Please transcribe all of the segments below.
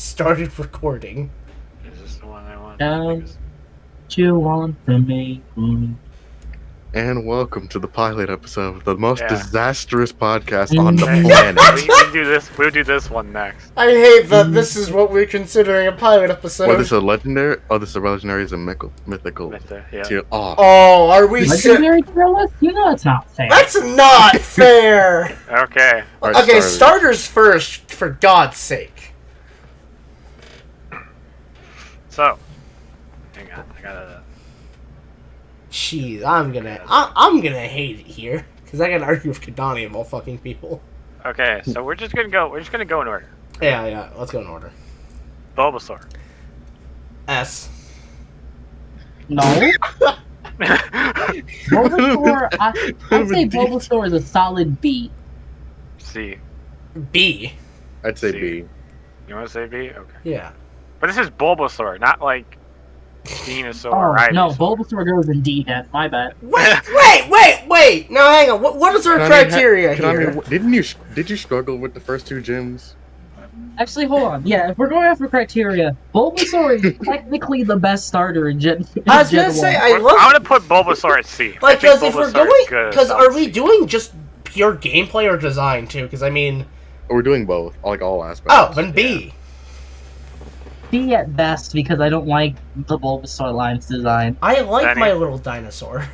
started recording. Is this the one I want? Don't you want to make me? And welcome to the pilot episode of the most Yeah. disastrous podcast on the Okay. planet. We'll do this one next. I hate that this is what we're considering a pilot episode. What is this, a legendary? Oh, this is a legendary, is a mythical. Yeah. Tier. Oh, Oh, are we Legendary Tierlist? You know it's not fair. That's not fair! Okay. Alright, Okay, starters first, for God's sake. So, hang on. I gotta. Jeez, I'm gonna hate it here. Because I gotta argue with Kadani of all fucking people. Okay, so we're just gonna go in order. Yeah, let's go in order. Bulbasaur. S. No. Bulbasaur, I'd say Bulbasaur is a solid B. C. B. I'd say C. B. You want to say B? Okay. Yeah. But this is Bulbasaur, not like Venusaur Oh, or Ivysaur. no, Bulbasaur goes in D then. My bad. Wait! No, hang on. What is our criteria here? Did you struggle with the first two gyms? Actually, hold on. Yeah, if we're going after criteria, Bulbasaur is technically the best starter in Gen. I was gonna say, I'm gonna put Bulbasaur at C. Like, because if Bulbasaur we're is going, good because at are we C. doing just pure gameplay or design too? Because I mean, We're doing both, like all aspects. oh, then B. B at best because I don't like the Bulbasaur line's design. I like Benny. my little dinosaur.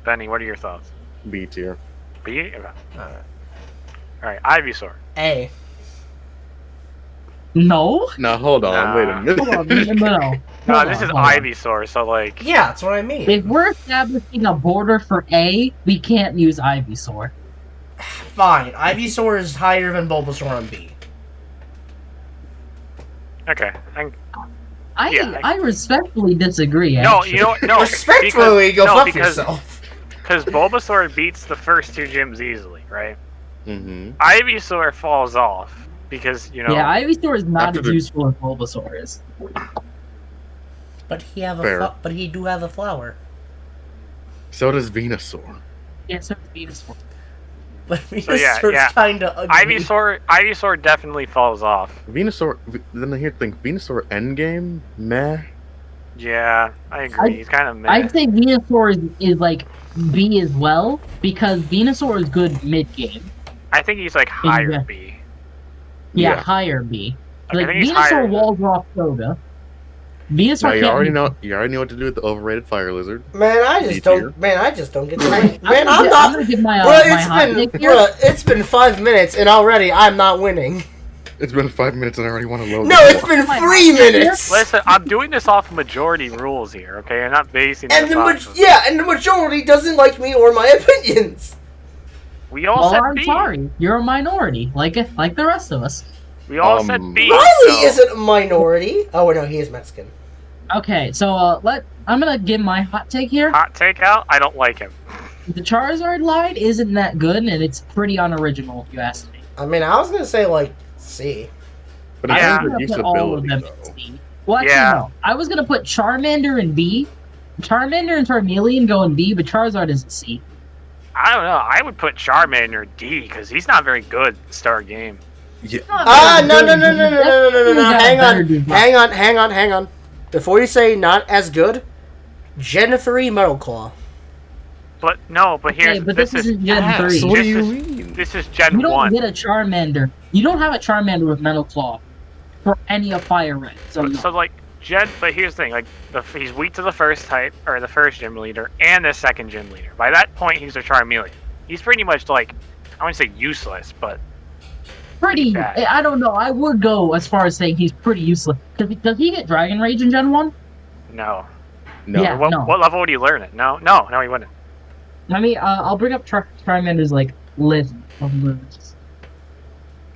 Benny, what are your thoughts? B tier. B? Okay. Alright. Alright, Ivysaur. A. No. Now hold on, Nah. wait a minute. Hold on, no. No, Hold this on, is hold on. Ivysaur, so like... Yeah, that's what I mean. If we're establishing a border for A, we can't use Ivysaur. Fine. Ivysaur is higher than Bulbasaur on B. Okay. I respectfully disagree. No, Actually. you know, no. Respectfully, go fuck yourself. Because Bulbasaur beats the first two gyms easily, right? Mm-hmm. Ivysaur falls off because, you know... Yeah, Ivysaur is not After as the- useful as Bulbasaur is. But Fair. but he do have a flower. So does Venusaur. Yeah, so is Venusaur. But So, yeah, Venusaur's kinda ugly. Ivysaur definitely falls off. Venusaur. Then here's the thing. Venusaur endgame, meh. Yeah, I agree. He's kind of meh. I'd say Venusaur is like B as well, because Venusaur is good mid-game. I think he's like higher Yeah. B. Yeah, Yeah. higher B. I Like, think he's higher Venusaur than- walls off Koga. Now Venusaur you can't already be- know. You already know what to do with the overrated fire lizard. Man, I B just tier. don't. Man, I just don't get the. I'm Man, gonna I'm give- not. gonna give my, Bro, my hot take here. it's been 5 minutes and already I'm not winning. It's been 5 minutes and I already want to load. No, this it's one. been My 3 hot take here? minutes. Listen, I'm doing this off majority rules here, okay? I'm not basing And this the off of- and the majority doesn't like me or my opinions. We all Well, said I'm B. sorry. You're a minority, like the rest of us. We all said B. Riley so- isn't a minority. Oh wait, no, he is Mexican. Okay, so I'm gonna give my hot take here. Hot take out? I don't like him. The Charizard line isn't that good, and it's pretty unoriginal, if you ask me. I mean, I was gonna say like C. But Yeah. it's I'm under gonna put all of usability them though. in C. Well, actually, Yeah. no. I was gonna put Charmander in B. Charmander and Charmeleon go in B, but Charizard is in C. I don't know. I would put Charmander D because he's not very good at the start game. Yeah. Ah, no. Hang on. Hang on. Before you say not as good, Gen 3 Metal Claw. But no, but here's Okay, but this isn't Gen Yes, 3. what do this you is- mean? This is Gen You don't 1. get a Charmander. You don't have a Charmander with Metal Claw for any of Fire Red. So, no. So like but here's the thing, like he's weak to the first type or the first gym leader and the second gym leader. By that point, he's a Charmeleon. He's pretty much like I wouldn't say useless, but pretty. bad. I don't know. I would go as far as saying he's pretty useless. Does he get Dragon Rage in Gen 1? no. No. Yeah. What, no. what level would he learn it? No, he wouldn't. I mean, I'll bring up Charmander's like list of moves.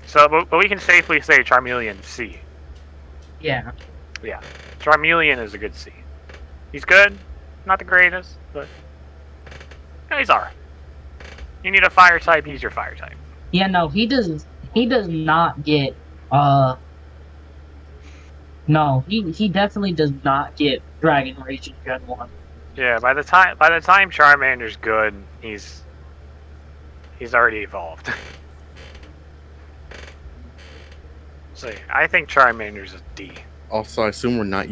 So, but we can safely say Charmeleon C. Yeah. Yeah, Charmeleon is a good C. He's good, not the greatest, but yeah, he's alright. You need a fire type, he's your fire type. Yeah. No, he does. He does not get. No, he definitely does not get Dragon Rage in Gen 1. Yeah, by the time Charmander's good, he's already evolved. see. I think Charmander's a D. Also, I assume we're not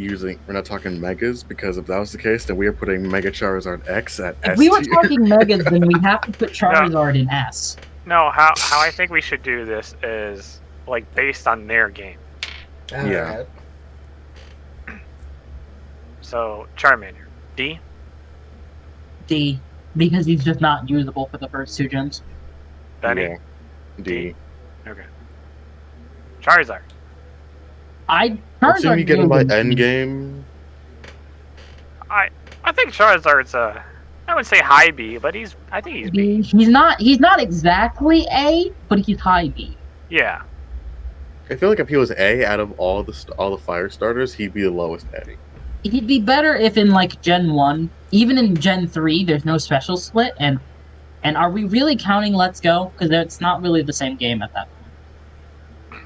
talking megas, because if that was the case, then we are putting Mega Charizard X at If S we were tier. talking megas, then we have to put Charizard in S. No, how I think we should do this is like based on their game. Yeah. So Charmander, D. D, because he's just not usable for the first 2 gens. Benny, Yeah. D. okay. Charizard, Assume Charizard you get him by usable. endgame. I think Charizard's a, I would say high B, but I think he's B. He's not exactly A, but he's high B. Yeah. I feel like if he was A out of all the fire starters, he'd be the lowest A. He'd be better if in like Gen 1, even in Gen 3, there's no special split, and are we really counting Let's Go? Because it's not really the same game at that point.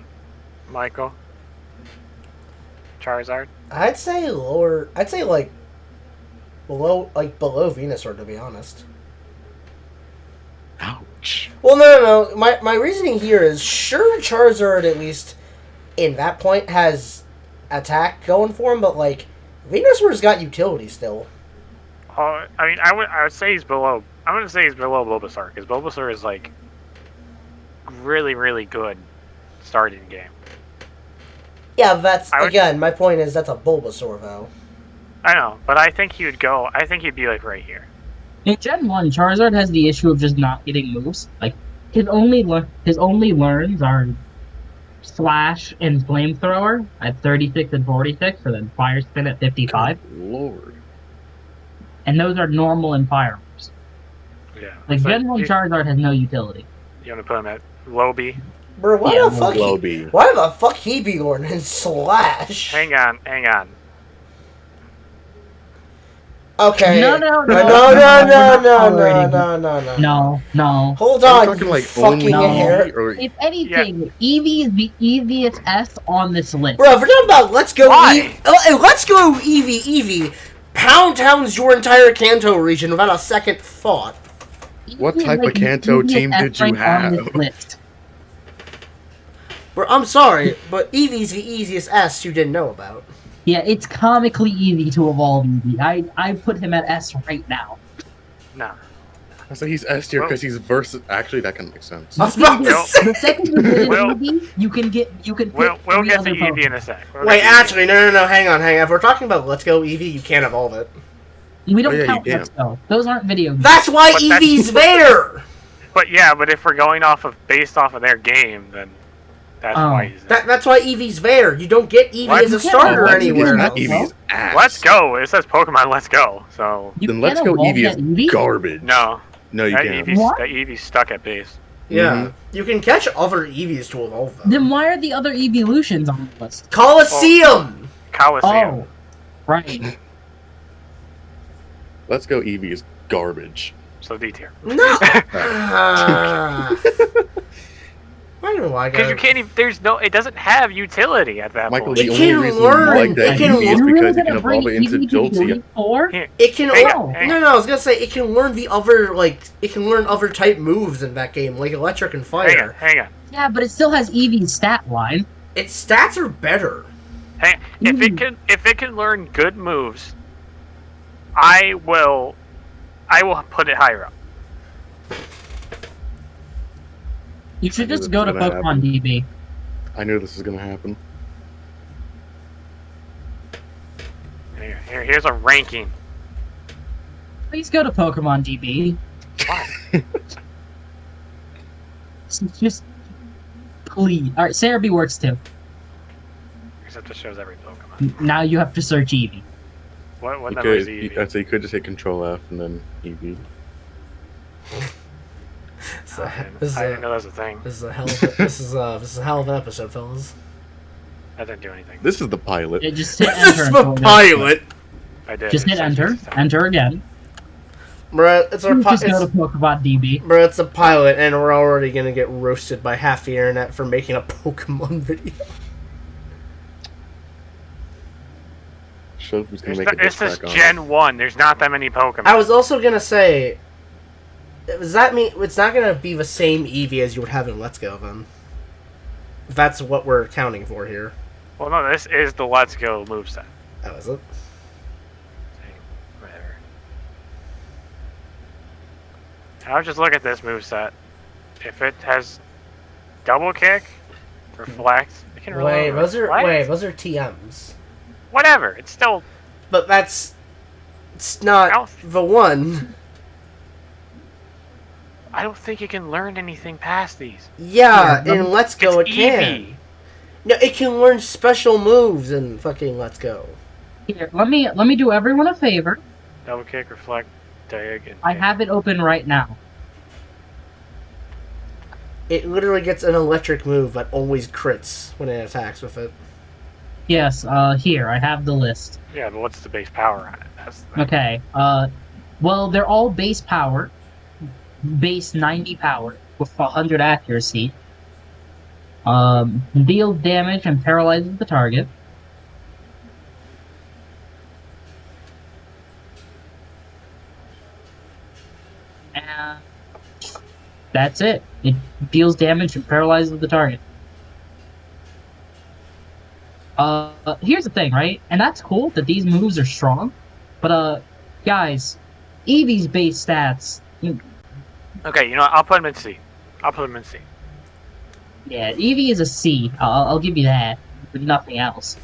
Michael, Charizard. I'd say lower. I'd say like below Venusaur, to be honest. Ouch. Well, no. My reasoning here is sure Charizard at least in that point has attack going for him, but like Venusaur's got utility still. I mean, I would say he's below. I'm gonna say he's below Bulbasaur because Bulbasaur is like really really good starting game. Yeah, that's I would- again. My point is that's a Bulbasaur though. I know, but I think he would go. I think he'd be like right here. In Gen 1, Charizard has the issue of just not getting moves. Like, his only learns are Slash and Flamethrower at 36 and 46, and then Fire Spin at 55. Lord. And those are normal and fire moves. Yeah. Like, So Gen 1 Charizard has no utility. You want to put him at low B? Bro, why Yeah, the fuck? low B. Why the fuck he be learning Slash? Hang on. Okay. No. No. Hold Are on, we talking you like fucking No. hair. Or If anything, Eevee is the easiest S on this list. Bro, if we're talking about Let's Go Why? Let's Go Eevee, Pound Town's your entire Kanto region without a second thought. What Eevee is type of the Kanto easiest team S did you rank on this have? list. Bro, I'm sorry, but Eevee's the easiest S you didn't know about. Yeah, it's comically easy to evolve Eevee. I put him at S right now. No. I say he's S tier because he's versus. Actually, that can make sense. I was about to Nope. say. The second you get Well- Eevee, you can pick We'll three get to other Eevee in Pokemon. a sec. Wait, actually, no, hang on. If we're talking about Let's Go Eevee, you can't evolve it. We don't Oh, yeah, you count can. Let's Go. Those aren't video games. That's why But that's- Eevee's there! But if we're going based off of their game, then that's Oh. why he's there. That's why Eevee's there. You don't get Eevee What? as a You can't starter evolve anywhere Eevee. else. Eevee's ass. Let's go. It says Pokemon Let's Go. So You Then Let's can't Go evolve Eevee that is Eevee? garbage. no, No, you that can't. What? Eevee's stuck at base. Yeah. Mhm. You can catch other Eevees to evolve them. Then why are the other evolutions on the list? Coliseum! Coliseum. Oh, right. Let's Go Eevee is garbage. So D tier. No! I don't know why I Because you got can't even. There's no. It doesn't have utility at that Michael, point. It the only can reason learn. you like that It can Eevee is learn. because you can evolve it into Jolteon. It can Hang on, learn. hang No, I was gonna say it can learn the other it can learn other type moves in that game, like electric and fire. Hang on. Yeah, but it still has Eevee's stat line. Its stats are better. If it can learn good moves, I will put it higher up. You should I knew just that go to was gonna Pokemon happen. DB. I knew this was gonna happen. Here's a ranking. Please go to Pokemon DB. Why? Just please. All right, Cerebi works too. Except it shows every Pokemon. Now you have to search Eevee. What You number is could, Eevee? I'd say you could just hit Control F and then Eevee. So, I this is didn't know a that was a thing. this is a hell of this is a hell of an episode, fellas. That didn't do anything. This is the pilot. Yeah, just hit This enter. is until the it goes. pilot, I did. Just It hit says enter. this time. Enter again. bruh. It's our Just go to it's, Pokemon DB. bruh, it's a pilot, and we're already gonna get roasted by half the internet for making a Pokemon video. Show who's gonna It's make it this this is back on. Gen 1. There's not that many Pokemon. I was also gonna say, does that mean it's not gonna be the same Eevee as you would have in Let's Go then? That's what we're accounting for here. Well, no, this is the Let's Go moveset. That was it. Whatever. I'll just look at this moveset. If it has double kick, reflect, it can really Those are reflect? those are TMs. Whatever. It's still. But it's not the one. I don't think it can learn anything past these. Yeah, in Let's Go it It's can. Eevee. No, it can learn special moves in fucking Let's Go. Here, let me do everyone a favor. Double kick, reflect, dig, and I kick. have it open right now. It literally gets an electric move that always crits when it attacks with it. Yes, here, I have the list. Yeah, but what's the base power on it? That's the thing. Okay, well, they're all base power. Base 90 power with 100 accuracy. Deals damage and paralyzes the target. And that's it. It deals damage and paralyzes the target. Here's the thing, right? And that's cool that these moves are strong. But, guys, Eevee's base stats... Okay, you know what? I'll put him in C. Yeah, Eevee is a C. I'll give you that. But nothing else.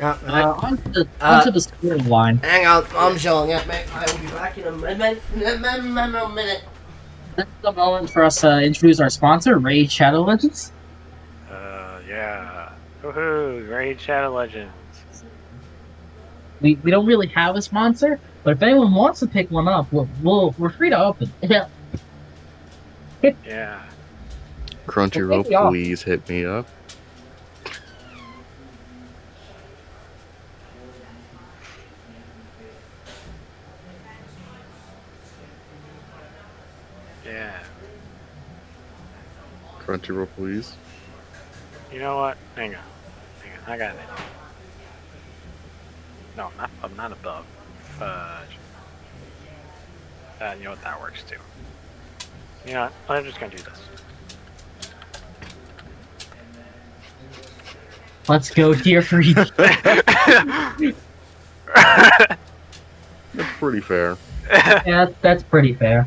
Onto the score line. Hang on, I'm showing up, mate. I will be back in a minute. This is the moment for us to introduce our sponsor, Raid Shadow Legends. Yeah. Woohoo! Raid Shadow Legends. We don't really have a sponsor, but if anyone wants to pick one up, we're free to open. Yeah. Yeah. Crunchyroll, Take me off. please hit me up. Yeah. Crunchyroll, please. You know what? Hang on. I got it. No, I'm not above. Fudge. You know what? That works too. You know what? I'm just gonna do this. Let's go tier 3. That's pretty fair. Yeah, that's pretty fair.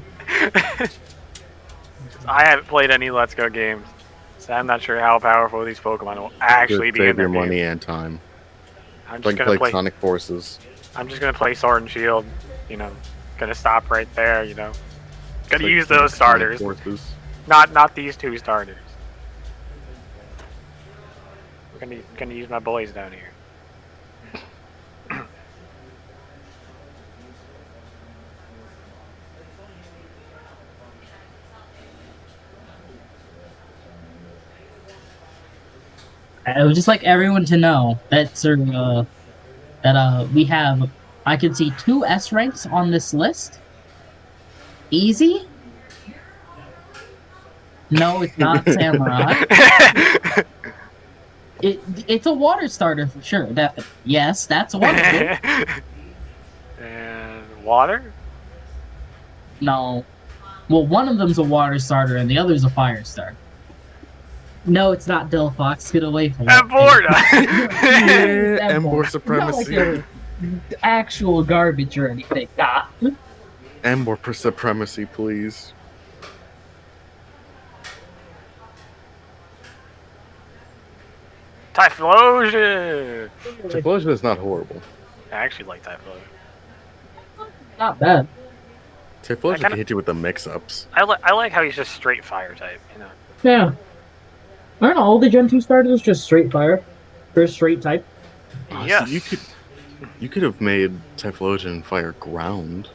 I haven't played any Let's Go games, so I'm not sure how powerful these Pokemon will actually be in Save their your money game. and time. I'm So I just can gonna play play. Sonic Forces. I'm just gonna play Sword and Shield. You know, gonna stop right there. You know, gonna Like use those Sonic starters, Forces. not these two starters. Gonna use my boys down here. I would just like everyone to know that we have. I can see 2 S ranks on this list. Easy. No, it's not Samurai. It's a water starter for sure, definitely. Yes, that's a water starter. And water? No. Well, one of them's a water starter and the other's a fire starter. No, it's not Delphox. Get away from I'm it. bored. Yeah, Embor Not Supremacy. like they're actual garbage or anything. Nah. Embor Supremacy, please. Typhlosion. Typhlosion is not horrible. I actually like Typhlosion. Not bad. Typhlosion can hit you with the mix-ups. I like how he's just straight fire type. You know. Yeah. I don't know, all the Gen 2 starters just straight fire. They're straight type. Yes. You could have made Typhlosion fire ground.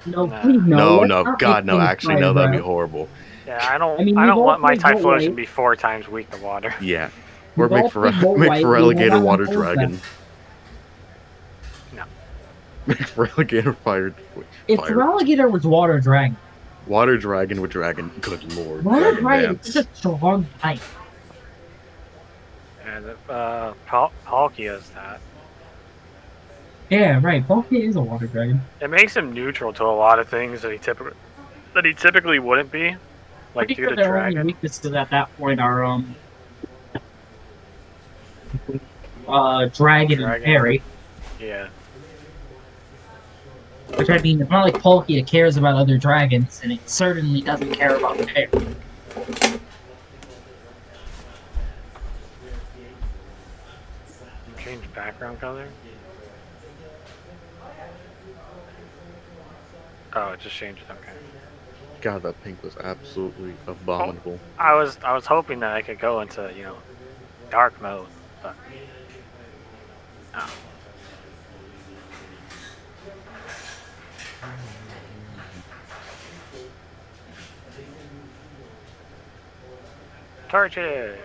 No, Nah. please no. No, Let's God, not no. make Actually, things no, that'd be fire, horrible. Yeah, I don't. I mean, I we've don't all want my played Volt Typhlosion to White. be 4 times weak to water. Yeah. Or We've all make played Volt make White, for we will alligator not water oppose dragon. No. Make for alligator fire. If Feraligatr was water dragon, Water dragon with dragon. Good lord. water Dragon dragon dance. is a strong type. And Palkia's that. Yeah, right. Palkia is a water dragon. It makes him neutral to a lot of things that he typically that he typically wouldn't be. Like, Pretty due sure to their only dragon. weaknesses at that point are dragon and fairy. Yeah. Which I mean, it's not like Palkia cares about other dragons, and it certainly doesn't care about fairy. Change background color. Oh, it just changed. Okay. God, that pink was absolutely abominable. I was hoping that I could go into dark mode, but no. Torchic.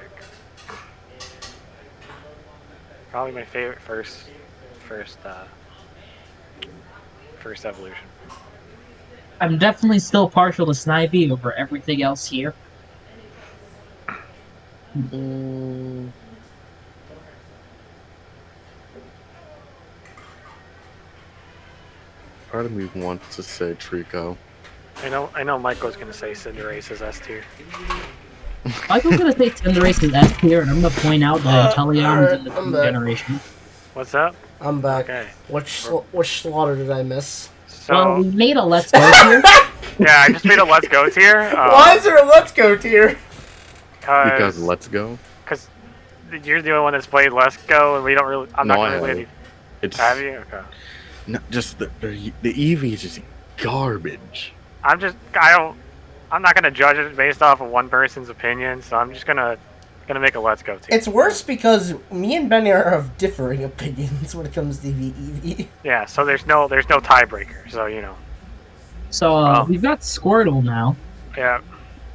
Probably my favorite first evolution. I'm definitely still partial to Snivy over everything else here. Part of me wants to say Trico. I know Michael's gonna say Cinderace is S tier. Michael's gonna say Cinderace is S tier, and I'm gonna point out that Inteleon's in the I'm new back. generation. What's up? I'm back. Okay. Which slaughter did I miss? So Well, we made a Let's Go tier. yeah, I just made a Let's Go tier. Why is there a Let's Go tier? Because let's go. Because you're the only one that's played Let's Go, and we don't really. I'm No, not I gonna really. have. It's Have you? Okay. no, just the Eevee is just garbage. I'm not gonna judge it based off of one person's opinion, so I'm just gonna make a Let's Go tier. It's worse because me and Benny are of differing opinions when it comes to Eevee. Yeah, so there's no tiebreaker, so So we've got Squirtle now, yeah.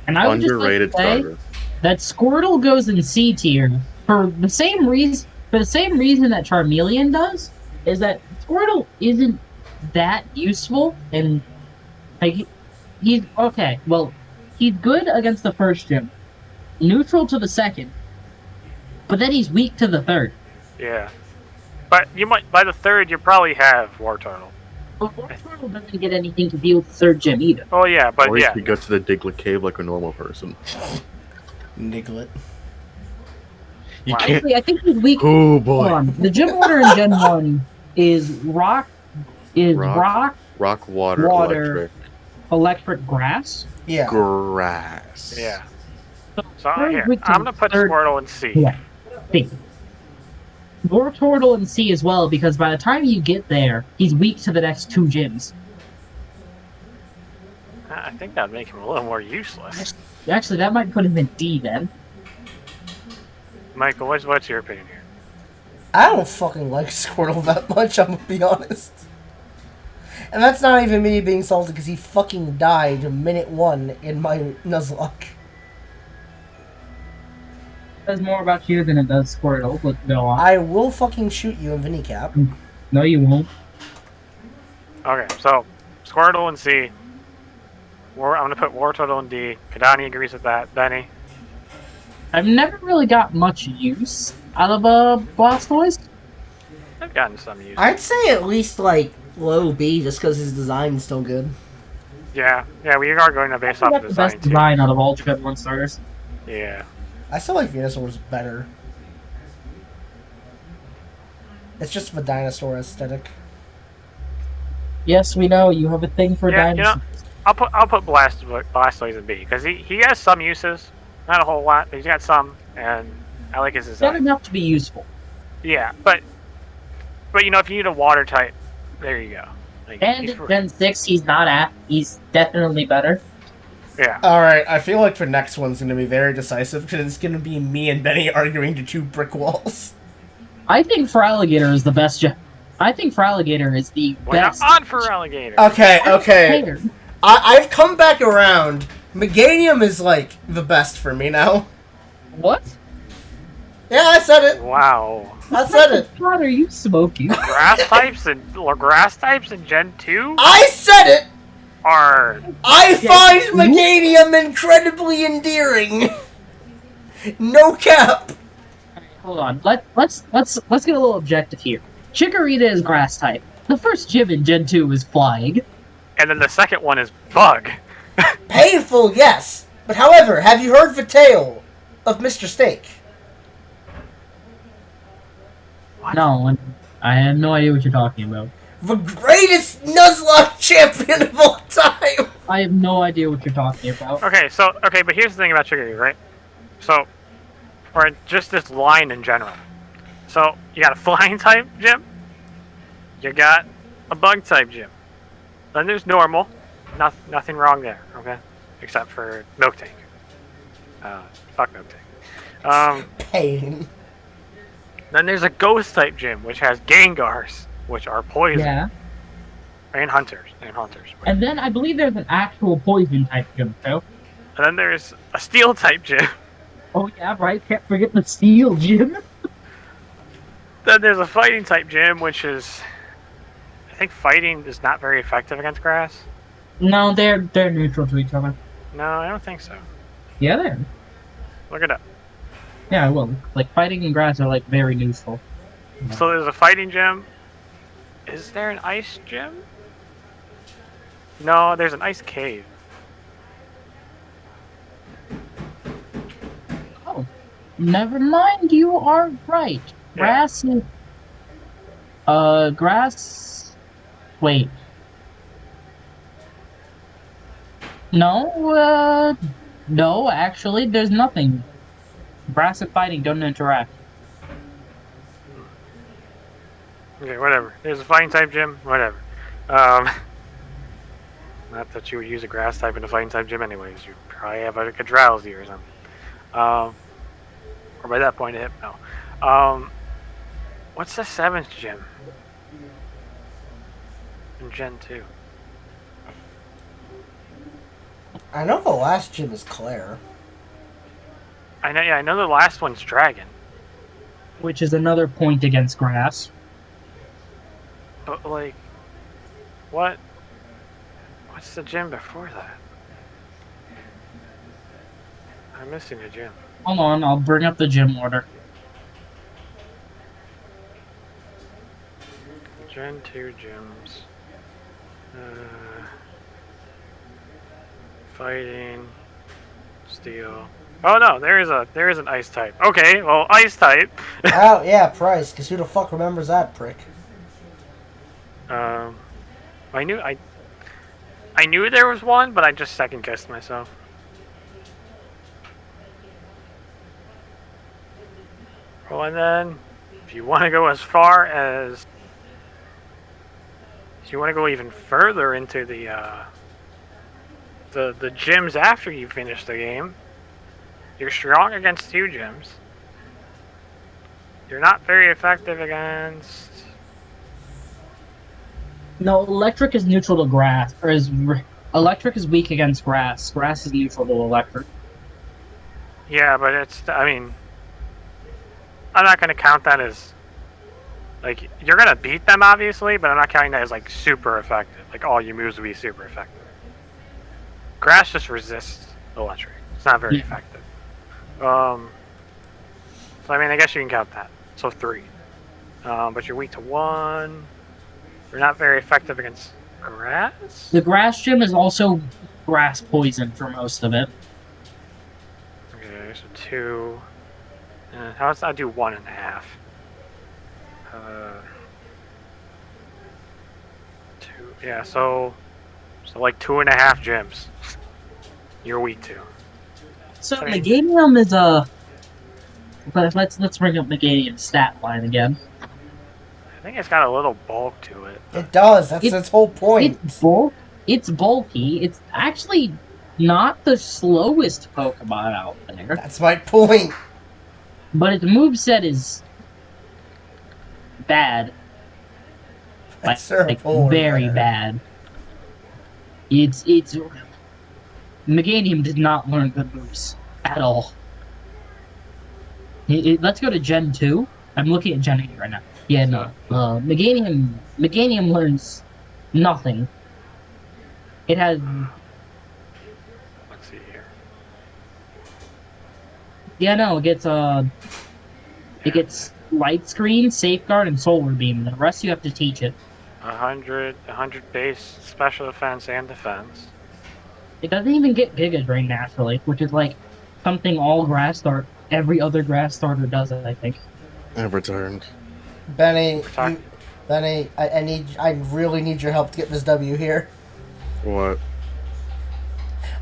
and I would just like Underrated to say starter. that Squirtle goes in C tier for the same reason. For the same reason that Charmeleon does, is that Squirtle isn't that useful, and like he's okay. Well, he's good against the first gym, neutral to the second, but then he's weak to the third. Yeah. But you might by the third you probably have Wartortle. But Squirtle doesn't get anything to deal with the third gym either. Oh yeah, but Or yeah. you could go to the Diglett cave like a normal person. Niglet. You Wow. can't. Actually, I think he's weak. Oh boy. Hold on. The gym order in Gen 1 is rock, Rock, water, Water. Electric, grass. Yeah. grass. Yeah. So Very here, weak to I'm gonna put third- Squirtle in C. Yeah. C. Wartortle in C as well, because by the time you get there, he's weak to the next two gyms. I think that'd make him a little more useless. Actually, that might put him in D then. Michael, what's your opinion here? I don't fucking like Squirtle that much, I'm gonna be honest. And that's not even me being salty because he fucking died minute 1 in my Nuzlocke. It says more about you than it does Squirtle. Let's go on. I will fucking shoot you in Vinicap. No, you won't. Okay, so Squirtle in C. I'm gonna put Wartortle in D. Kadani agrees with that. Benny. I've never really got much use out of Blastoise. I've gotten some use. I'd say at least like low B just because his design's still good. Yeah, we are going to base off Got of the best design too. design out of all Gen 1 starters. Yeah. I still like Venusaur's better. It's just the dinosaur aesthetic. Yes, we know you have a thing for Yeah, you know, dinosaurs. I'll put Blastoise in B because he has some uses, not a whole lot, but he's got some, and I like his It's not design. enough to be useful. Yeah, but if you need a water type, there you go. Like, And he's Gen 6, he's not at. He's definitely better. yeah. Alright, I feel like the next one's gonna be very decisive because it's gonna be me and Benny arguing to 2 brick walls. I think Feraligatr is the best. I think Feraligatr is the We're not best. on for Alligator. Okay. player. I've come back around. Meganium is like the best for me now. What? Yeah, I said it. Wow. I said it. What are you smoking? Grass types in Gen 2 I said it. are I find Meganium incredibly endearing. No cap. Hold on. Let's get a little objective here. Chikorita is grass type. The first gym in Gen 2 is flying. and then the second one is Bug. Painful, yes. But however, have you heard the tale of Mr. Steak? What? No, I have no idea what you're talking about. The greatest Nuzlocke champion of all time! I have no idea what you're talking about. Okay, but here's the thing about Chickadee, right? So, or just this line in general. So, you got a flying type gym. You got a bug type gym. Then there's normal. Nothing wrong there, okay? Except for Milk Tank. Fuck Milk Tank. Pain. Then there's a ghost type gym, which has Gengars, which are poison. Yeah. And hunters. And then I believe there's an actual poison type gym too. And then there's a steel type gym. Oh yeah, right. Can't forget the steel gym. Then there's a fighting type gym, which is, I think fighting is not very effective against grass. No, they're neutral to each other. No, I don't think so. Yeah, they are. Look it up. Yeah, well, like fighting and grass are like very neutral. So there's a fighting gym. Is there an ice gym? No, there's an ice cave. Oh, never mind. You are right. Grass is. Grass. Wait. No, no, actually, there's nothing. Grass and fighting don't interact. Okay, whatever. There's a fighting type gym. Whatever. Not that you would use a grass type in a fighting type gym anyways. You probably have like a drowsy or something. Or by that point, a hypno. What's the 7th gym? In Gen 2. I know the last gym is Claire. I know the last one's Dragon. Which is another point against grass. But, like, what's the gym before that? I'm missing a gym. Hold on, I'll bring up the gym order. Gen 2 gyms. Fighting. Steel. Oh no, there is an ice type. Okay, well, ice type. Oh, yeah, Price, because who the fuck remembers that prick? I knew there was one, but I just second guessed myself. Well, and then, if you want to go as far as, if you want to go even further into the gyms after you finish the game, you're strong against 2 gyms. You're not very effective against. No, electric is neutral to grass, or electric is weak against grass. Grass is neutral to electric. Yeah, but I mean, I'm not going to count that as, like, you're going to beat them, obviously, but I'm not counting that as, like, super effective. Like, all your moves will be super effective. Grass just resists electric. It's not very effective. So, I mean, I guess you can count that. So, 3. But you're weak to 1. You're not very effective against grass? The grass gym is also grass poison for most of it. Okay, so 2. How does that do 1.5? 2. Yeah, so like 2.5 gyms. You're weak to. So Sorry. Meganium is a. But let's bring up Meganium's stat line again. I think it's got a little bulk to it. It does, that's its whole point. It's bulky. It's actually not the slowest Pokemon out there. That's my point. But its moveset is bad. That's Like very bad. It's Meganium did not learn good moves at all. Let's go to Gen 2. I'm looking at Gen 8 right now. Yeah, no. Meganium learns nothing. It has. Let's see here. Yeah, no. It gets light screen, safeguard, and solar beam. The rest you have to teach it. 100 base special defense and defense. It doesn't even get Giga Drain naturally, which is like something every other grass starter does, I think. I've returned. Benny, Talk- I really need your help to get this W here. What?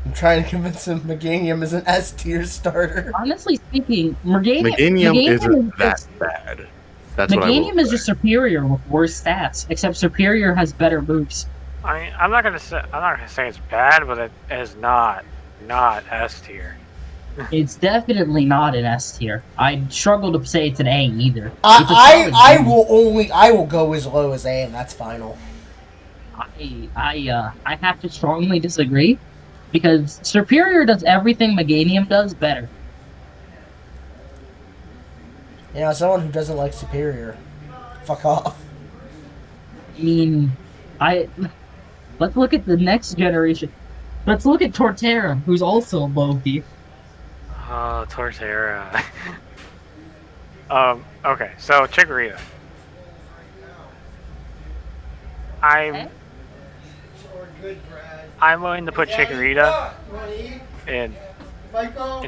I'm trying to convince him Meganium is an S tier starter. Honestly speaking, Meganium isn't is that just, bad. That's what I will Meganium is say. just superior with worse stats, except superior has better moves. I'm not gonna say it's bad, but it is not S tier. It's definitely not an S tier. I struggle to say it's an A either. It's a I solid B. will go as low as A, and that's final. I have to strongly disagree because Superior does everything Meganium does better. You know, someone who doesn't like Superior, fuck off. I mean, let's look at the next generation. Let's look at Torterra, who's also low B. Oh, Torterra. Okay, so Chikorita. I'm willing to put Chikorita in.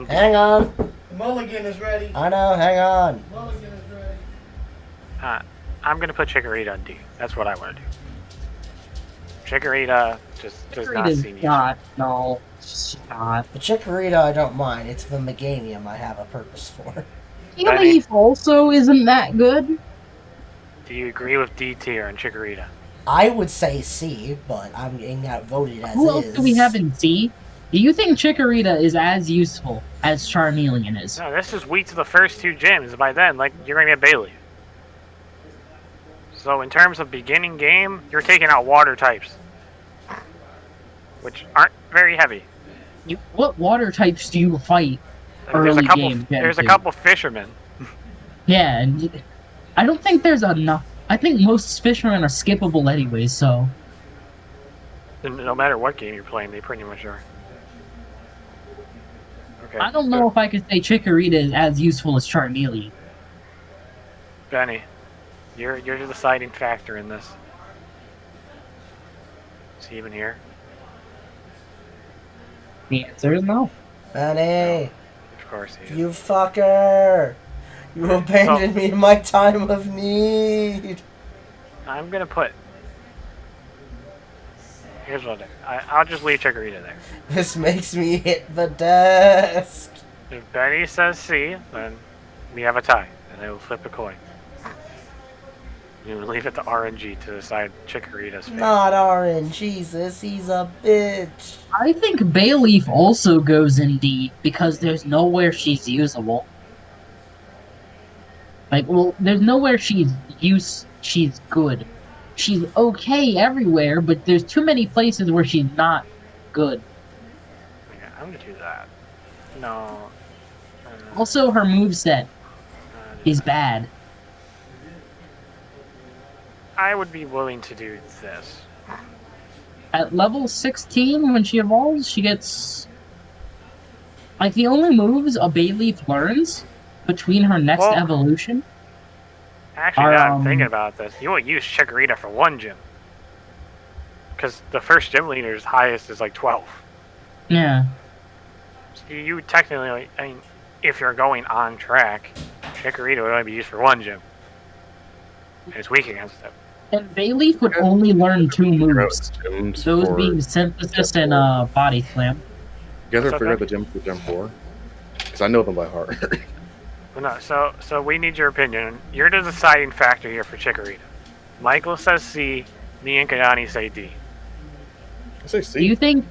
Hang on. Mulligan is ready. I know, hang on. Mulligan is ready. I'm gonna put Chikorita in D. That's what I want to do. Chikorita just does not Chikorita's seem not. No, it's not. The Chikorita I don't mind. It's the Meganium I have a purpose for. Leaf also isn't that good. Do you agree with D tier and Chikorita? I would say C, but I'm getting outvoted as Who else is. do we have in C? Do you think Chikorita is as useful as Charmeleon is? No, this is weak to the first two gyms. By then, like, you're gonna get Bailey. So in terms of beginning game, you're taking out water types, which aren't very heavy. What water types do you fight early game? There's a couple fishermen. Yeah, and I don't think there's enough. I think most fishermen are skippable anyway, so. No matter what game you're playing, they pretty much are. Okay. I don't know if I could say Chikorita is as useful as Charmeleon. Benny, you're the deciding factor in this. Is he even here? The answer is no. Benny, Of course he is. you fucker! You abandoned me in my time of need! I'm gonna put. Here's what I'll do. I'll just leave Chikorita there. This makes me hit the desk! If Benny says C, then we have a tie, and I will flip a coin. You would leave it to RNG to decide Chikorita's fate. Not Orange, Jesus, he's a bitch! I think Bayleaf also goes in D because there's nowhere she's usable. Like, well, there's nowhere she's good. She's okay everywhere, but there's too many places where she's not good. Yeah, I'm gonna do that. No. Also, her moveset is bad. I would be willing to do this. At level 16, when she evolves, she gets... Like, the only moves a Bayleaf learns between her next evolution... Actually, now I'm thinking about this. You won't use Chikorita for one gym. Because the first gym leader's highest is like 12. Yeah. So you technically, I mean, if you're going on track, Chikorita would only be used for one gym. And it's weak against it. And Bayleaf would only learn two moves. Those being Synthesis and Body Slam. You guys ever figure out the gym for Gym 4? Because I know them by heart. Well, no, so we need your opinion. You're the deciding factor here for Chikorita. Michael says C, me and Kayani say D. I say C. Do you think...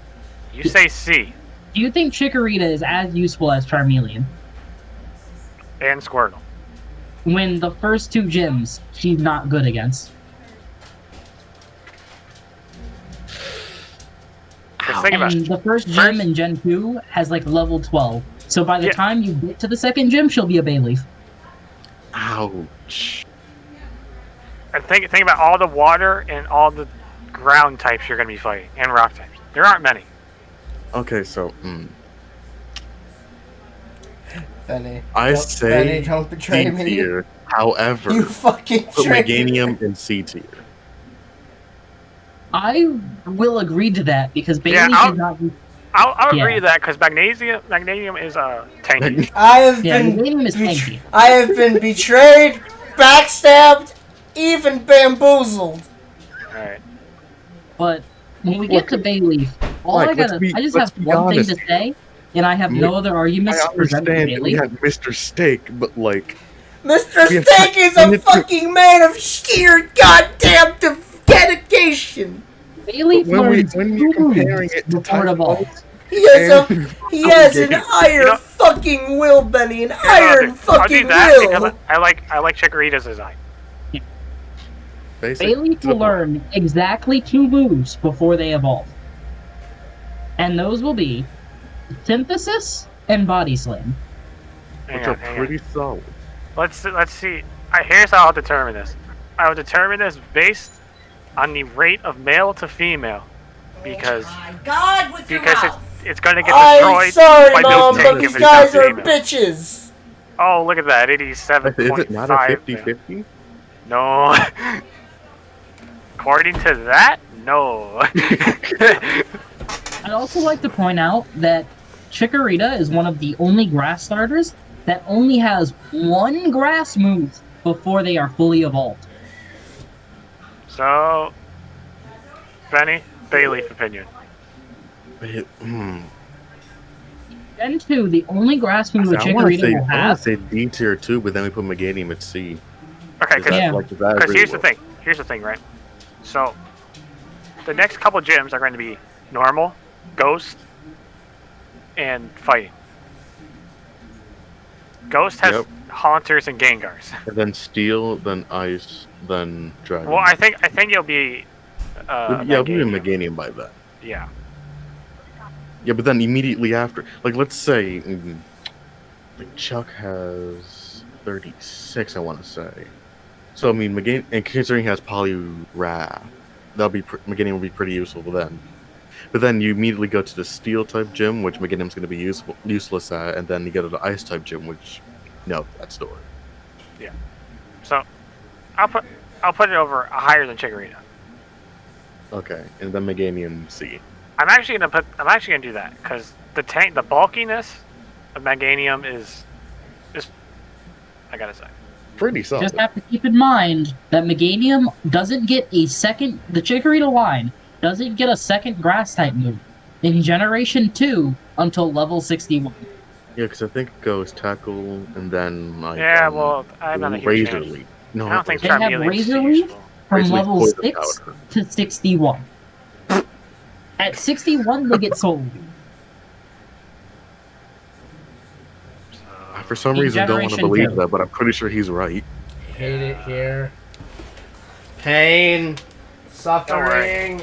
You say C. Do you think Chikorita is as useful as Charmeleon? And Squirtle. When the first two gyms, she's not good against. And the first gym in Gen 2 has like level 12. So by the time you get to the second gym, she'll be a Bayleaf. Ouch. And think about all the water and all the ground types you're going to be fighting, and rock types. There aren't many. Okay, so... Benny, don't betray D me. tier. However, you fucking put Meganium in C tier. I will agree to that because Bayleaf is not... I'll agree Yeah. to that because magnesium is tanky. I have Yeah, been magnesium is tanky. I have been betrayed, backstabbed, even bamboozled. All right. But when we get to Bayleaf, Mike, I just let's have be one thing honest to here. say, and I have no other I arguments to present for understand that we Bayleaf. had Mr. Steak, but like, Mr. We have Steak is a to- fucking man of sheer goddamn dedication. Bayleaf when learns you're two comparing moves it to before it Typhon, evolves. He has and he has an Game. iron You know- fucking will, Benny, an Here's what I'll iron do. I'll do fucking that will. because I like Chikorita's design. basic Bayleaf to the will point. learn exactly two moves before they evolve. And those will be Synthesis and Body Slam. Which are pretty solid. Let's see. Here's how I'll determine this. I will determine this based on the rate of male to female, because My God, with your mouth. it's going to get I'm destroyed sorry, by Mom, Miltank but if these it's guys not are female. bitches. Oh, look at that! 87.5. Is it not a 50-50? No. According to that, no. I'd also like to point out that Chikorita is one of the only grass starters that only has one grass move before they are fully evolved. So, Benny, Bayleaf opinion. Gen 2, the only grass move a I want to Chikorita say, will have. D tier 2, but then we put Meganium at C. Okay, Is that, Yeah. like, does that because agree here's the with? thing. Here's the thing, right? So, the next couple gyms are going to be normal, ghost, and fighting. Ghost has Yep. haunters and Gengars. And then Steel, then Ice, then Dragon. Well, I think you'll be. yeah, we'll be in Meganium. Meganium by then. Yeah. Yeah, but then immediately after, like, let's say, like Chuck has 36, I want to say. So I mean, Meganium, and considering he has Poliwrath, Meganium will be pretty useful then. But then you immediately go to the Steel type gym, which Meganium's going to be useless at, and then you go to the Ice type gym, which, no, that's story. So, I'll put it over higher than Chikorita. Okay, and then Meganium C. I'm actually gonna do that because the bulkiness of Meganium is I gotta say. Pretty solid. Just have to keep in mind that Meganium doesn't get a second. The Chikorita line doesn't get a second grass type move in Generation 2 until level 61. Yeah, because I think it goes Tackle, and then, like, Yeah, well, I'm not a huge Razor fan. Leaf. No, I don't think They have Charmeleon's Razor too Leaf? useful. From Razor Leaf level poison 6 powder. to 61. At 61, they get sold. I, for some In reason, don't want to Generation believe 2. that, but I'm pretty sure he's right. Hate it here. Pain. Suffering.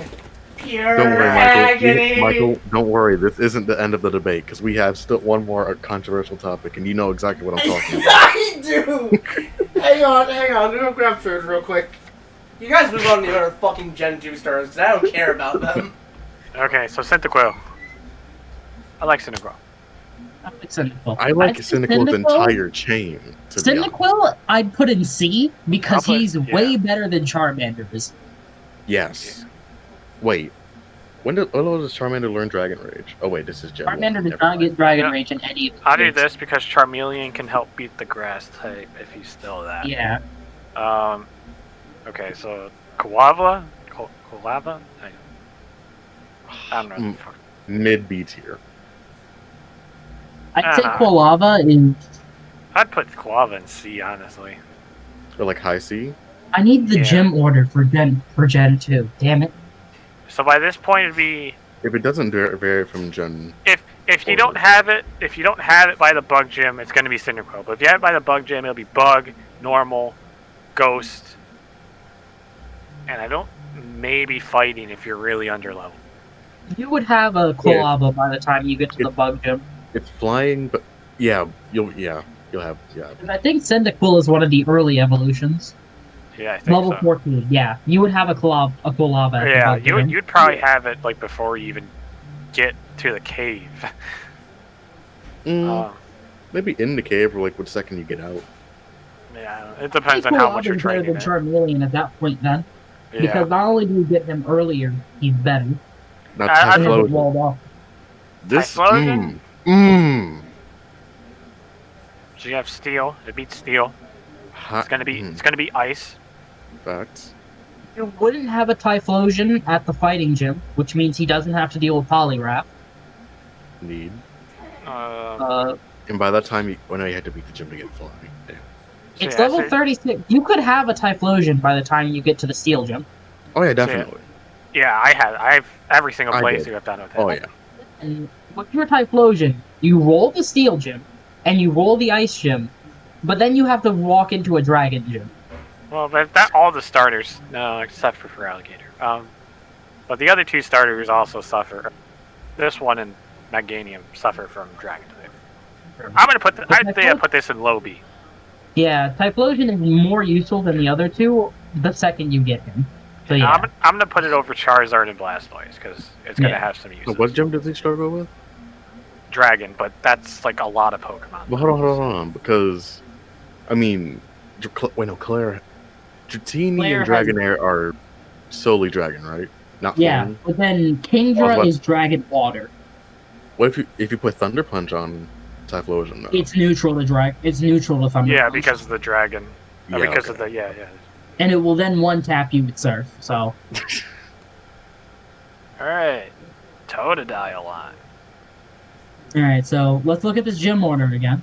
Pure Don't worry, agony. Michael, don't worry. This isn't the end of the debate, because we have still one more controversial topic, and you know exactly what I'm talking about. I do. hang on. I'm gonna grab food real quick. You guys move on to the other fucking Gen 2 stars, 'cause I don't care about them. Okay, so Cyndaquil. I like Cyndaquil. I like Cyndaquil. I like I'd say Cynical's entire chain. To be honest. Cyndaquil, I'd put in C because I'll put- he's yeah. way better than Charmander is. Yes. Wait. When does Charmander learn Dragon Rage? Oh wait, this is Gen 1. Charmander does Never not mind. get Dragon Yeah. Rage in any of the I'll do games. this because Charmeleon can help beat the grass type if he's still that. Yeah. Okay, so Quilava? Quilava? I don't know. Mm. Mid B tier. I'd say Ah. Quilava is. I'd put Quilava in C, honestly. Or like high C. I need the Yeah. gym order for Gen 2. Damn it. So by this point, it'd be If it doesn't vary from Gen. if you don't have it by the bug gym, it's going to be Cyndaquil. But if you have it by the bug gym, it'll be bug, normal, ghost, and I don't maybe fighting if you're really under level. You would have a Quilava by the time you get to the bug gym. It's flying, but yeah, you'll have. And I think Cyndaquil is one of the early evolutions. Yeah, I think Level so. 14, yeah. You would have a Quilava at the Yeah, bug gym. you'd probably have it like before you even get to the cave. Maybe in the cave or like what second you get out. Yeah, it depends on how much you're better training. than Charmeleon at that point then. Because Yeah, not only do you get him earlier, he's better. Not I- And Typhlosion. he doesn't walled off. This. Typhlosion? So you have steel. It beats steel. It's gonna be ice. Facts. You wouldn't have a Typhlosion at the fighting gym, which means he doesn't have to deal with Poliwrath. Need. So And by that time, when I had to beat the gym to get flying. Damn. It's yeah, level 36. You could have a Typhlosion by the time you get to the steel gym. Oh yeah, definitely. Yeah, I've every single I place did. you have done with it. Oh yeah. And with your Typhlosion, you roll the steel gym, and you roll the ice gym, but then you have to walk into a dragon gym. Well, but that all the starters, no, except for Feraligatr. But the other two starters also suffer. This one and Meganium suffer from Dragon type. I'm gonna put. I'd say I put this in low B. Yeah, Typhlosion is more useful than the other two the second you get him. So yeah. I'm gonna put it over Charizard and Blastoise because it's gonna have some use. So what gym did they struggle with? Dragon, but that's like a lot of Pokemon. Well, hold on, because I mean, Claire, Dratini and Dragonair are solely Dragon, right? Not yeah, but then Kingdra is Dragon Water. What if you put Thunder Punch on Typhlosion? Though? It's neutral to Dragon. It's neutral to Thunder. Yeah, Punch. Because of the Dragon. Yeah, because of the And it will then one tap you with Surf. So. All right, Totodile line. All right, so let's look at this gym order again.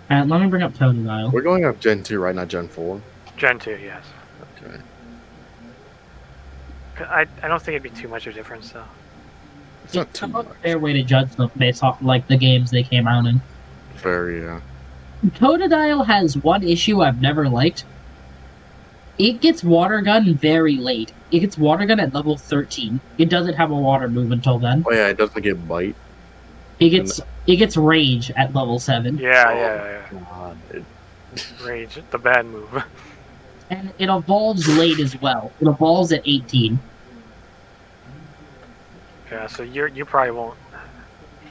Let me bring up Totodile. We're going up Gen 2, right? Not Gen 4? Gen 2, yes. Okay. I don't think it'd be too much of a difference, though. It's not too much. A fair way to judge them based off like the games they came out in. Fair, yeah. Totodile has one issue I've never liked. It gets Water Gun very late. It gets Water Gun at level 13. It doesn't have a water move until then. Oh yeah, it doesn't get Bite. It gets Rage at level 7. Yeah. God. Rage, the bad move. And it evolves late as well. It evolves at 18. Yeah, so you probably won't.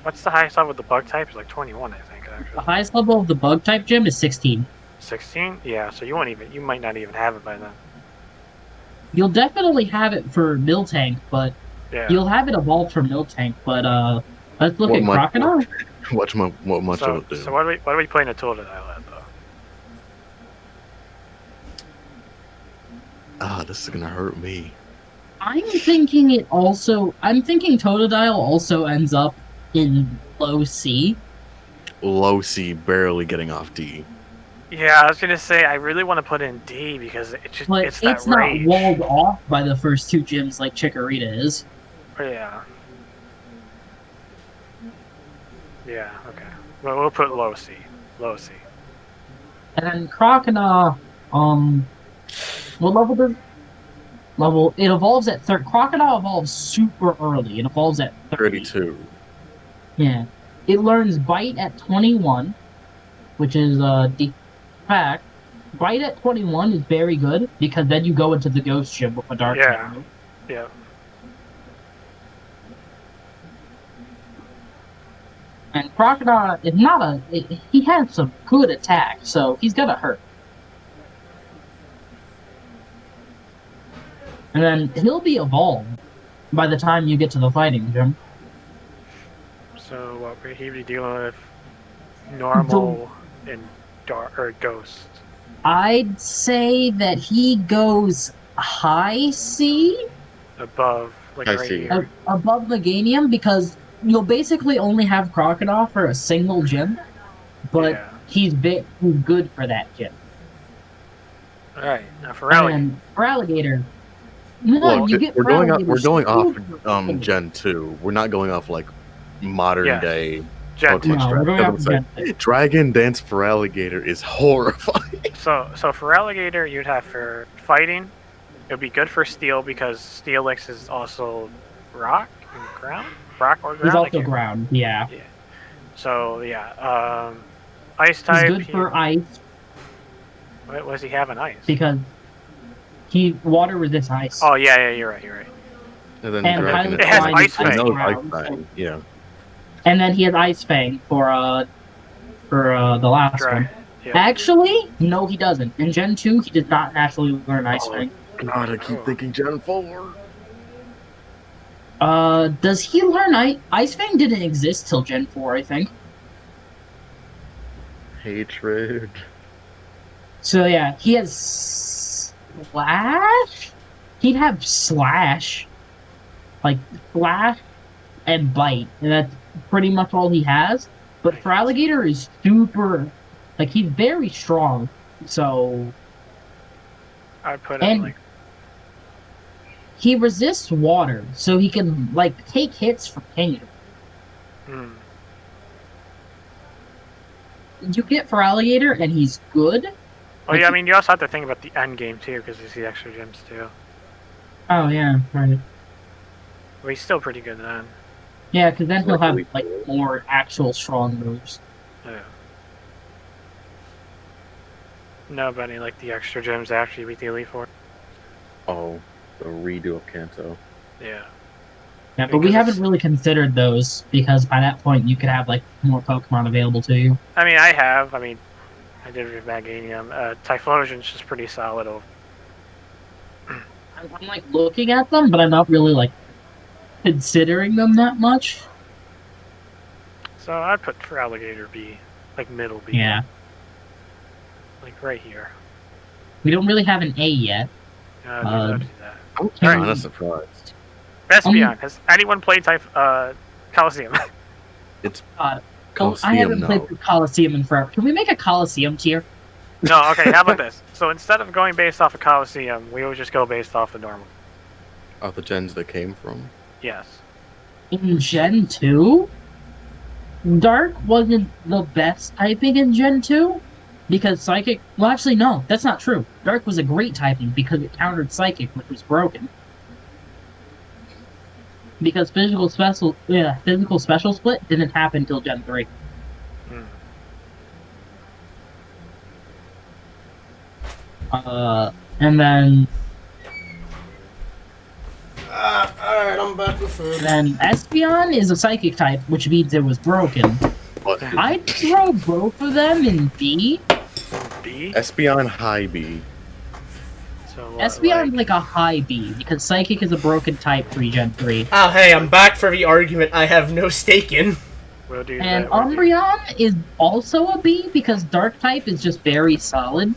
What's the highest level of the bug type? It's like 21, I think. Actually. The highest level of the bug type gym is 16. 16? Yeah, so you might not even have it by then. You'll definitely have it for Miltank, but you'll have it evolved for Miltank. But let's look at Crocodile. What much it'll do. So what are we playing a Totodile at though? This is gonna hurt me. I'm thinking Totodile also ends up in low C. Low C, barely getting off D. Yeah, I was gonna say I really want to put in D because it's not rage. walled off by the first two gyms like Chikorita is. Yeah. Yeah. Okay. Well, we'll put low C. Low C. And then Crocodile, what level does? It evolves at Crocodile evolves super early. It evolves at 32. Yeah. It learns Bite at 21, which is Pack. Bite at 21 is very good because then you go into the Ghost Gym with a Dark type. Yeah. And Crocodile is not he has some good attack, so he's gonna hurt. And then he'll be evolved by the time you get to the fighting gym. So what would he be dealing with? Normal and dark or ghost? I'd say that he goes high C. Above, like I right see. here. Above Meganium because you'll basically only have Crocodile for a single gym, but he's good for that gym. Alright, now for Alligator. We're going off Gen 2. We're not going off like modern day Gen 2. No, we're going off Gen 2. Dragon Dance for Alligator is horrifying. So for Alligator, you'd have for fighting, it would be good for Steel because Steelix is also rock and ground? Rock or ground? He's also ground, yeah. So, Ice type. He's good for ice. What does he have in ice? Because water resists ice. Oh, yeah, you're right. And then it has Ice Fang. Yeah. And then he has Ice Fang for the last one. Yeah. Actually, no, he doesn't. In Gen 2, he did not naturally learn Ice Fang. God, I keep thinking Gen 4. Does he learn Ice Fang didn't exist till Gen 4, I think. Hatred. So yeah, he has Slash? He'd have Slash. Like, Slash and Bite, and that's pretty much all he has. But Feraligatr is super... Like, he's very strong, so... I put him And like he resists water, so he can, like, take hits from Kingdom. You get Feraligatr, and he's good. Well, yeah, I mean, you also have to think about the end game too, because there's the extra gems too. Oh, yeah, right. Well, he's still pretty good then. Yeah, because then he'll have, like, more actual strong moves. Yeah. No, but any like the extra gems after you beat the Elite Four. Oh, the redo of Kanto. Yeah. Yeah, but we haven't really considered those, because by that point you could have, like, more Pokemon available to you. I mean, I did with Maganium. Typhlosion's just pretty solid over. I'm, like, looking at them, but I'm not really, like, considering them that much. So I'd put Feraligatr B, like middle B. Yeah. Like right here. We don't really have an A yet. Don't do that. I'm kind of surprised. Espeon, has anyone played Coliseum? It's God. Coliseum, I haven't no. played through Coliseum in forever. Can we make a Coliseum tier? No, okay, how about this? So instead of going based off of Coliseum, we would just go based off of normal. Of the gens that came from. Yes. In Gen 2? Dark wasn't the best typing in Gen 2? Because Psychic... Well, actually, no. That's not true. Dark was a great typing because it countered Psychic, which was broken. Because Physical Special Split didn't happen until Gen 3. And then... Alright, I'm back with food. Then Espeon is a Psychic type, which means it was broken. What? I'd throw both of them in B. B? Espeon High B. So Espeon's like a high B, because Psychic is a broken type for Gen 3. Oh, hey, I'm back for the argument I have no stake in. We'll do And that. We'll Umbreon is also a B, because Dark type is just very solid.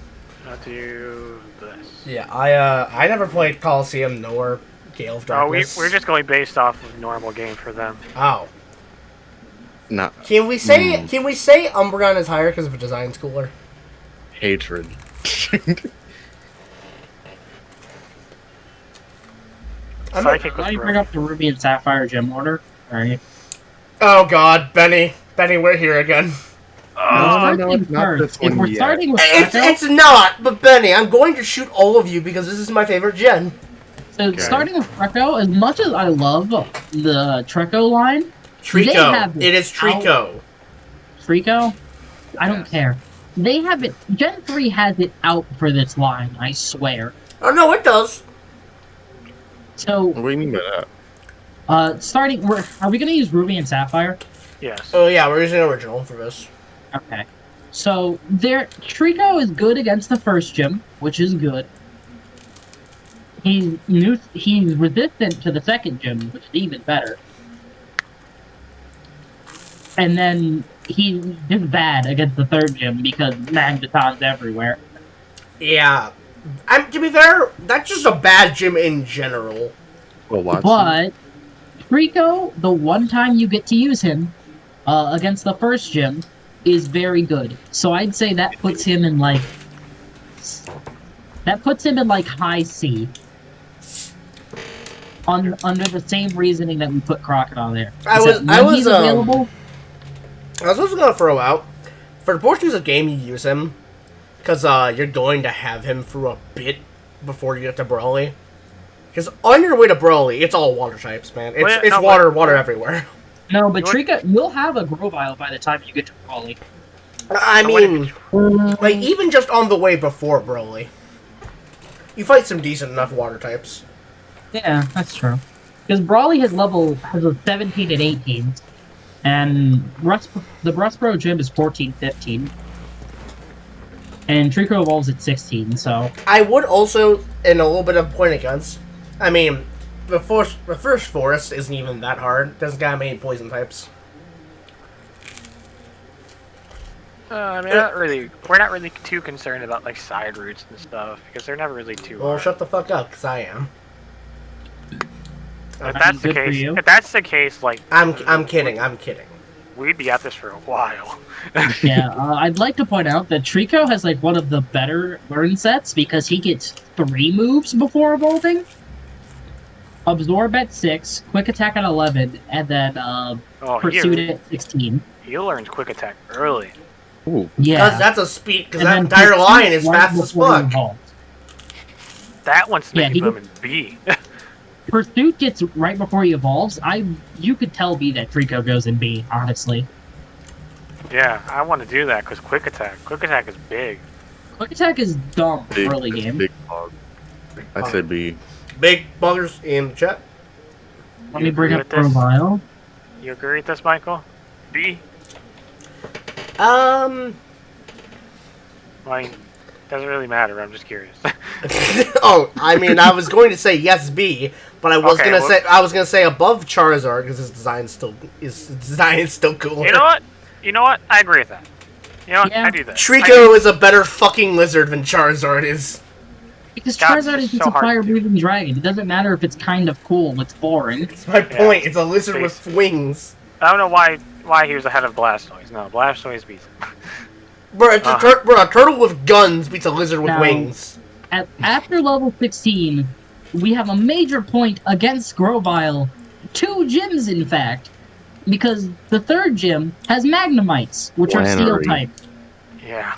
I'll do this. Yeah, I never played Coliseum nor Gale of Darkness. We're just going based off of normal game for them. Oh. Nah. Can we say Umbreon is higher because of the design's cooler? Hatred. Psychic was Why do you bring broken. up the Ruby and Sapphire gym order? Alright. Oh god, Benny, we're here again. No, it's not this If one we're yet. starting with It's not, but Benny, I'm going to shoot all of you because this is my favorite gen. So starting with Treco, as much as I love the Treco line, they have Trico. It is Trico. Treco? I don't care. They have it. Gen 3 has it out for this line, I swear. Oh no, it does. So, What do you mean by that? starting, are we gonna use Ruby and Sapphire? Yes. Oh yeah, we're using original for this. Okay. So, Trico is good against the first gym, which is good. He's resistant to the second gym, which is even better. And then he's just bad against the third gym because Magneton's everywhere. Yeah. To be fair, that's just a bad gym in general. Well, Watson. But Trico, the one time you get to use him against the first gym, is very good. So I'd say that puts him in like high C. Under the same reasoning that we put Crocodile there. I was available. I was also gonna throw out for the portions of game you use him, because you're going to have him for a bit before you get to Brawly. Because on your way to Brawly, it's all water types, man. It's water everywhere. No, but Trico, you'll have a Grovyle by the time you get to Brawly. I mean, like even just on the way before Brawly, you fight some decent enough water types. Yeah, that's true. Because Brawly has a 17 and 18, and the Rustboro gym is 14, 15. And Trico evolves at 16, so... I would also, in a little bit of point against, I mean, the first forest isn't even that hard. Doesn't got many poison types. I mean, we're not really too concerned about like side routes and stuff because they're never really too. Well, hard. shut the fuck up, cause I am. If that's the case, like I'm kidding. I'm kidding. We'd be at this for a while. Yeah, I'd like to point out that Trico has like one of the better learn sets because he gets 3 moves before evolving. Absorb at 6, Quick Attack at 11, and then Pursuit at 16. He learns Quick Attack early. Ooh. Yeah. Because that's a speed, because And that then entire Pursuit line is right fast as before he fuck. evolves. That one's Yeah, making he them in B. Pursuit gets right before he evolves. You could tell B that Trico goes in B, honestly. Yeah, I want to do that because Quick Attack is big. Quick Attack is dumb early game. Big bug. I said B. Big buggers in the chat. Let me bring agree up with this? Grovile. You agree with this, Michael? B? Um. I mean, doesn't really matter. I'm just curious. Oh, I mean, I was going to say yes, B, but I was Okay, gonna say above Charizard because his design is still cool. You know what? I agree with that. You know what? Yeah. I do that. Trico is a better fucking lizard than Charizard is. Because God, Charizard is it's just so a hard to do. fire-breathing dragon. It doesn't matter if it's kind of cool. It's boring. That's my point. It's a lizard with Basically. wings. I don't know why he was ahead of Blastoise. No, Blastoise beats him. Bro, it's a turtle with guns beats a lizard with Now- wings. After level 16, we have a major point against Grovile. 2 gyms, in fact. Because the 3rd gym has Magnemites, which are steel Flannery. type. Yeah.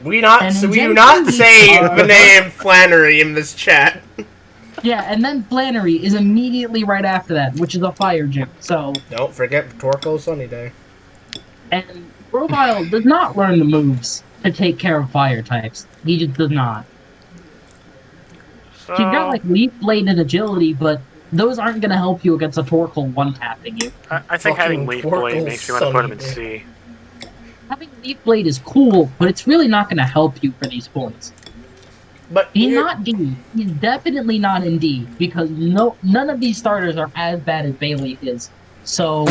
We And do Gen not 2 say are- the name Flannery in this chat. Yeah, and then Flannery is immediately right after that, which is a fire gym. So, Don't forget Torkoal Sunny Day. and Grovile does not learn the moves to take care of fire types. He just does not. So, He's got like Leaf Blade and Agility, but those aren't going to help you against a Torkoal one-tapping you. I think having fucking Leaf Torkoal Blade makes you want to put him in Sunny C. Having Leaf Blade is cool, but it's really not going to help you for these points. But He's not D. He's definitely not in D, because none of these starters are as bad as Bailey is. So,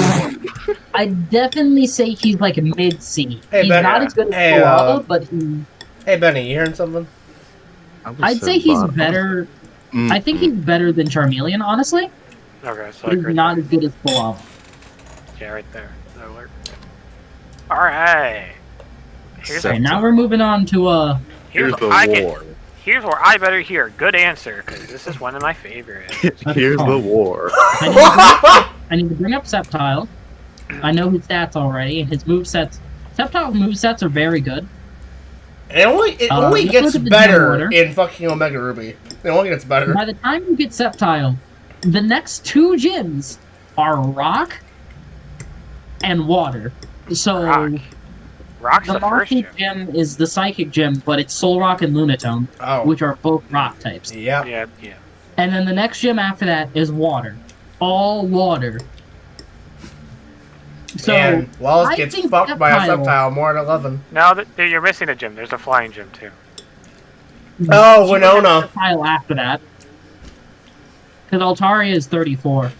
I definitely say he's like a mid-C. Hey, He's Ben, not as good as hey, Koala, but he... Hey Benny, you hearing something? I'd say he's better... I think he's better than Charmeleon, honestly. Okay, so He's not as good as Koala. Yeah, right there. That worked. Alright. Okay, now we're moving on to, Here's what the I get- war. Here's where I better hear. Good answer, because this is one of my favorites. Here's the war. I need to bring up Sceptile. I know his stats already, and his movesets... Sceptile's movesets are very good. It only let's gets look at the gym better order. in fucking Omega Ruby. It only gets better. By the time you get Sceptile, the next 2 gyms are Rock and Water. So, Rock's the the first Marshall gym. gym is the Psychic gym, but it's Soul Rock and Lunatone, Oh. which are both Rock types. Yeah. Yeah. And then the next gym after that is Water. All Water. So, And Wallace I gets think fucked by a Sceptile- Sceptile more than 11. No, you're missing a gym. There's a flying gym, too. Oh, Winona. Sceptile after that. Because Altaria is 34.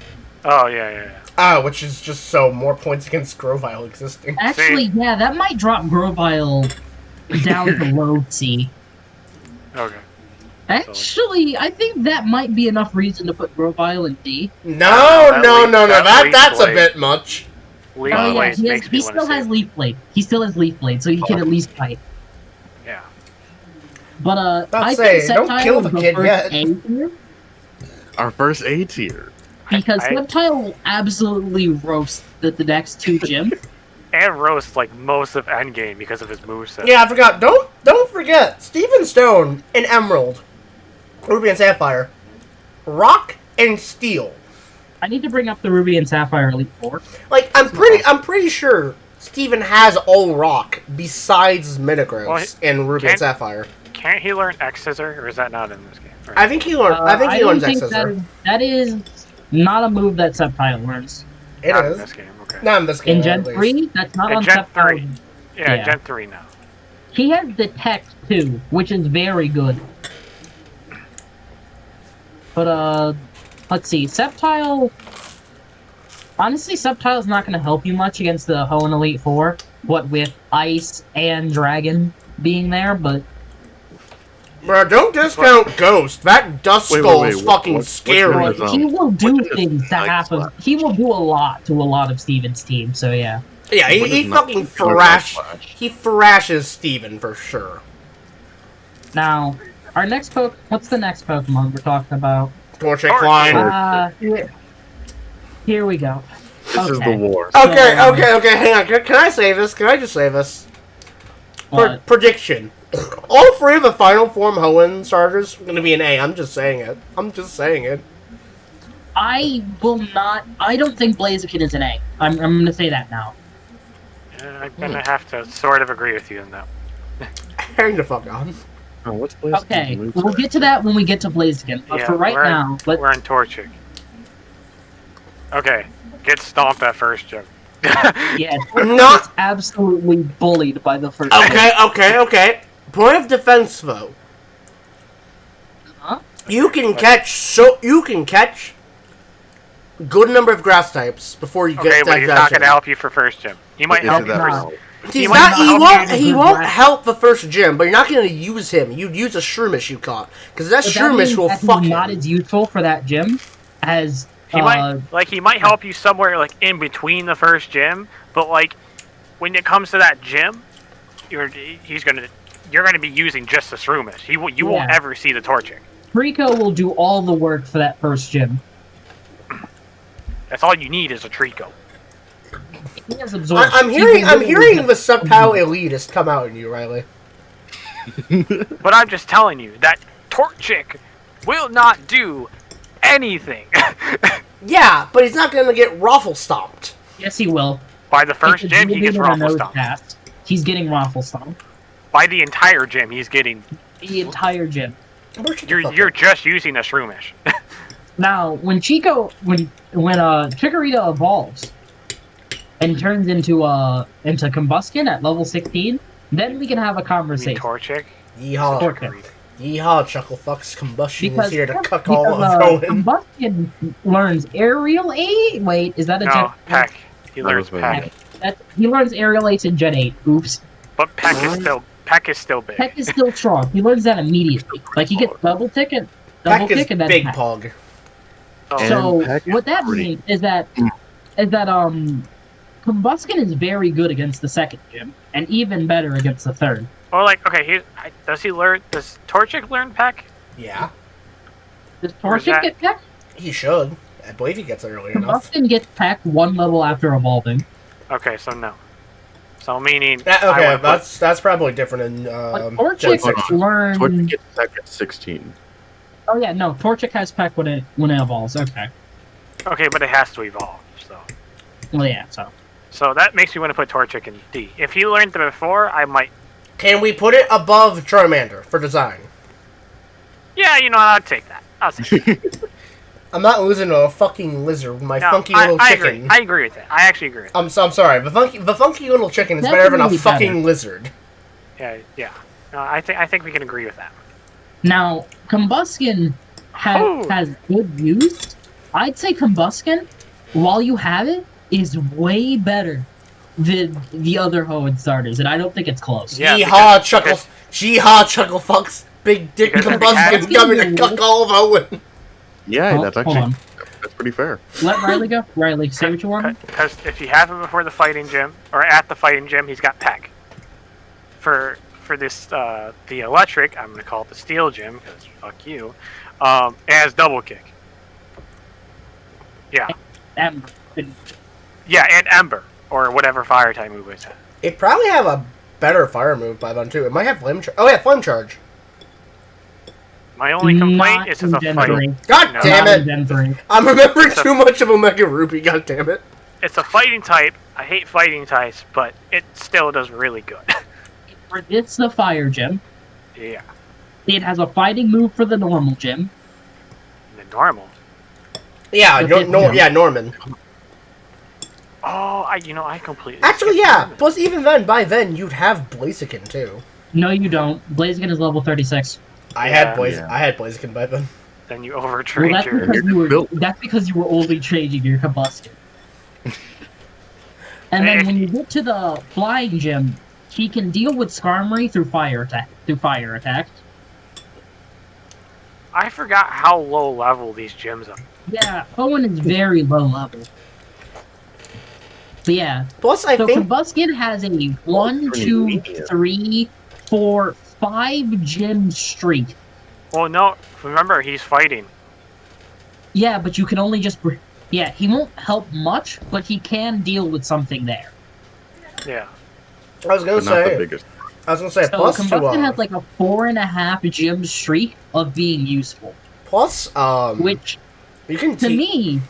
Oh, yeah. Oh, which is just so more points against Grovile existing. Actually, yeah, that might drop Grovile down to low C. Okay. Actually, I think that might be enough reason to put Grovile in D. No, Leaf that's a Blade. bit much. Leaf Oh yeah, Blade he, makes me want still to has say. Leaf Blade. He still has Leaf Blade, so he can at least fight. Yeah. But I say, think don't Sceptile kill will the go kid first yet. A tier, Our first A tier. because I- Sceptile will absolutely roast the next 2 gyms. And roast like most of Endgame because of his moveset. Yeah, I forgot. Don't forget Steven Stone and Emerald, Ruby and Sapphire, Rock and Steel. I need to bring up the Ruby and Sapphire Elite Four. Like I'm pretty sure Steven has all Rock besides Metagross Well, and Ruby and can't- Sapphire. Can't he learn X Scissor, or is that not in this game? Or- I think he learned. I think he don't learns think X-Scissor. that is not a move that Sceptile learns. It not in is. this game. Okay. Not in this game. In Gen at least. 3, that's not In on Gen Sceptile. 3. Yeah, Yeah. Gen 3 now. He has Detect too, which is very good. But let's see. Sceptile. Honestly, Sceptile's not going to help you much against the Hoenn Elite Four. What with Ice and Dragon being there, but Bro, don't discount Ghost. That Dust Skull is fucking what's scary. yours? he will do What is things to Ice half of. Slash? He will do a lot to a lot of Steven's team. So yeah. Yeah, What he is fucking Ice Slash? he thrashes Steven for sure. Now, our next what's the next Pokemon we're talking about? Torchic Torchic. line. Here we go. This is the war. Okay, So, okay, hang on. Can I say this? Can I just say this? What? Prediction. All three of the final form Hoenn starters are going to be an A. I'm just saying it. I will not. I don't think Blaziken is an A. I'm going to say that now. I'm gonna have to sort of agree with you in that. Hang the fuck on. Oh, what's Blaziken's Okay, moveset? we'll get to that when we get to Blaziken. But for right now, we're in Torchic. Okay, get stomped at first, Joe. yeah, Not- it's absolutely bullied by the first. Okay. Point of defense, though. Huh? You can catch good number of grass types before you Okay, get but that he's not grass gonna gym. help you for first gym. He might Is help it you that for. route? He might not won't. help He you won't with help the first gym, but you're not going to use him. You'd use a Shroomish you caught, because that But that Shroomish means will that fuck he's not him. as useful for that gym as He might help you somewhere like in between the first gym, but like when it comes to that gym, you're gonna be using just the Shroomish. You won't Yeah. ever see the Torchic. Trico will do all the work for that first gym. That's all you need is a Trico. He has absorbed. I'm hearing the Sceptile elitist come out in you, Riley. But I'm just telling you that Torchic will not do anything. Yeah, but he's not going to get Raffle stomped. Yes, he will. By the first Because gym, he gets moving in a Raffle nose Stomp. cast. He's getting Raffle Stomp. By the entire gym, he's getting. The entire gym. You're just using a Shroomish. Now, when Chikorita evolves and turns into Combuskin at level 16, then we can have a I mean, conversation. Torchic. Yeehaw. Torchic. Yeehaw, Chucklefuck's Combustion is here to cuck all of Hoenn. Combuskin learns Aerial 8. Wait, is that a No, Jet? Peck. He That learns was Peck. He learns Aerial 8 in Jet 8. Oops. But Peck is still big. Peck is still strong. He learns that immediately. Like, he gets double tick and Peck is that's big Peck. pog. Oh, And So Peck is what that pretty- means is that Combuskin is very good against the second gym, and even better against the third. or like, okay, does Torchic learn Peck? Yeah, Does Where's Torchic that? get Peck? he should. I believe he gets it early enough. Combuskin gets Peck one level after evolving. Okay, so no. So meaning. That, I okay, wanna put- that's probably different in But Gen Torchic 6. learns. Torchic gets Peck at 16. Oh yeah, no, Torchic has Peck when it evolves. Okay. Okay, but it has to evolve. Well, yeah. So that makes me want to put Torchic in D. If he learned it before, I might. Can we put it above Charmander for design? Yeah, you know, I'd take that. I'll take that. I'm not losing to a fucking lizard with my No, funky I little agree. chicken. I agree with it. I actually agree with it. I'm sorry. The funky little chicken is better than a Definitely fucking better. lizard. Yeah. No, I think we can agree with that. Now, Combuskin has good use. I'd say Combuskin, while you have it, is way better than the other Hoenn starters, and I don't think it's close. Yeah, Yeehaw, because- chuckle fucks, big dick Because if Combuskin he coming to has- cuck all of Owen. Yeah, Oh, that's hold actually on. that's pretty fair. Let Riley go. Riley, say what you want. Because if you have him before the fighting gym, or at the fighting gym, he's got Peck. For this, the electric, I'm going to call it the steel gym, because fuck you, it has double kick. Yeah. Yeah, and Ember, or whatever fire type move is. It probably have a better fire move by then too. It might have flame charge. Oh yeah, flame charge. My only complaint Not is in it's a Gen fight. 3. God No. damn Not in it! Gen 3. I'm remembering too much of Omega Ruby. God damn it! It's a fighting type. I hate fighting types, but it still does really good. It's the fire gym. Yeah. It has a fighting move for the normal gym. The normal. Yeah, The fifth gym. yeah, Norman. Oh, I completely. Actually, skipped yeah. Norman. Plus, even then, by then, you'd have Blaziken too. No, you don't. Blaziken is level 36. I Yeah. had Blaziken by then. then you Well, overtrade that's your. because you were. built. That's because you were only trading your combustion. And Hey, then if when you- you get to the flying gym, he can deal with Skarmory through fire attack. I forgot how low level these gyms are. Yeah, Owen is very low level. But yeah, Plus, I so think Combuskin has a 1, Pretty 2, medium. 3, 4, 5 gym streak. Well, no, remember he's fighting. Yeah, but you can only just. Yeah, he won't help much, but he can deal with something there. Yeah. I was gonna But not the say. biggest. I was gonna say So plus Combuskin has like a 4.5 gym streak of being useful, plus which you can to me,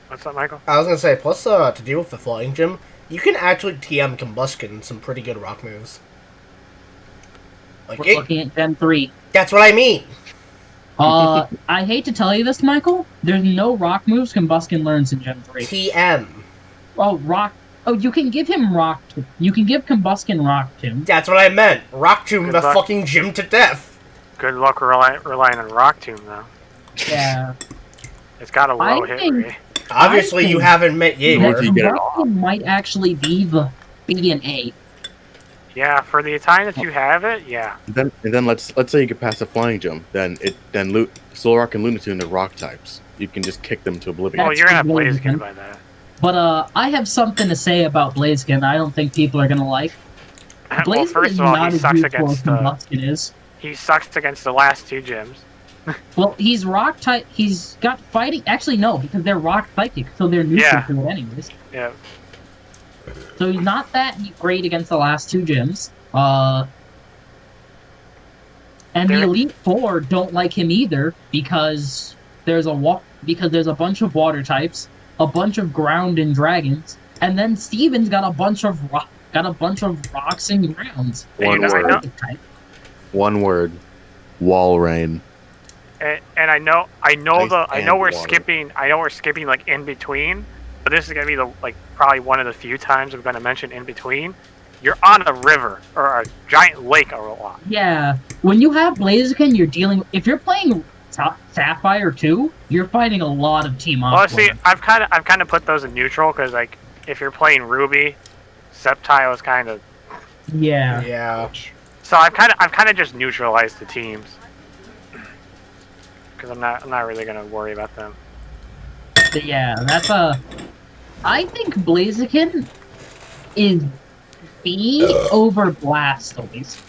What's up, Michael? I was gonna say plus to deal with the flying gym, you can actually TM Combuskin some pretty good rock moves. Like we're looking at Gen 3. that's what I mean. I hate to tell you this, Michael. There's no rock moves Combuskin learns in Gen 3. TM. Oh, rock. Oh, you can give him rock. You can give Combuskin rock tomb. That's what I meant. Rock Tomb Good the luck. fucking gym to death. Good luck relying on Rock Tomb though. Yeah. It's got a low I hit think- rate. Obviously, you think haven't met That Jaeger. If you get it Combuskin might actually be the B and A. Yeah, for the time that you have it, yeah. And then let's say you get past the flying jump, then Solrock and Lunatune are rock types. You can just kick them to oblivion. Well, That's you're gonna have Blaziken. Blaziken by that. But I have something to say about Blaziken I don't think people are gonna like. Well, Blaziken first is of all, not he as sucks useful as against Combuskin is. he sucks against the last two gyms. Well, he's rock type. He's got fighting. Actually, no, because they're rock psychic, so they're neutral Yeah. to it anyways. Yeah. So he's not that great against the last two gyms. And the There- Elite Four don't like him either because there's a bunch of water types, a bunch of ground and dragons, and then Steven's got a bunch of rocks and grounds. One I word. know- Type. One word. Wall rain. And I know Ice we're and water. skipping like in between, but this is gonna be probably one of the few times I'm gonna mention in between. You're on a river or a giant lake a lot. Yeah, when you have Blaziken, if you're playing Sapphire 2, you're fighting a lot of Team Aqua. Well, see, I've kind of put those in neutral because like if you're playing Ruby, Sceptile is kind of Yeah. Yeah. so I've kind of just neutralized the teams because I'm not really gonna worry about them. But yeah, I think Blaziken is B over Blastoise.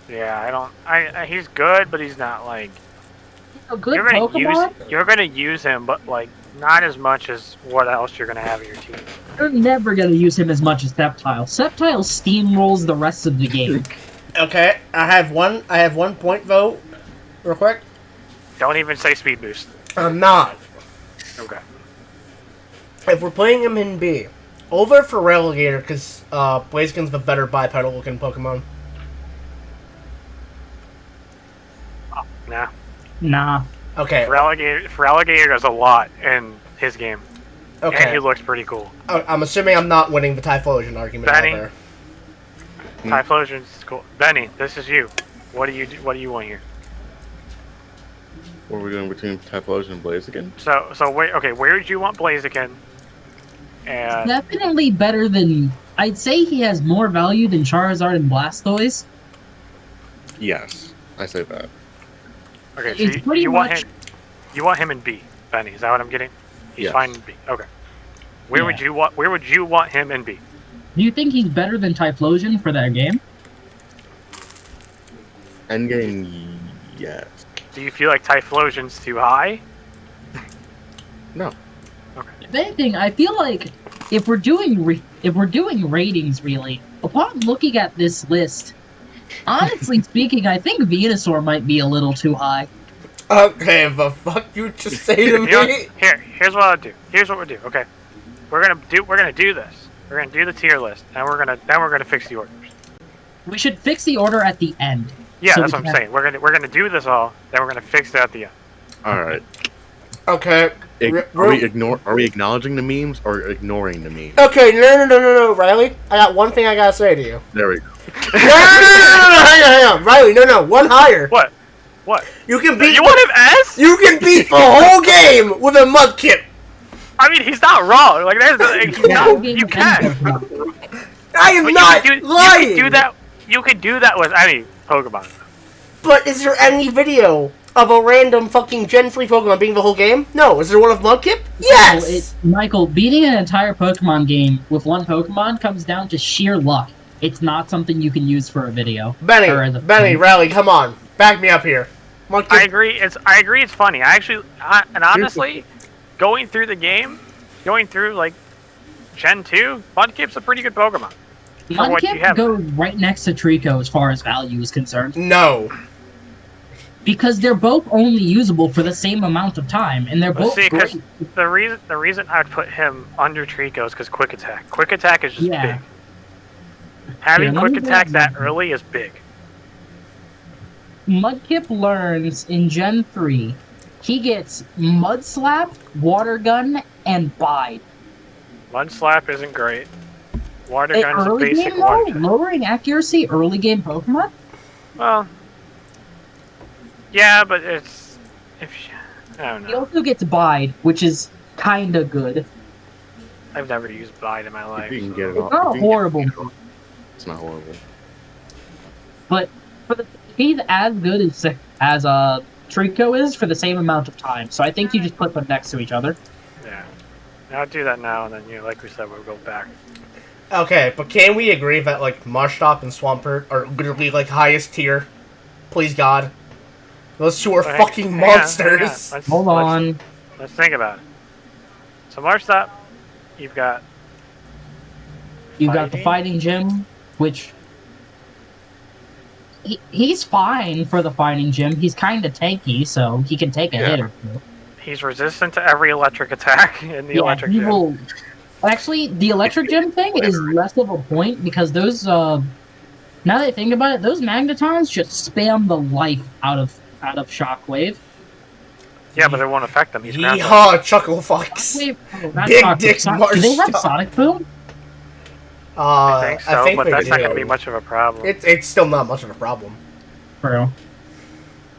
Yeah, he's good, but he's not like A good you're gonna Pokemon. use him, but like not as much as what else you're gonna have in your team. You're never gonna use him as much as Sceptile. Sceptile steamrolls the rest of the game. Okay, I have one point vote. Real quick. Don't even say speed boost. I'm not. Okay. If we're playing him in B, over for Relegator because Blaziken's the better bipedal looking Pokemon. Nah. Nah. Okay. Relegator does a lot in his game. And he Okay. looks pretty cool. I'm assuming I'm not winning the Typhlosion argument Benny? either. Typhlosion's cool. Benny, this is you. What do you want here? What are we doing between Typhlosion and Blaziken? So where would you want Blaziken? And Definitely better than. I'd say he has more value than Charizard and Blastoise. Yes, I say that. okay, It's so pretty you want much- him. You want him in B, Benny. Is that what I'm getting? He's Yes. fine in B. Okay. Where would you want him in B? Do you think he's better than Typhlosion for that game? Endgame, yes. Do you feel like Typhlosion's too high? No. If anything, I feel like if we're doing ratings, really, upon looking at this list, honestly speaking, I think Venusaur might be a little too high. Okay, but fuck you just say to You know, me. here's what I'll do. Here's what we'll do. Okay, we're gonna do this. We're gonna do the tier list, and we're gonna fix the orders. We should fix the order at the end. Yeah, So that's we what I'm can- saying. We're gonna do this all, then we're gonna fix it at the end. All right. Okay. Are we acknowledging the memes or ignoring the memes? Okay, no, Riley. I got one thing I gotta say to you. There we go. No, hang on. Riley, no, one higher. What? What? You can beat. You want him S? You can beat the whole game with a Mudkip. I mean, he's not wrong. Like, he's not. Game You of can. Pokemon. I am But not lying. You can do that. You can do that with any Pokemon. But is there any video of a random fucking Gen 3 Pokemon beating the whole game? No. Is there one of Mudkip? Yes! Michael, beating an entire Pokemon game with one Pokemon comes down to sheer luck. It's not something you can use for a video. Benny, Rally, come on. Back me up here. Mudkip. I agree. I agree. It's funny. And honestly, going through the game, like Gen 2, Mudkip's a pretty good Pokemon. Mudkip goes right next to Trico as far as value is concerned. No. Because they're both only usable for the same amount of time, and they're both great. The reason I'd put him under Trico is because Quick Attack. Quick Attack is just big. Having Quick Attack that early is big. Mudkip learns in Gen 3. He gets Mud Slap, Water Gun, and Bide. Mud Slap isn't great. Water Gun is a basic game, water type. Lowering accuracy early game Pokemon? Well, yeah, but I don't know. He also gets Bide, which is kinda good. I've never used Bide in my life. You can get it It's not horrible. It's not horrible. But he's as good as Trico is for the same amount of time. So I think you just put them next to each other. Yeah. I'll do that now, and then, like we said, we'll go back. Okay, but can we agree that, like, Marshtomp and Swampert are literally, like, highest tier? Please, God. Those two are fucking monsters. Hold on. Let's think about it. So, Marshtomp, you've got the Fighting Gym, which... He's fine for the Fighting Gym. He's kind of tanky, so he can take a hit or two. He's resistant to every electric attack in the electric gym. Actually, the electric gym thing is less of a point because those, now that I think about it, those Magnetons just spam the life out of Shockwave. Yeah, but it won't affect them. He's Yeehaw, Chuckle Fox. Big Dick Marshtomp. Do they have Sonic Boom? I think so, but that's not going to do. be much of a problem. It's still not much of a problem. True.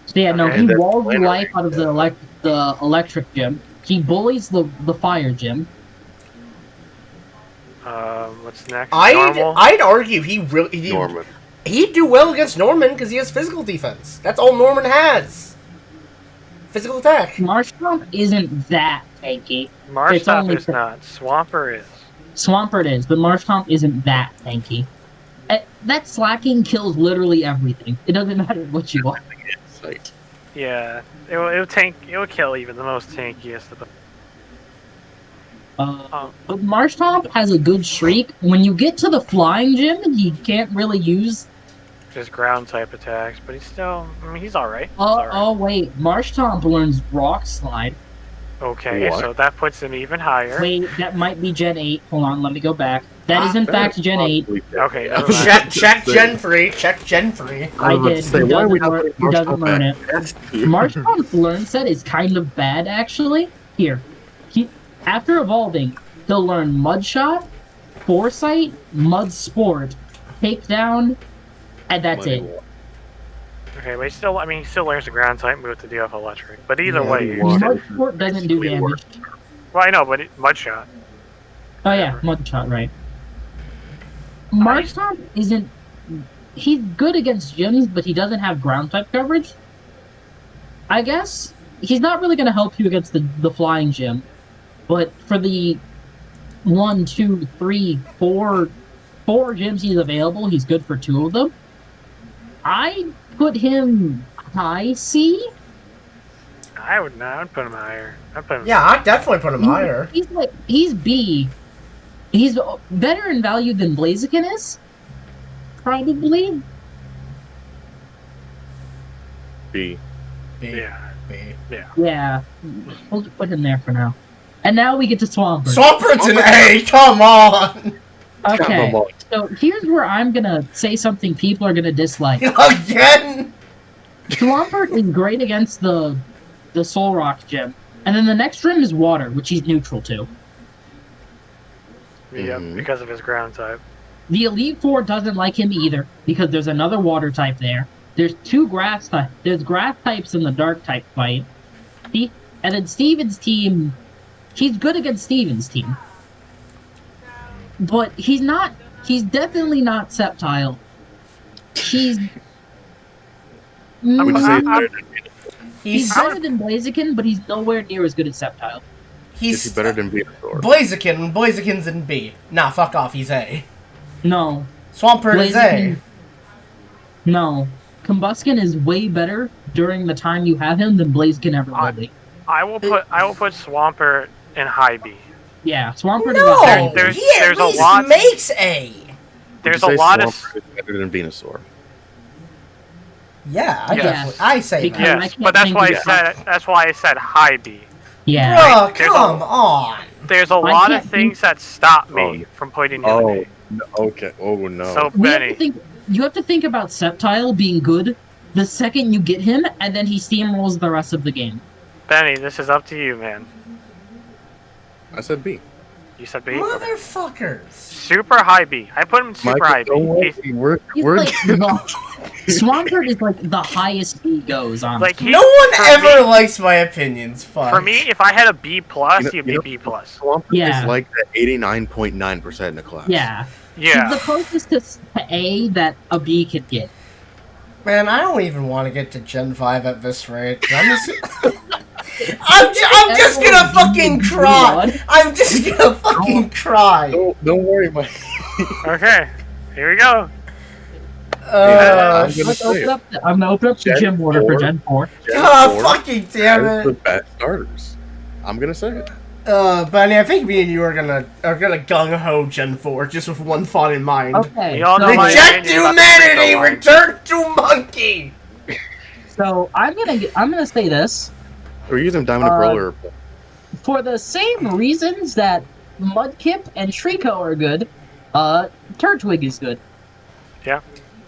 So yeah, no, he walls the life out of the electric gym. He bullies the fire gym. What's next? I'd argue Norman. He'd do well against Norman because he has physical defense. That's all Norman has. Physical attack. Marshtomp isn't that tanky. Marshtomp is not. Swampert is. Swampert is, but Marshtomp isn't that tanky. That slacking kills literally everything. It doesn't matter what you want. Yeah, it will kill even the most tankiest of them. But Marshtomp has a good streak. When you get to the Flying Gym, he can't really use just ground type attacks, but he's alright. Oh wait, Marshtomp learns Rock Slide. Okay, so that puts him even higher. Wait, that might be Gen 8. Hold on, let me go back. That is in fact Gen 8. Okay, check Gen 3. Check Gen 3. I did. He doesn't learn it. Marshtomp's learn set is kind of bad, actually. Here. After evolving, he'll learn Mud Shot, Foresight, Mud Sport, Takedown, and that's it. Okay, but he still learns the ground type move to deal with electric. But either way, Mud Sport doesn't do damage. Well, I know, but Mud Shot. Oh yeah, Mud Shot, right. Marshtomp isn't... He's good against gyms, but he doesn't have ground type coverage. I guess he's not really going to help you against the Flying Gym. But for the 1, 2, 3, 4 gyms he's available, he's good for 2 of them. I put him high C. I would put him higher. I'd definitely put him higher. He's B. He's better in value than Blaziken is. Probably. B. Yeah. Yeah. We'll just put him there for now. And now we get to Swampert. Swampert's an A! Come on! Okay, so here's where I'm gonna say something people are gonna dislike. Again? Swampert is great against the Solrock gym. And then the next gym is Water, which he's neutral to. Yeah, because of his ground type. The Elite Four doesn't like him either, because there's another Water type there. There's two grass types. There's grass types in the dark type fight. And then Steven's team, he's good against Steven's team. But he's definitely not Sceptile. He's Would you say it's better than he's better than Blaziken, but he's nowhere near as good as Sceptile. Is he better than Venusaur? Blaziken's in B. Nah, fuck off, he's A. No. Swampert is A. No. Combusken is way better during the time you have him than Blaziken ever will be. I will put Swampert in high B. Yeah, Swampert No, is There's he at a least lot- makes A. There's a lot of Swampert is better than Venusaur. Yeah, I Yes. definitely, I say Because- that. I yes, can't but that's think why of- that's why I said high B. Yeah. Bro, There's come on. There's a lot of can't things that stop me from putting him in Oh, A. no, okay. Oh no. So Benny, You have to think about Sceptile being good the second you get him, and then he steamrolls the rest of the game. Benny, this is up to you, man. I said B. You said B. Okay. Motherfuckers. Super high B. I put him super high B. don't worry. He's- He's We're like Swampert is like the highest he goes on. Like he, No one for ever me- likes my opinions, fuck. For me, if I had a B plus, You know- he'd you be know- B plus. Swampert Yeah. is like the 89.9% in the class. yeah. Yeah. He's the closest to A that a B could get. Man, I don't even want to get to Gen 5 at this rate. I'm just... I'm just gonna fucking cry! I'm just gonna fucking cry! Don't worry, Mike. Okay. Here we go. Uh, I'm gonna say it. I'm gonna open up the Gen gym order for 4. Gen 4. God Gen 4 fucking damn has the it! best starters. I'm gonna say it. Bunny, I think me and you are gonna gung ho Gen 4 just with one thought in mind. Okay. We all know so, my Reject opinion about the humanity, Pico line. return to monkey. so I'm gonna say this. We're using Diamond and Pearl or For the same reasons that Mudkip and Shriko are good, Turtwig is good. Yeah.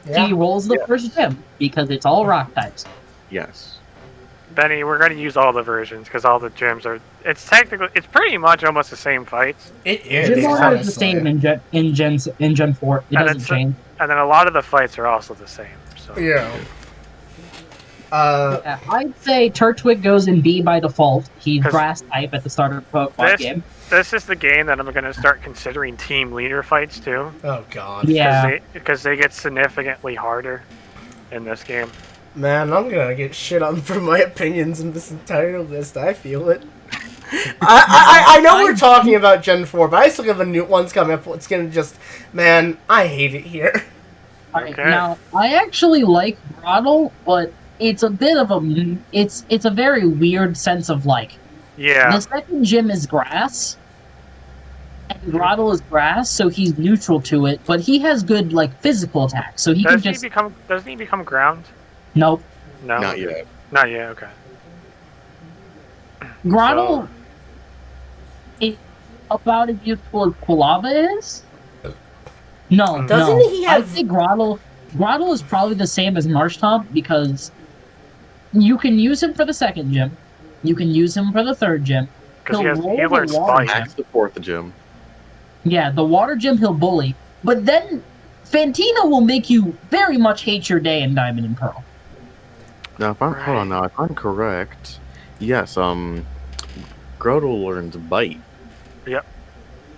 He rolls the first gym because it's all rock types. yes. Benny, we're gonna use all the versions because all the gyms are. It's pretty much almost the same fights, It is. Gym order is the honestly. same in Gen 4. It And doesn't it's- change. and then a lot of the fights are also the same. So Yeah. Yeah, I'd say Turtwig goes in B by default. He's 'Cause grass type at the start of the Pokemon this game. this is the game that I'm gonna start considering team leader fights too, Oh god. Yeah. because they get significantly harder in this game. Man, I'm gonna get shit on for my opinions in this entire list. I feel it. I know we're talking about Gen 4, but I still have the new ones coming up. It's gonna just, man, I hate it here. Alright, Okay. now I actually like Groddle, but it's a bit of a it's a very weird sense of like Yeah. the second gym is grass, and Groddle is grass, so he's neutral to it, but he has good like physical attacks, so he can just Doesn't he become ground? nope. No. Not yet. Not yet. Okay. Groddle is about as useful as Quilava is. No, Doesn't no. he have- I think Groddle is probably the same as Marshtomp because you can use him for the second gym, you can use him for the third gym. Because he He'll learns roll the water. spike. Max the fourth gym. Yeah, the water gym he'll bully, but then Fantina will make you very much hate your day in Diamond and Pearl. Now, hold on. Now, if I'm correct, yes. Groddle learns Bite.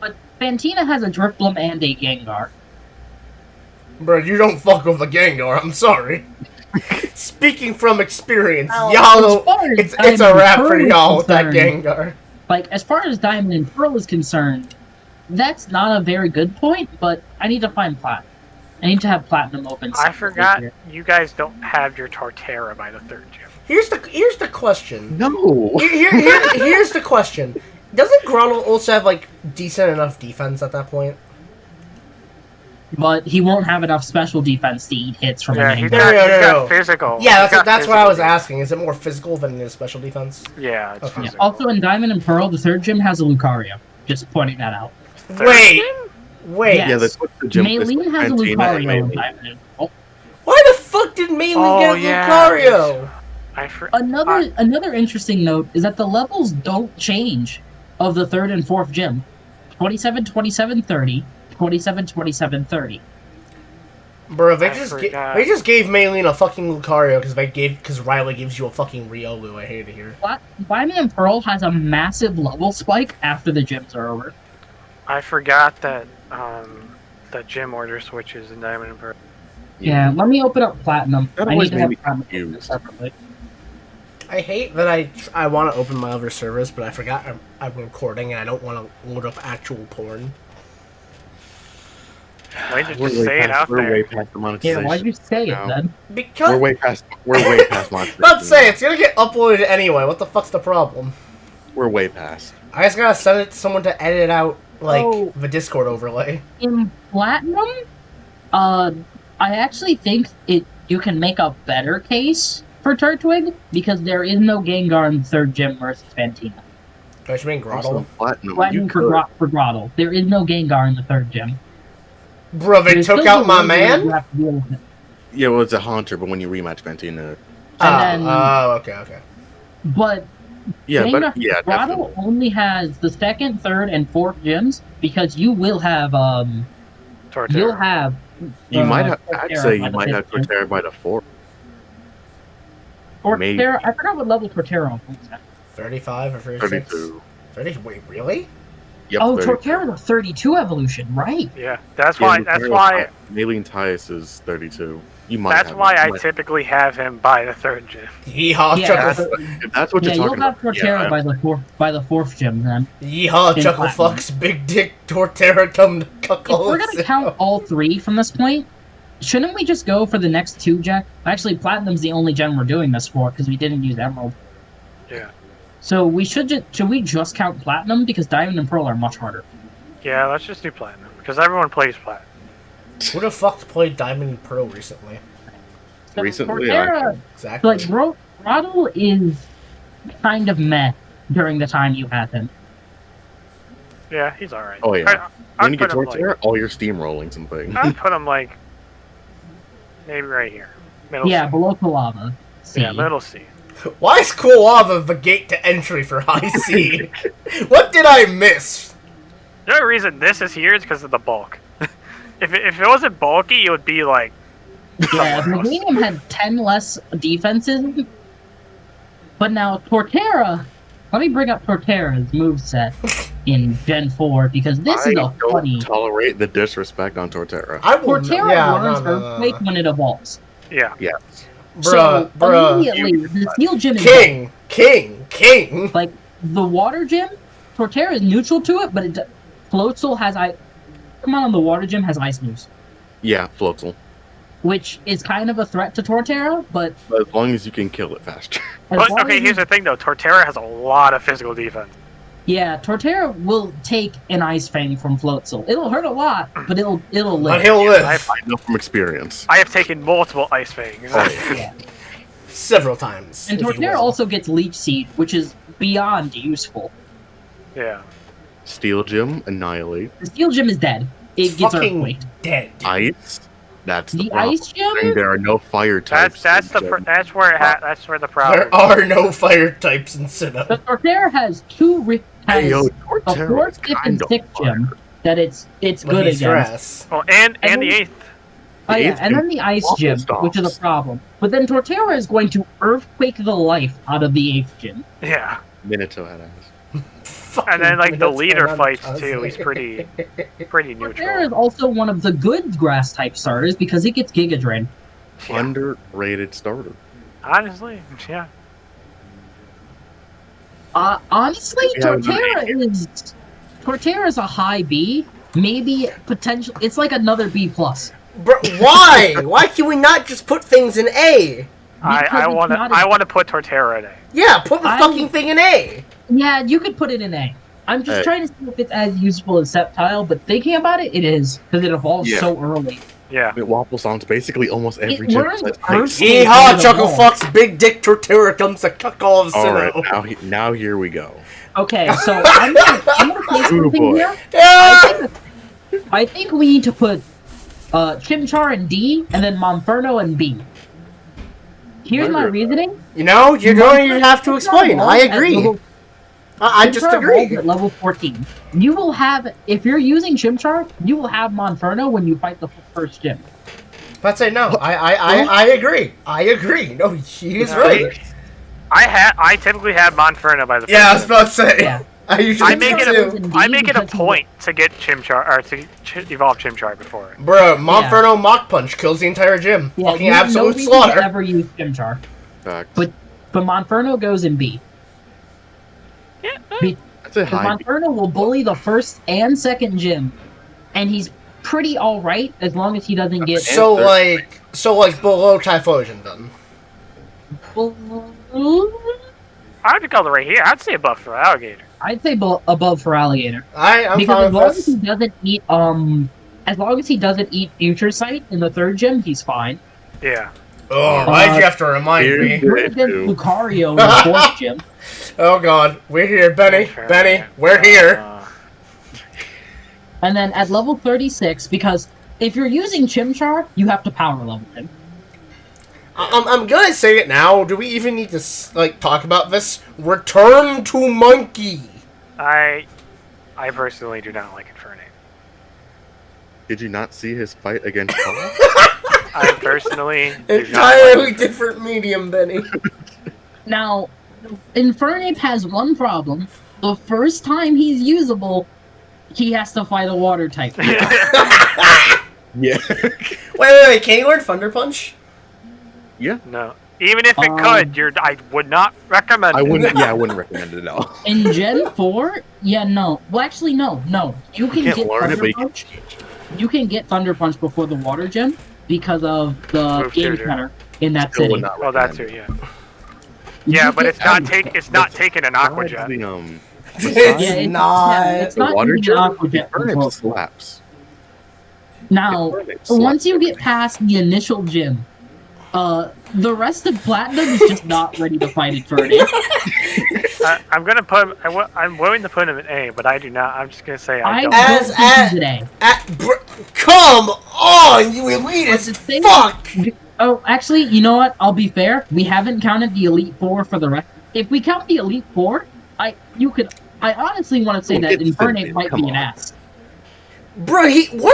But Fantina has a Drifblim and a Gengar. Bro, you don't fuck with the Gengar, I'm sorry. Speaking from experience, Now, y'all, as far as it's a Diamond wrap and for Pearl is y'all with that concerned, Gengar. Like, as far as Diamond and Pearl is concerned, that's not a very good point, but I need to find Platinum. I need to have Platinum open. I separately forgot here. you guys don't have your Torterra by the third gym. Here's the question. No. Here's the question. Doesn't Groddle also have, like, decent enough defense at that point? But he won't have enough special defense to eat hits from Yeah, a he's Gengar. got, No. he's got physical. Yeah, He's got that's what I physical was defense. asking. Is it more physical than his special defense? Yeah, it's Okay. physical. Also, in Diamond and Pearl, the third gym has a Lucario. Just pointing that out. Third Wait. gym? Wait. Yeah. Yeah, that's what the gym is. Maylene has a Fantina and Lucario in Maylene. Diamond and Pearl. Why the fuck did Maylene Oh, get yeah. Lucario? Another interesting note is that the levels don't change of the third and fourth gym. 27, 27, 30, 27, 27, 30. Bro, they I just forgot. they just gave Maylene a fucking Lucario because Riley gives you a fucking Riolu. I hate it here. Diamond and Pearl has a massive level spike after the gyms are over. I forgot that the gym order switches in Diamond and Pearl. Yeah, let me open up Platinum. That I always need to made have me Platinum confused. separately. I hate that I want to open my other service, but I forgot I'm recording and I don't want to load up actual porn. Why did you We're just say it out We're way there? past the Yeah, monetization. why'd you say it now. then? Because We're way past monetization. let's say it's gonna get uploaded anyway. What the fuck's the problem? We're way past. I just gotta send it to someone to edit out like Oh. the Discord overlay. In Platinum, I actually think you can make a better case for Turtwig because there is no Gengar in the third gym versus Fantina. Which mean Grottle. Also, Platinum, you Platinum could. for Grottle. There is no Gengar in the third gym. Bro, they There's took still out my delays you man? have to deal with it. Yeah, well, it's a Haunter, but when you rematch Fantina. And then- okay. But Yeah, Gengar, but yeah, Grottle definitely. only has the second, third, and fourth gyms because you will have Torterra. you'll have. You might have. Torterra I'd say by you the might have fifth gym. Torterra by the 4th. maybe. Torterra. I forgot what level Torterra is at. 35 or 36? 32. 30? Wait, really? Yep, Oh, 32. Torterra the 32 evolution, right? Yeah, that's why. Maylene Tyus is 32. You might. That's have why him. I You might- typically have him by the third gym. Yeehaw, Yeah, Chuckle. If that's what Yeah, you're you'll talking have about. Torterra yeah, by the fourth gym then. Yeehaw, In Chuckle Platinum. fucks, big dick, Torterra, come to If cuckle. we're gonna count all three from this point, shouldn't we just go for the next two gen? Actually, Platinum's the only gen we're doing this for because we didn't use Emerald. Yeah. So we should we just count Platinum because Diamond and Pearl are much harder. Yeah, let's just do Platinum because everyone plays Platinum. Who the fuck played Diamond and Pearl recently? So Recently, Torterra, Exactly. like Grottle is kind of meh during the time you had him. Yeah, he's alright. Oh, yeah. I'd when you get put him, Torterra, all your steamrolling some things. I'd put him like maybe right here, middle. Yeah, C. below Kalava. C. Yeah, middle C. Why is Koalava the gate to entry for High C? What did I miss? The only reason this is here is because of the bulk. if it wasn't bulky, it would be like. Yeah, somewhere else. Meganium had 10 less defenses, but now Torterra. Let me bring up Torterra's moveset in Gen 4 because this is I a don't funny. tolerate the disrespect on Torterra. I will Torterra learns Earthquake when it evolves. Yeah. Yeah. So Bruh. immediately, the Steel Gym is King! like the Water Gym. Torterra is neutral to it, but Floatzel has Come on, the Water Gym has ice moves, Yeah, Floatzel. which is kind of a threat to Torterra, but But as long as you can kill it faster. as But long okay, as here's the thing though. Torterra has a lot of physical defense. Yeah, Torterra will take an Ice Fang from Floatzel. It'll hurt a lot, but it'll But live. he'll live. I I know from experience. I have taken multiple ice fangs. Oh, Yeah. Several times. And if you Torterra will. also gets Leech Seed, which is beyond useful. Yeah. Steel Gym, Annihilate. The Steel Gym is dead. It It's gets fucking Earthquake. dead. Ice. That's the The problem. Ice Gym? And there are no fire types. That's in Gym. that's where the problem. There are no fire types in Sinnoh. But Torterra has Hey, yo, a Torterra fourth, is fifth, and kind of sixth gym that it's But good he's against. grass. Well, and And the then- eighth. Oh The yeah, eighth and then the Ice awful Gym, stops. which is a problem. But then Torterra is going to Earthquake the life out of the 8th gym. Yeah. Minato had ass. And then like the That's leader what I'm fights trying to too. say. He's pretty Torterra is neutral. also one of the good grass type starters because it gets Giga Drain. Yeah. Underrated starter. Honestly, yeah. Honestly, Yeah, but- Torterra is a high B. Maybe potential. It's like another B plus. Bro, why? Why can we not just put things in A? I it's want to not a- I want to put Torterra in A. Yeah, put the I'm- fucking thing in A. Yeah, you could put it in A. I'm just Hey. trying to see if it's as useful as Sceptile, but thinking about it, it is because it evolves Yeah. so early. Yeah. I mean, Waffle sounds basically almost every It gym learns besides Earth- Ice. Yeehaw, It Chuckle evolves. Fucks, Big Dick Torterra comes to cuck all of Alright, Sinnoh. now here we go. Okay, so I'm gonna say Ooh, something boy. here. Yeah! I think we need to put Chimchar in D and then Monferno in B. Here's my Wonder- reasoning. You know, you're going to have to Chimchar explain. I evolves at agree. level- I just Chimchar evolves agree. at level 14. You will have, if you're using Chimchar, you will have Monferno when you fight the first gym. But say no. I agree. I agree. No, he's right. I typically have Monferno by the first Yeah, I was gym. about to say. Yeah. I usually do too. I make it a point to get Chimchar or to evolve Chimchar before it. Bro, Monferno Mach Punch kills the entire gym. Yeah, Fucking you have absolute no reason slaughter. to ever use Chimchar. Facts. But Monferno goes in B. Yeah. That's a Because high. Monferno will bully the first and second gym, and he's pretty alright as long as he doesn't get... So like below Typhlosion then. I would go right here. I'd say above for Alligator. I'd say above for Alligator. I'm Because fine as long with as this. he doesn't eat as long as he doesn't eat Future Sight in the third gym, he's fine. Yeah. Oh, why'd you have to remind me? We're against Lucario in the fourth gym. Oh god, we're here, Benny. Benny, we're here. And then at level 36, because if you're using Chimchar, you have to power level him. I'm gonna say it now. Do we even need to talk about this? Return to Monkey. I personally do not like Infernape. Did you not see his fight against Paul? I personally do Entirely not like different medium, Benny. Now, Infernape has one problem. The first time he's usable, he has to fight a water type. Yeah. Wait, can you learn Thunder Punch? Yeah. No. Even if it could, I would not recommend I it. wouldn't. Yeah, I wouldn't recommend it at all. In Gen 4, yeah, no. Well, actually, no. You can can't get learn it, Thunder but you Punch. You can get Thunder Punch before the Water Gym because of the Move game tutor. center in that Still city. would not Well, that's recommend it, it. yeah. Yeah, You but get- it's not taking an Aqua Besides Jet. the, It's not. it's the not water using gym, Aqua Jet Infernape control. slaps. Now, Infernape slaps. once you get past the initial gym, the rest of Platinum is just not ready to fight Infernape. I'm gonna put. I'm willing to put him in A, but I do not. I'm just gonna say I don't. As- don't think he's an A. Come on, you elitist But the thing- fuck! Oh, actually, you know what? I'll be fair. We haven't counted the Elite Four for the rest. If we count the Elite Four, I honestly want to say Well, that get Infernape Cynthia, might come be an on. ass. Bro, one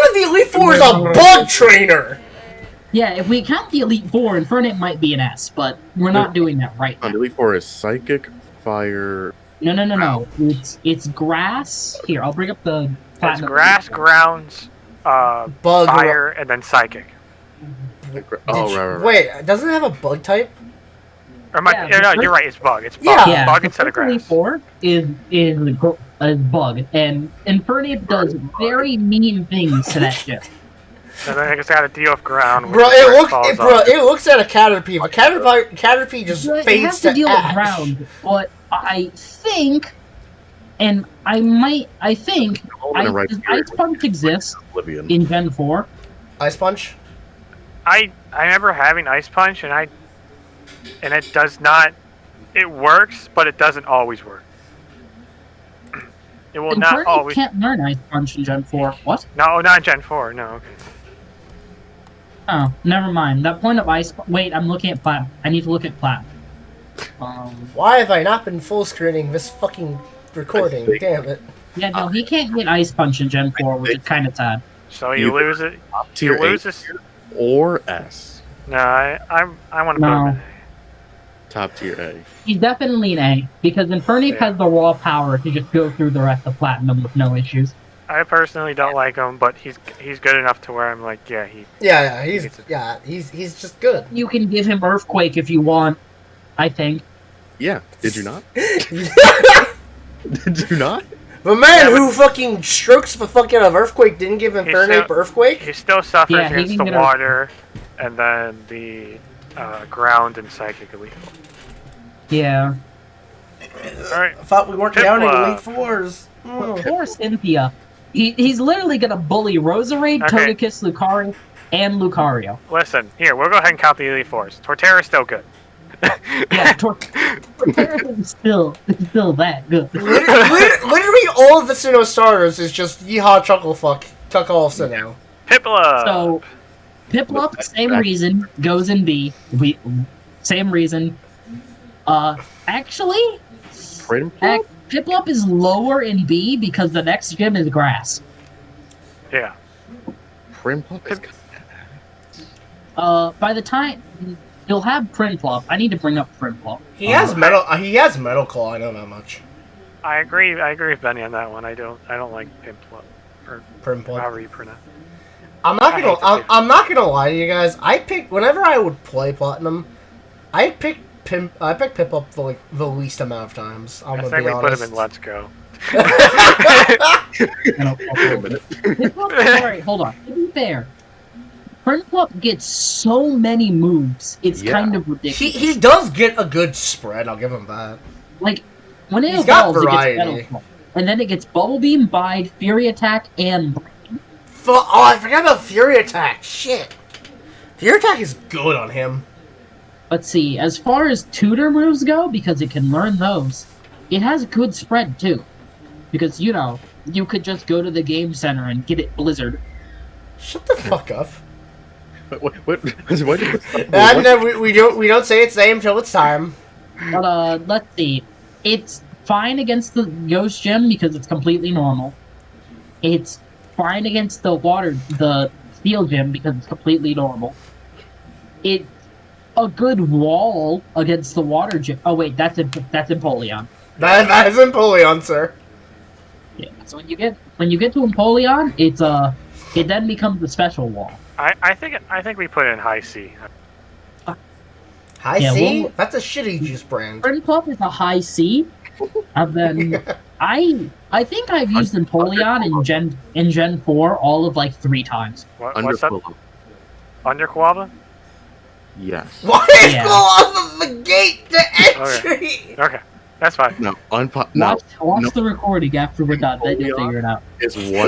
of the Elite Four is a bug trainer! Yeah, if we count the Elite Four, Infernape might be an ass, but we're not doing that right On now. Elite Four is Psychic, Fire. No. It's Grass. Here, I'll bring up the It's Platinum. grass, grounds, Bug. fire, and then psychic. Oh, right. Wait, doesn't it have a bug type? Or my, Yeah, no, the you're right. It's bug. It's bug. Yeah. Yeah, Bug the instead of first Elite grass. Four is Bug, and Infernape does very mean things to that ship. And then I just got to deal with ground. which Bro, is where falls off. it looks at a Caterpie. But Caterpie just It fades has to to deal ash. with ground, but I think, and I think, gonna write does here. Ice Punch exist Oblivion. in Gen 4? Ice Punch? I remember having Ice Punch, and it does not. It works, but it doesn't always work. It will not Infernape always. can't learn Ice Punch in Gen 4. What? No, not in Gen 4. No. Okay. Oh, never mind. That point of Ice... Wait, I'm looking at Plat. I need to look at Plat. Why have I not been full screening this fucking recording? Damn it. Yeah, no, he can't get Ice Punch in Gen 4, which is kind of sad. So you lose it. Tier You lose A this. or S. No, I want to put No. him in A. Top tier A. He's definitely an A, because Infernape has the raw power to just go through the rest of Platinum with no issues. I personally don't like him, but he's good enough to where I'm like, yeah, he's just good. You can give him Earthquake if you want, I think. Yeah. Did you not? Did you not? The man who fucking strokes the fuck out of Earthquake didn't give Infernape still- Earthquake? He still suffers Yeah, he against can the get water, and then the ground and psychic elite. Yeah. All right. I thought we weren't Piplup. counting Elite Fours. Poor Cynthia. He's literally gonna bully Roserade, Okay. Togekiss, Lucario, and Lucario. Listen, here, we'll go ahead and count the Elite Fours. Torterra's still good. Yeah, Torterra is still that good. Literally all of the Sinnoh starters is just Yeehaw Chucklefuck. Tuck all of Sinnoh. Piplup! So, Piplup, same reason, goes in B. Same reason. Actually, Piplup is lower in B because the next gym is grass. Yeah. Primplup is By the time he'll have Prinplup, I need to bring up Prinplup. He has metal. He has Metal Claw. I know that much. I agree with Benny on that one. I don't like Pimplop or Prinplup. however you pronounce. I'm not gonna lie to you guys. Whenever I would play Platinum, I picked Piplup the least amount of times. I'm gonna be honest. Put him in Let's Go. Alright, hold on. To be fair, Prinplup gets so many moves, it's kind of ridiculous. He does get a good spread, I'll give him that. Like, when it He's got evolves, it variety. gets Metal Claw. And then it gets Bubble Beam, Bide, Fury Attack, and Brain. Oh, I forgot about Fury Attack. Shit. Fury Attack is good on him. Let's see, as far as tutor moves go, because it can learn those, it has good spread too. Because, you know, you could just go to the game center and get it Blizzard. Shut the fuck up. What? No, we don't say its name till it's time. But, let's see. It's fine against the Ghost Gym because it's completely normal. It's fine against the Steel Gym because it's completely normal. It's a good wall against the Water Gym. Oh wait, that's Empoleon. That is Empoleon, sir. Yeah. So when you get to Empoleon, it then becomes a special wall. I think we put it in High C. High C? Well, that's a shitty juice brand. Prinplup is a high C. And then I think I've used Empoleon in Gen 4 all of like 3 times. What's that? Underquaba? Yes. Why is close the gate to entry? Okay. That's fine. No, watch the recording after we're done, then you'll figure it out.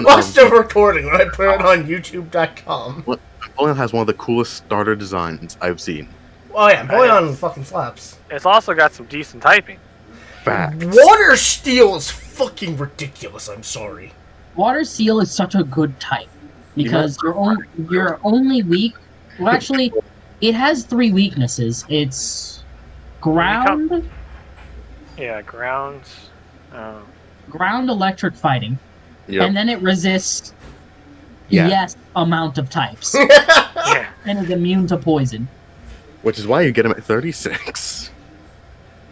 Watch the recording when I put it on YouTube.com. Empoleon has one of the coolest starter designs I've seen. Oh yeah, Empoleon fucking slaps. It's also got some decent typing. Facts. Water Steel is fucking ridiculous, I'm sorry. Water Seal is such a good type. Because you're only weak... Well, actually, it has 3 weaknesses. It's... Ground... Yeah, ground... Ground, electric, fighting. Yep. And then it resists... Yeah. Yes, amount of types. Yeah. And is immune to poison. Which is why you get him at 36.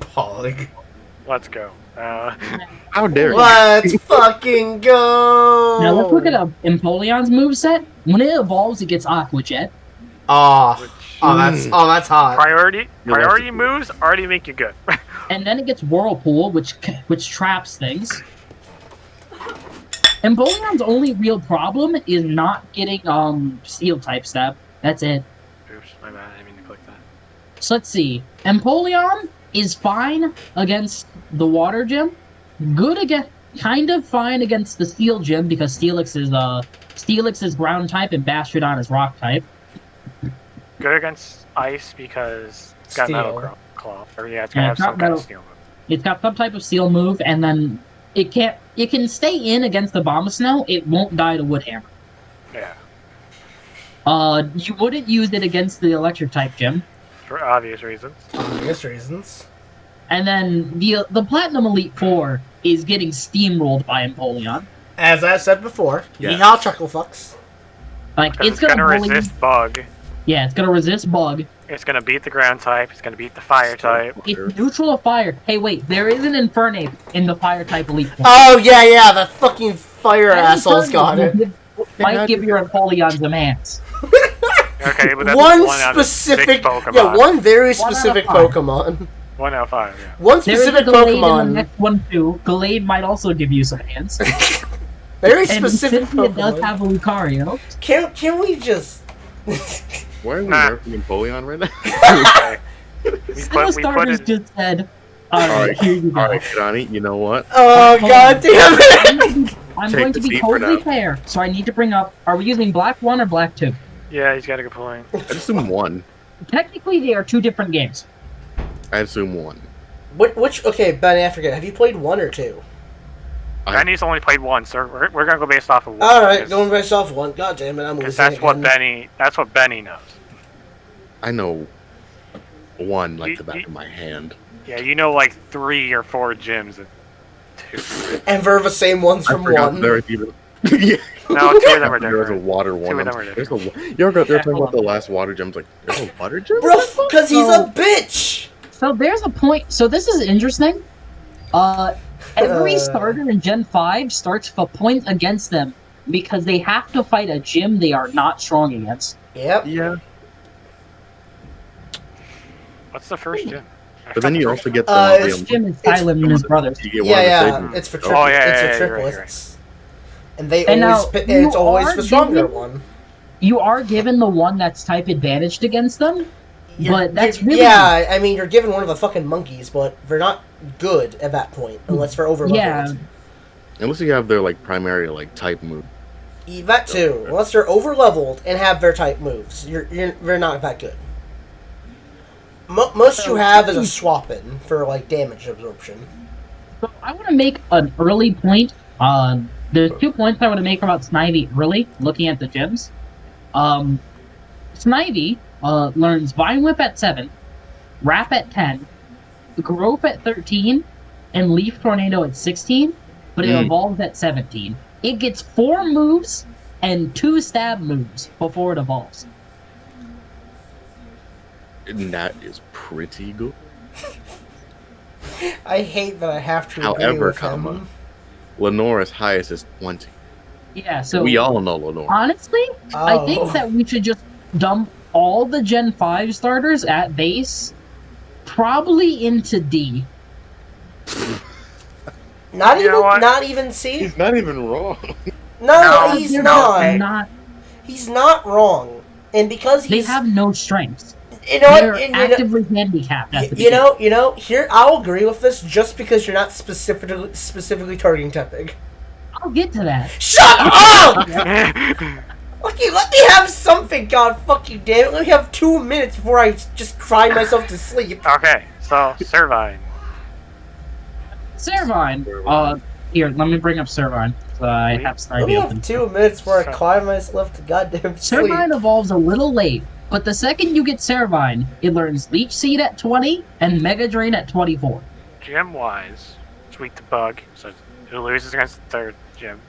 Pog. Let's go. How dare you? Let's fucking go! Now let's look at Empoleon's moveset. When it evolves, it gets Aqua Jet. That's hot. Priority moves already make you good. And then it gets Whirlpool, which traps things. Empoleon's only real problem is not getting Steel type step. That's it. Oops, my bad. I didn't mean to click that. So let's see. Empoleon is fine against the Water Gym. Kind of fine against the Steel Gym because Steelix is ground type and Bastrodon is rock type. Good against Ice because it's got Metal Claw. Or it's gonna have some kind of Steel move. It's got some type of Steel move, and then it can stay in against the Bombasnow. It won't die to Wood Hammer. Yeah. You wouldn't use it against the Electric type gym. For obvious reasons. And then the Platinum Elite Four is getting steamrolled by Empoleon. As I said before, yes. Yeehaw chuckle fucks. Like it's gonna resist Bug. Yeah, it's gonna resist Bug. It's gonna beat the ground type. It's gonna beat the fire type. It's neutral to fire. Hey, wait, there is an Infernape in the fire type Elite Four. Oh yeah, the fucking fire assholes got it. Might give your Empoleon some hands. Okay, but that's one specific Pokemon. Yeah, one very specific Pokemon. 1 out of 5, yeah. One specific Pokemon. In the next one too. Gallade might also give you some hands. Very specific Pokemon. It does have a Lucario. Can we just... Why are we nerfing Empoleon right now? Still starters just said, alright, here you go. Alright, Kirani, you know what? Oh, god damn it! I'm going to be totally fair, so I need to bring up, are we using Black 1 or Black 2? Yeah, he's got a good point. I'd assume 1. Technically, they are 2 different games. I'd assume 1. Okay, Ben Africa, have you played 1 or 2? Benny's only played 1, so we're gonna go based off of 1. Alright, going based off 1. God damn it, I'm losing that's what Benny knows. I know 1 like the back of my hand. Yeah, you know like 3 or 4 gyms. And they're the same ones from 1. Yeah. No, two of them are There's a different. water one. Two of them are There's different. They're talking hold about the on. last water gem. It's like, there's a water gem? Bro, because he's a bitch! So there's a point. So this is interesting. Every starter in Gen 5 starts with a point against them because they have to fight a gym they are not strong against. Yep. Yeah. What's the first gym? But then you also get the This gym is Silent and his brothers. You get one of the Yeah, saving- it's for Oh, yeah, it's yeah, a you're right, triplets. And they And always now, and it's you always are the stronger given- one. You are given the one that's type advantaged against them, but that's really Yeah, I mean, you're given one of the fucking monkeys, but they're not good at that point, unless they're overleveled. Yeah. Unless you have their like primary like type move. That too. Unless they're overleveled and have their type moves, they're not that good. Most you have is a swap-in for, like, damage absorption. So I want to make an early point. There's 2 points I want to make about Snivy early, looking at the gems. Snivy learns Vine Whip at 7, Wrap at 10, Growth at 13, and Leaf Tornado at 16, but it evolves at 17. It gets 4 moves and 2 stab moves before it evolves. And that is pretty good. I hate that I have to agree However, with him. Lenora's highest is 20. Yeah, so We all know Lenora. honestly, I Oh. think that we should just dump all the Gen 5 starters at base, probably into D. Not You know what? not even C. He's not even wrong. No, No. he's They're not. He's not wrong, and because They he's have no strengths. you know They're what, and actively handicapped at the you beginning. know, here I'll agree with this just because you're not specifically targeting Tepig. I'll get to that. Shut up! Okay, let me have something, god fucking damn it. Let me have 2 minutes before I just cry myself to sleep. Okay, so Servine. Servine. Here, let me bring up Servine. So I have Let me Snivy have open. 2 minutes before I cry myself to goddamn sleep. Servine evolves a little late, but the second you get Servine, it learns Leech Seed at 20 and Mega Drain at 24. Gym-wise, Sweet the Bug, so who loses against the third gym?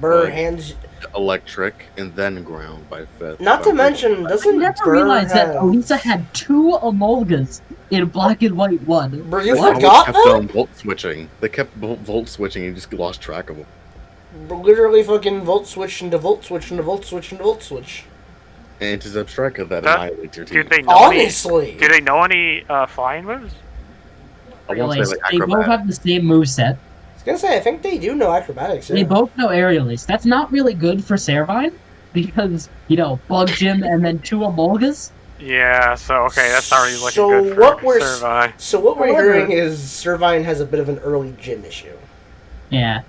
Burr Like- hands. Electric and then ground by 5th. Not to mention, I doesn't never Burr realized that have... Elisa had 2 Emolgas in Black and White 1. Bro, you They forgot kept that? volt switching. They kept volt switching and just lost track of them. Bro, literally fucking volt switch into volt switch into volt switch into volt switch. And it's Zebstrika that That- annihilates your team. Do they know Honestly. any? Do they know any flying moves? I won't say like They both acrobat. have the same moveset. I was gonna say, I think they do know acrobatics. They Yeah. both know Aerial Ace. That's not really good for Servine because, Bug Gym and then 2 Emolgas. Yeah, so okay, that's already looking So good for what we're- Servine. So what we're However- hearing is Servine has a bit of an early gym issue. Yeah.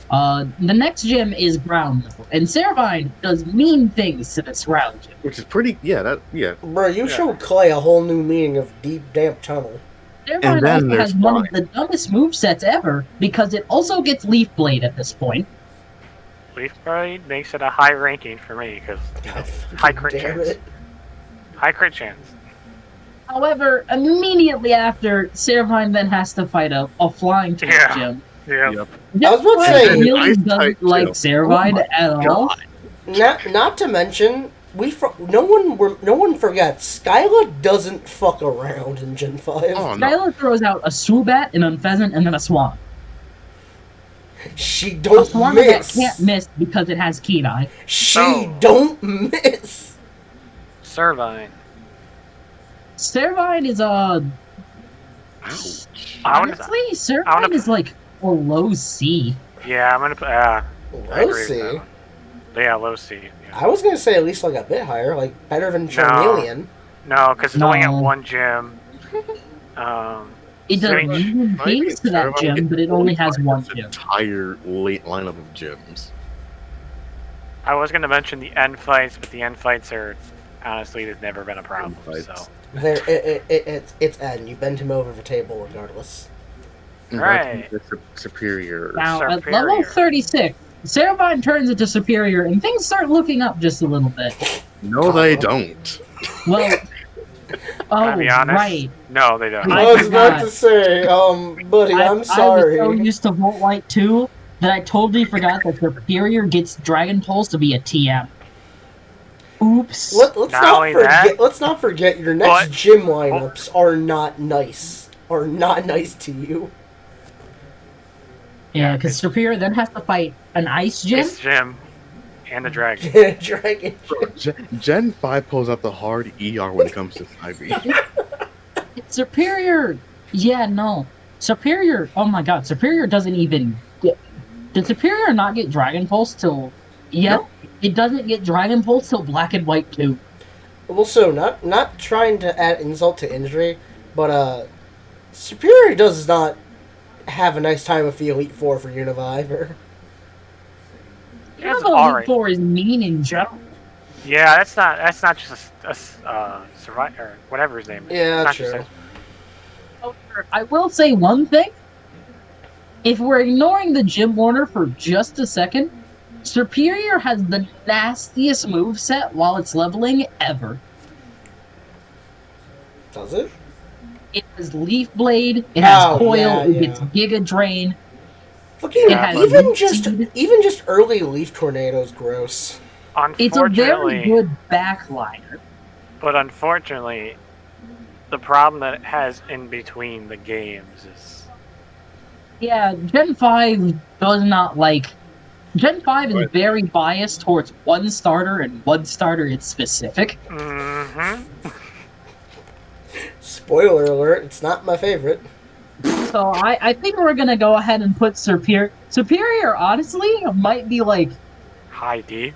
The next gym is Ground Level, and Servine does mean things to this ground gym. Which is pretty, yeah. Bro, you showed Clay a whole new meaning of deep, damp tunnel. Servine And then also there's has one of Fly. the dumbest movesets ever because it also gets Leaf Blade at this point. Leaf Blade makes it a high ranking for me because God, high crit damn chance. it. High crit chance. However, immediately after, Servine then has to fight a flying type Yeah. gym. Yeah. Yep. I was about to This say- really Ice doesn't type like too. Servine Oh my at all. Not to mention, no one forgets Skyla doesn't fuck around in Gen 5. Oh no. Skylar throws out a Swoobat, an Unpheasant, and then a Swan. She A don't Swan that miss. can't miss because it has Keen Eye. She Oh. don't miss. Servine. Servine is I wanna- honestly, I Servine wanna- is like a low C. Yeah, I'm gonna put. I Low agree with C. that one. Yeah, low C. Yeah. I was gonna say at least like a bit higher, like better than Charmeleon. No, because it's only at No. one gym. It does Switch. mean things to that gym, but it only has one gym. Entire late lineup of gyms. I was gonna mention the end fights, but the end fights are honestly there's never been a problem. End So fights. It's N. You bend him over the table regardless. Right. It's superior. Now, at Superior. level 36, Servine turns into Superior, and things start looking up just a little bit. No, they don't. Well, Can oh, I be honest? right. No, they don't. I I was forgot. about to say, buddy, I'm I was sorry. so used to Volt Light 2 that I totally forgot that Superior gets Dragon Pulse to be a TM. Oops. Let's not forget your next gym lineups are not nice. Are not nice to you. Yeah, because Superior then has to fight an Ice Gym. Ice Gym. And the Dragon. Dragon. Gen 5 pulls out the hard ER when it comes to Ivy. Superior. Yeah, no. Superior. Oh my god. Superior doesn't even get. Did Superior not get Dragon Pulse till. Yeah. No. It doesn't get Dragon Pulse till Black and White 2. Well, so, not trying to add insult to injury, but, Superior does not have a nice time with the Elite Four for Univiver. Elite Four is mean in general. Yeah, that's not just a survivor or whatever his name is. Yeah, that's true. I will say one thing. If we're ignoring the Gym Warner for just a second, Superior has the nastiest moveset while it's leveling ever. Does it? It has Leaf Blade, it has Coil, it gets Giga Drain. Fucking even just early Leaf Tornado is gross. It's a very good backliner. But unfortunately, the problem that it has in between the games is... Yeah, Gen 5 does not like... Gen 5 is very biased towards one starter, and one starter is specific. Mm-hmm. Spoiler alert, it's not my favorite. So I think we're gonna go ahead and put Superior... Superior, honestly, might be like... High D?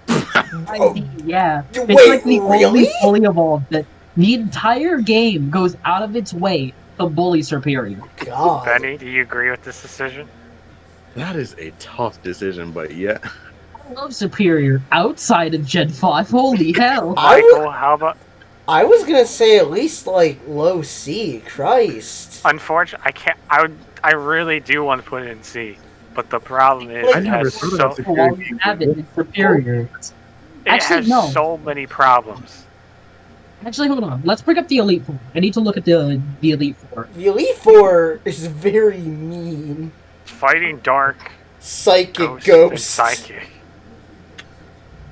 High D, yeah. Wait, it's like the really? only fully evolved that the entire game goes out of its way to bully Superior. God. Benny, do you agree with this decision? That is a tough decision, but yeah. I love Superior outside of Gen 5, holy hell. Michael, how about... I was gonna say at least, like, low C, Christ. Unfortunately, I can't... I really do want to put it in C. But the problem is I never thought of Superior. It has so many problems. Actually, hold on. Let's bring up the Elite Four. I need to look at the Elite Four. The Elite Four is very mean. Fighting Dark, Psychic, Ghost. And Psychic.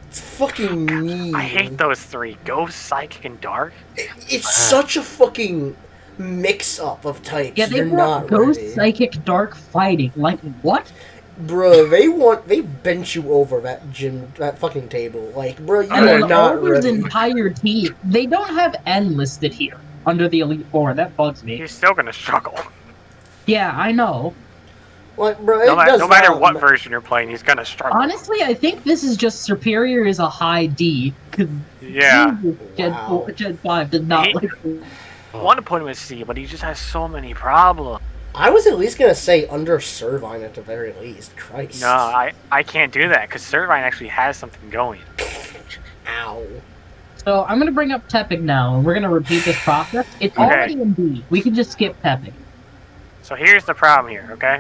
It's fucking mean. I hate those three. Ghost, Psychic, and Dark. It's such a fucking mix-up of types. Yeah, they You're brought not Ghost, ready. Psychic, Dark fighting. Like, what? Bro, they bent you over that fucking table. Like, bro, you are not ready. Entire team. They don't have N listed here under the Elite Four. That bugs me. He's still gonna struggle. Yeah, I know. Like, bro, no matter what version you're playing, he's gonna struggle. Honestly, I think this is just Superior is a high D. Yeah. Gen 5 did not like. I want to put him in C, but he just has so many problems. I was at least gonna say under Servine at the very least. Christ. No, I can't do that because Servine actually has something going. Ow. So I'm gonna bring up Tepic now, and we're gonna repeat this process. It's already in D. We can just skip Tepic. So here's the problem here, okay?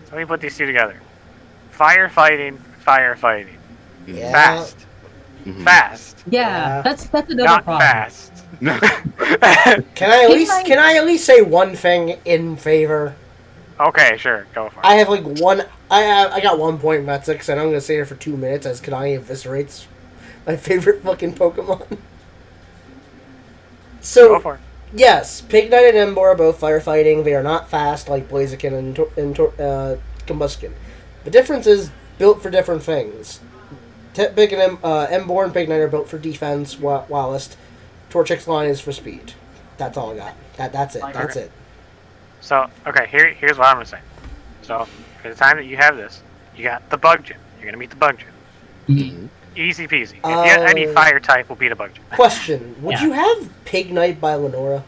So let me put these two together. Firefighting. Yeah. Fast. Mm-hmm. Fast. Yeah, that's another Not problem. fast. Can I at least say one thing in favor? Okay, sure, go for it. I have like one. I got 1 point. That's it. And I'm gonna stay here for 2 minutes as Kanai eviscerates my favorite fucking Pokemon. So Go for it. yes, Pignite and Emboar are both firefighting. They are not fast like Blaziken and Combusken. The difference is built for different things. Tepic and Emboar and Pignite are built for defense, whilst Torchic's line is for speed. That's all I got. That's it. That's it. So, okay, here's what I'm going to say. So, for the time that you have this, you got the Bug Gym. You're going to meet the Bug Gym. Mm-hmm. Easy peasy. If you have any fire type, will beat a Bug Gym. Question. Would you have Pignite by Lenora?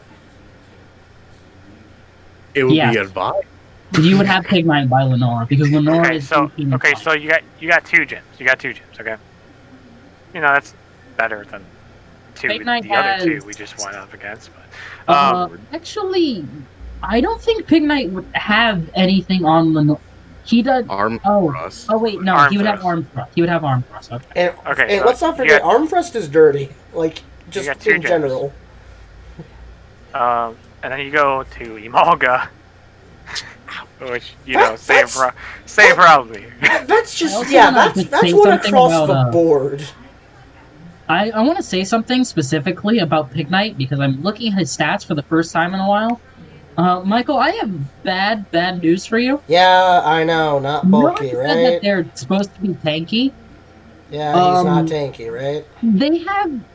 It would be advised. You would have Pignite by Lenora, because Lenora is... So you got two gyms. Okay? You know, that's better than Pignite the other two we just went up against. But actually, I don't think Pignite would have anything on Lenora. He does Arm Thrust. Oh wait, no, he would have Arm Thrust. He would have Arm Thrust. Okay. And so let's not forget, Arm Thrust is dirty. Like, just in general. And then you go to Emolga. Which, same That- problem here. That's I just also yeah. wanna That's say one something across about, the board. I want to say something specifically about Pig Knight because I'm looking at his stats for the first time in a while. Michael, I have bad news for you. Yeah, I know, not Remember bulky, I said that right? they're supposed to be tanky? Yeah, he's not Um, tanky, right?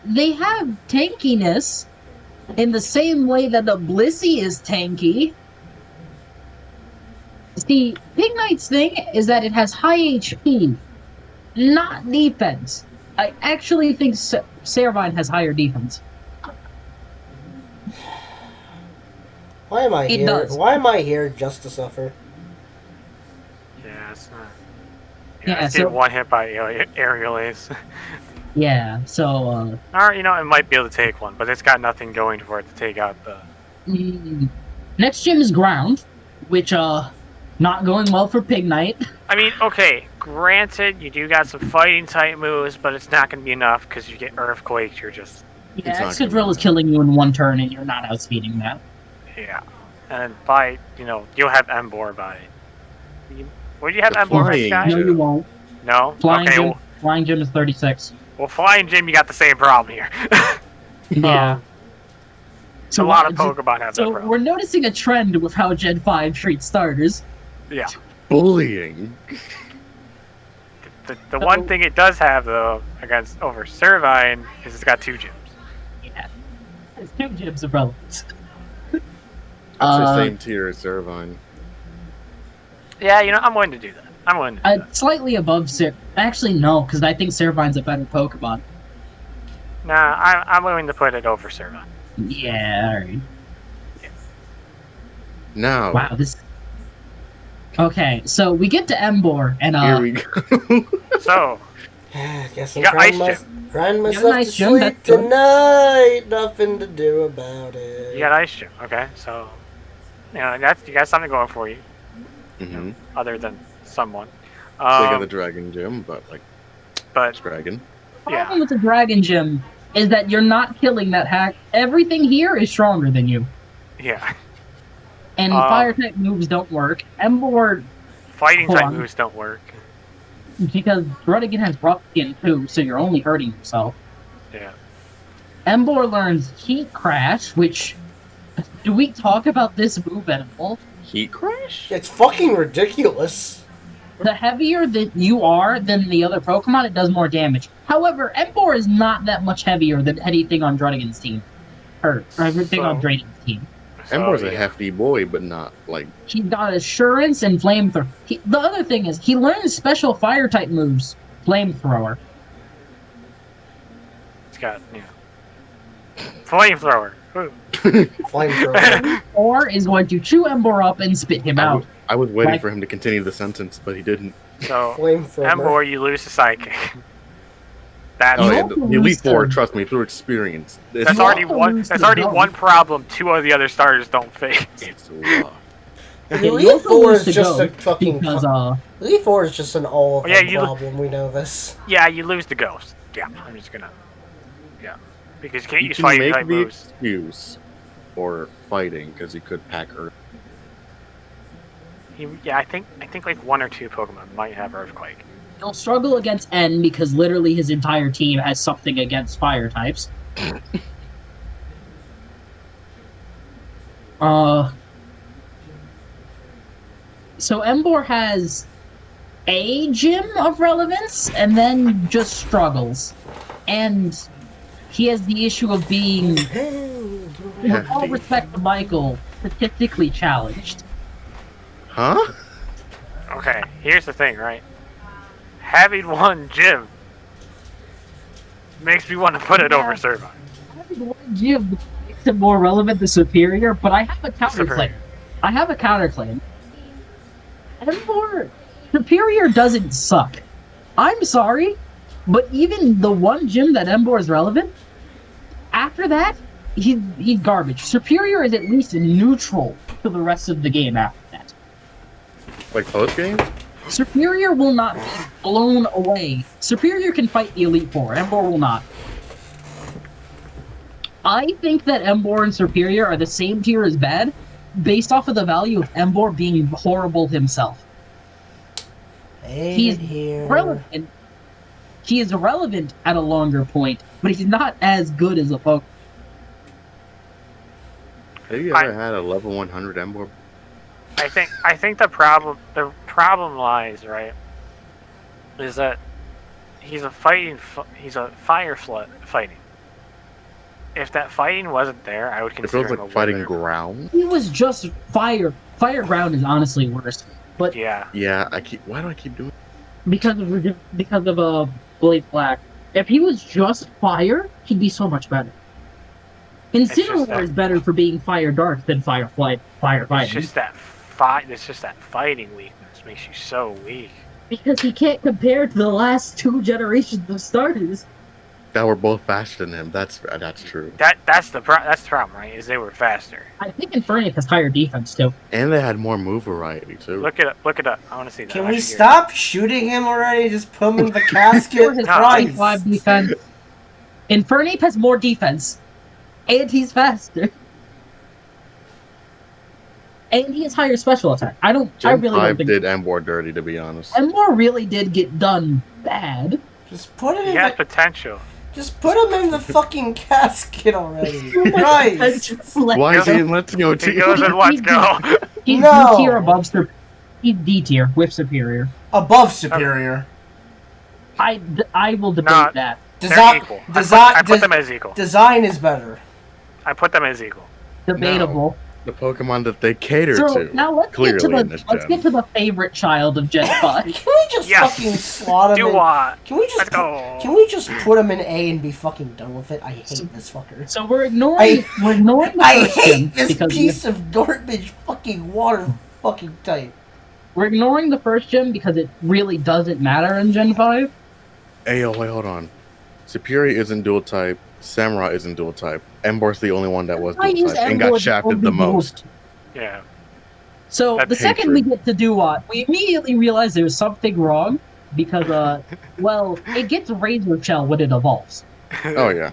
they have tankiness in the same way that the Blissey is tanky. See, Pig Knight's thing is that it has high HP, not defense. I actually think Servine has higher defense. Why am I It here? does. Why am I here just to suffer? Yeah, it's not. Yeah, it's so- getting one hit by aerial ace. Yeah, so, Or, it might be able to take one, but it's got nothing going for it to take out the... next gym is Ground, which, not going well for Pig Knight. I mean, okay, granted, you do got some fighting type moves, but it's not going to be enough because you get Earthquake, you're just... Yeah, not gonna Excadrill is be killing you in one turn and you're not outspeeding that. Yeah. And by, you'll have Embor by... Would you have The Embor by flying Sky? No, you Gym. won't. No? Flying Okay, Gym, Flying Gym is 36. well, Flying Gym, you got the same problem here. Yeah. A lot of Pokemon have that So problem. we're noticing a trend with how Gen 5 treats starters. Yeah. Bullying. The one thing it does have, though, over Servine, is it's got 2 gyms. Yeah. There's 2 gyms of relevance. It's the same tier as Servine. Yeah, I'm willing to do that. I'm willing to do that. Slightly above Actually, no, because I think Servine's a better Pokemon. Nah, I'm willing to put it over Servine. Yeah, alright. Now, Wow, this... Okay, so we get to Embor, and, here we go. So, Guess You I'm got Ice crying You myself got Ice to Gym, sleep that's good. tonight. Nothing to do about it. you got Ice Gym, okay? So, you got something going for you, Mm-hmm. other than someone. They got the Dragon Gym, but But, it's Dragon. the problem with the Dragon Gym is that you're not killing that hack. Everything here is stronger than you. yeah. And Fire-type moves don't work. Embor, Fighting Hold type on. moves don't work. because Ruddigan has Rough Skin too, so you're only hurting yourself. Yeah. Embor learns Heat Crash, which... Do we talk about this move at all? Heat Crash? It's fucking ridiculous. The heavier that you are than the other Pokemon, it does more damage. However, Embor is not that much heavier than anything on Druddigan's team. Or everything on So- Drayden's team. Embor's So, a hefty boy, but not like. He's got Assurance and Flamethrower. The other thing is, he learns special Fire-type moves. Flamethrower. It's got, Flamethrower. Woo. Flamethrower. Or is going to chew Embor up and spit him out. I was waiting Like- for him to continue the sentence, but he didn't. So, Flamethrower. Embor, you lose to Psychic. That's Oh, yeah, also the Elite lose Four, to- trust me, through experience. that's You already also one. lose That's to already Ghost. one problem 2 of the other starters don't face. It's rough. Yeah, you Elite also Four lose is to just a Ghost fucking. because, Elite Four is just an all Oh, yeah, you- problem. We know this. Yeah, you lose to Ghost. Yeah, I'm just gonna. Yeah, because you can't You use can fighting make type the moves. excuse for fighting because he could pack Earth. Yeah, I think like 1 or 2 Pokemon might have Earthquake. he'll struggle against N because literally his entire team has something against fire types. So Embor has a gym of relevance and then just struggles. And he has the issue of being, with all respect to Michael, statistically challenged. Huh? Okay, here's the thing, right? Having 1 gym makes me want to put it over Servine. Having one gym makes it more relevant than Superior, but I have a counterclaim. I have a counterclaim. Embor, Superior doesn't suck. I'm sorry, but even the one gym that Embor is relevant, after that, he's garbage. Superior is at least neutral to the rest of the game after that. Like post game? Superior will not be blown away. Superior can fight the Elite Four. Embor will not. I think that Embor and Superior are the same tier as bad based off of the value of Embor being horrible himself. He's relevant. He is relevant at a longer point, but he's not as good as a Pokemon. Have you ever had a level 100 Embor? I think the problem lies, right, is that he's a fire flood fighting. If that fighting wasn't there, I would It consider feels him like a fighting wizard. ground. He was just fire. Fire ground is honestly worse, but Yeah. Yeah, why do I keep doing? because of Blade Black. If he was just fire, he'd be so much better. Incineroar is better for being fire dark than fire fighting. It's just that fighting weakness makes you so weak. Because he can't compare to the last 2 generations of starters. That were both faster than him. That's true. That's the problem, right? Is they were faster. I think Infernape has higher defense too. And they had more move variety too. Look it up. I want to see that. Can we stop shooting him already? Just put him in the casket. His Christ. 25 defense. Infernape has more defense, and he's faster, and he has higher special attack. I really Gen don't 5 think did Embor dirty, to be honest. Embor really did get done bad. Just put him He in has the potential. Just put him in the fucking casket already. Christ. Why is he in Let's Go He team? goes in Let's Go. He's No. D tier above He's D tier with Superior. Above Superior. I will debate Not- that. They're Design, equal. design, I put them as equal. design is better. I put them as equal. Debatable. The Pokemon that they cater So to. now let's clearly in get this to the favorite child of Gen 5. Can we just Yes. fucking slot him Do in? what? Can we just Let's go. Can we just put him in A and be fucking done with it? I hate this fucker. So we're ignoring the I first hate gym this because piece of garbage fucking water fucking type. we're ignoring the first gym because it really doesn't matter in Gen 5. Hey, wait, hold on. Superior isn't dual type. Samurai isn't dual type. Embor's the only one that was Why dual is type and Embor got the shafted the only dual most. Yeah. So That's the second we hatred. get to Duat, we immediately realize there's something wrong because, well, it gets Razor Shell when it evolves. Oh yeah.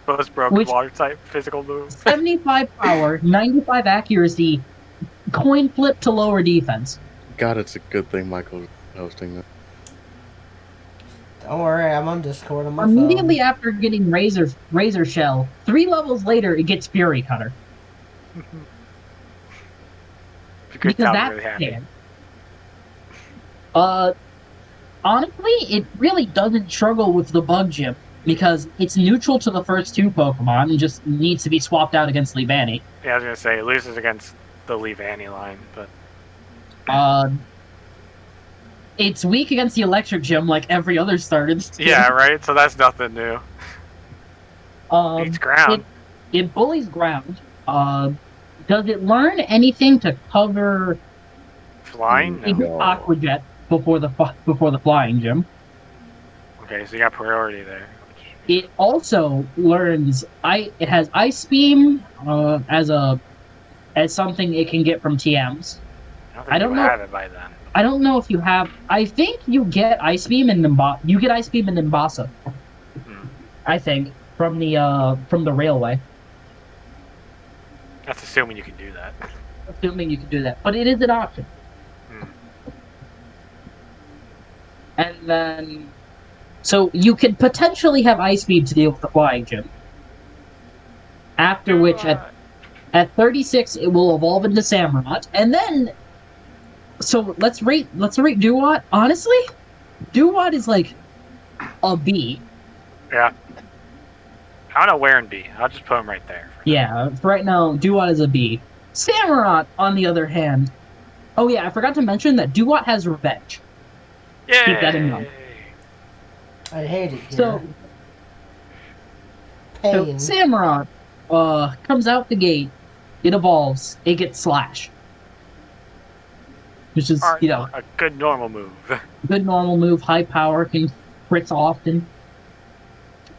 Most broken Which- water type physical move. 75 power, 95 accuracy, coin flip to lower defense. God, it's a good thing Michael's hosting that. Don't worry, I'm on Discord on my Immediately after getting Razor Shell, 3 levels later, it gets Fury Cutter. Good Because time, that's really happy. canon. Honestly, it really doesn't struggle with the Bug Gym because it's neutral to the first 2 Pokemon and just needs to be swapped out against Leavanny. Yeah, I was gonna say it loses against the Leavanny line, but It's weak against the Electric Gym like every other starter. yeah, right. So that's nothing new. Beats ground. It bullies ground. Does it learn anything to cover Flying? it No. gets Aqua Jet before the Flying Gym? Okay, so you got priority there. It also learns it has Ice Beam as something it can get from TMs. I don't know. have it by then. I don't know if you have. I think you get Ice Beam in You get Ice Beam in Nimbasa. I think from the railway. That's assuming you can do that. Assuming you can do that, but it is an option. And then, so you could potentially have Ice Beam to deal with the Flying Gym. After which, at 36, it will evolve into Samurott, and then. So let's rate Duat. Honestly, Duat is like a B. Yeah. I don't know where in B. I'll just put him right there. Yeah, for right now, Duat is a B. Samurott, on the other hand. Oh yeah, I forgot to mention that Duat has Revenge. Yay! Keep that in mind. I hate it here. So Pain. Samurott comes out the gate, it evolves, it gets Slash. Which is, A good normal move. good normal move, high power, can crits often.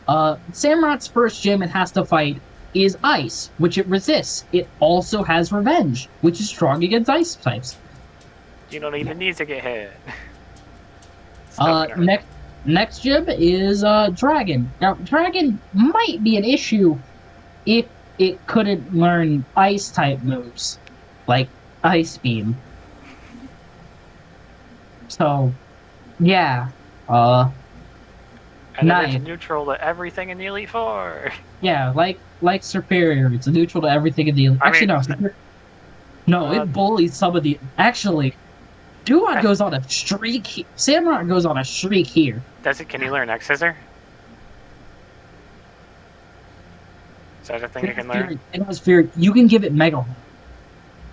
Samurott's first gym it has to fight is Ice, which it resists. It also has Revenge, which is strong against Ice types. You don't even need to get hit. Next gym is Dragon. Now, Dragon might be an issue if it couldn't learn Ice type moves. like Ice Beam. So, yeah. And Nice. it's neutral to everything in the Elite Four. Yeah, like Superior. It's neutral to everything in the. I Actually, mean, no, it bullies some of the. Actually, Duat goes on a streak. Samurott goes on a streak here. Can you learn X Scissor? Is that a thing you can learn? It has Fury. You can give it Mega Horn.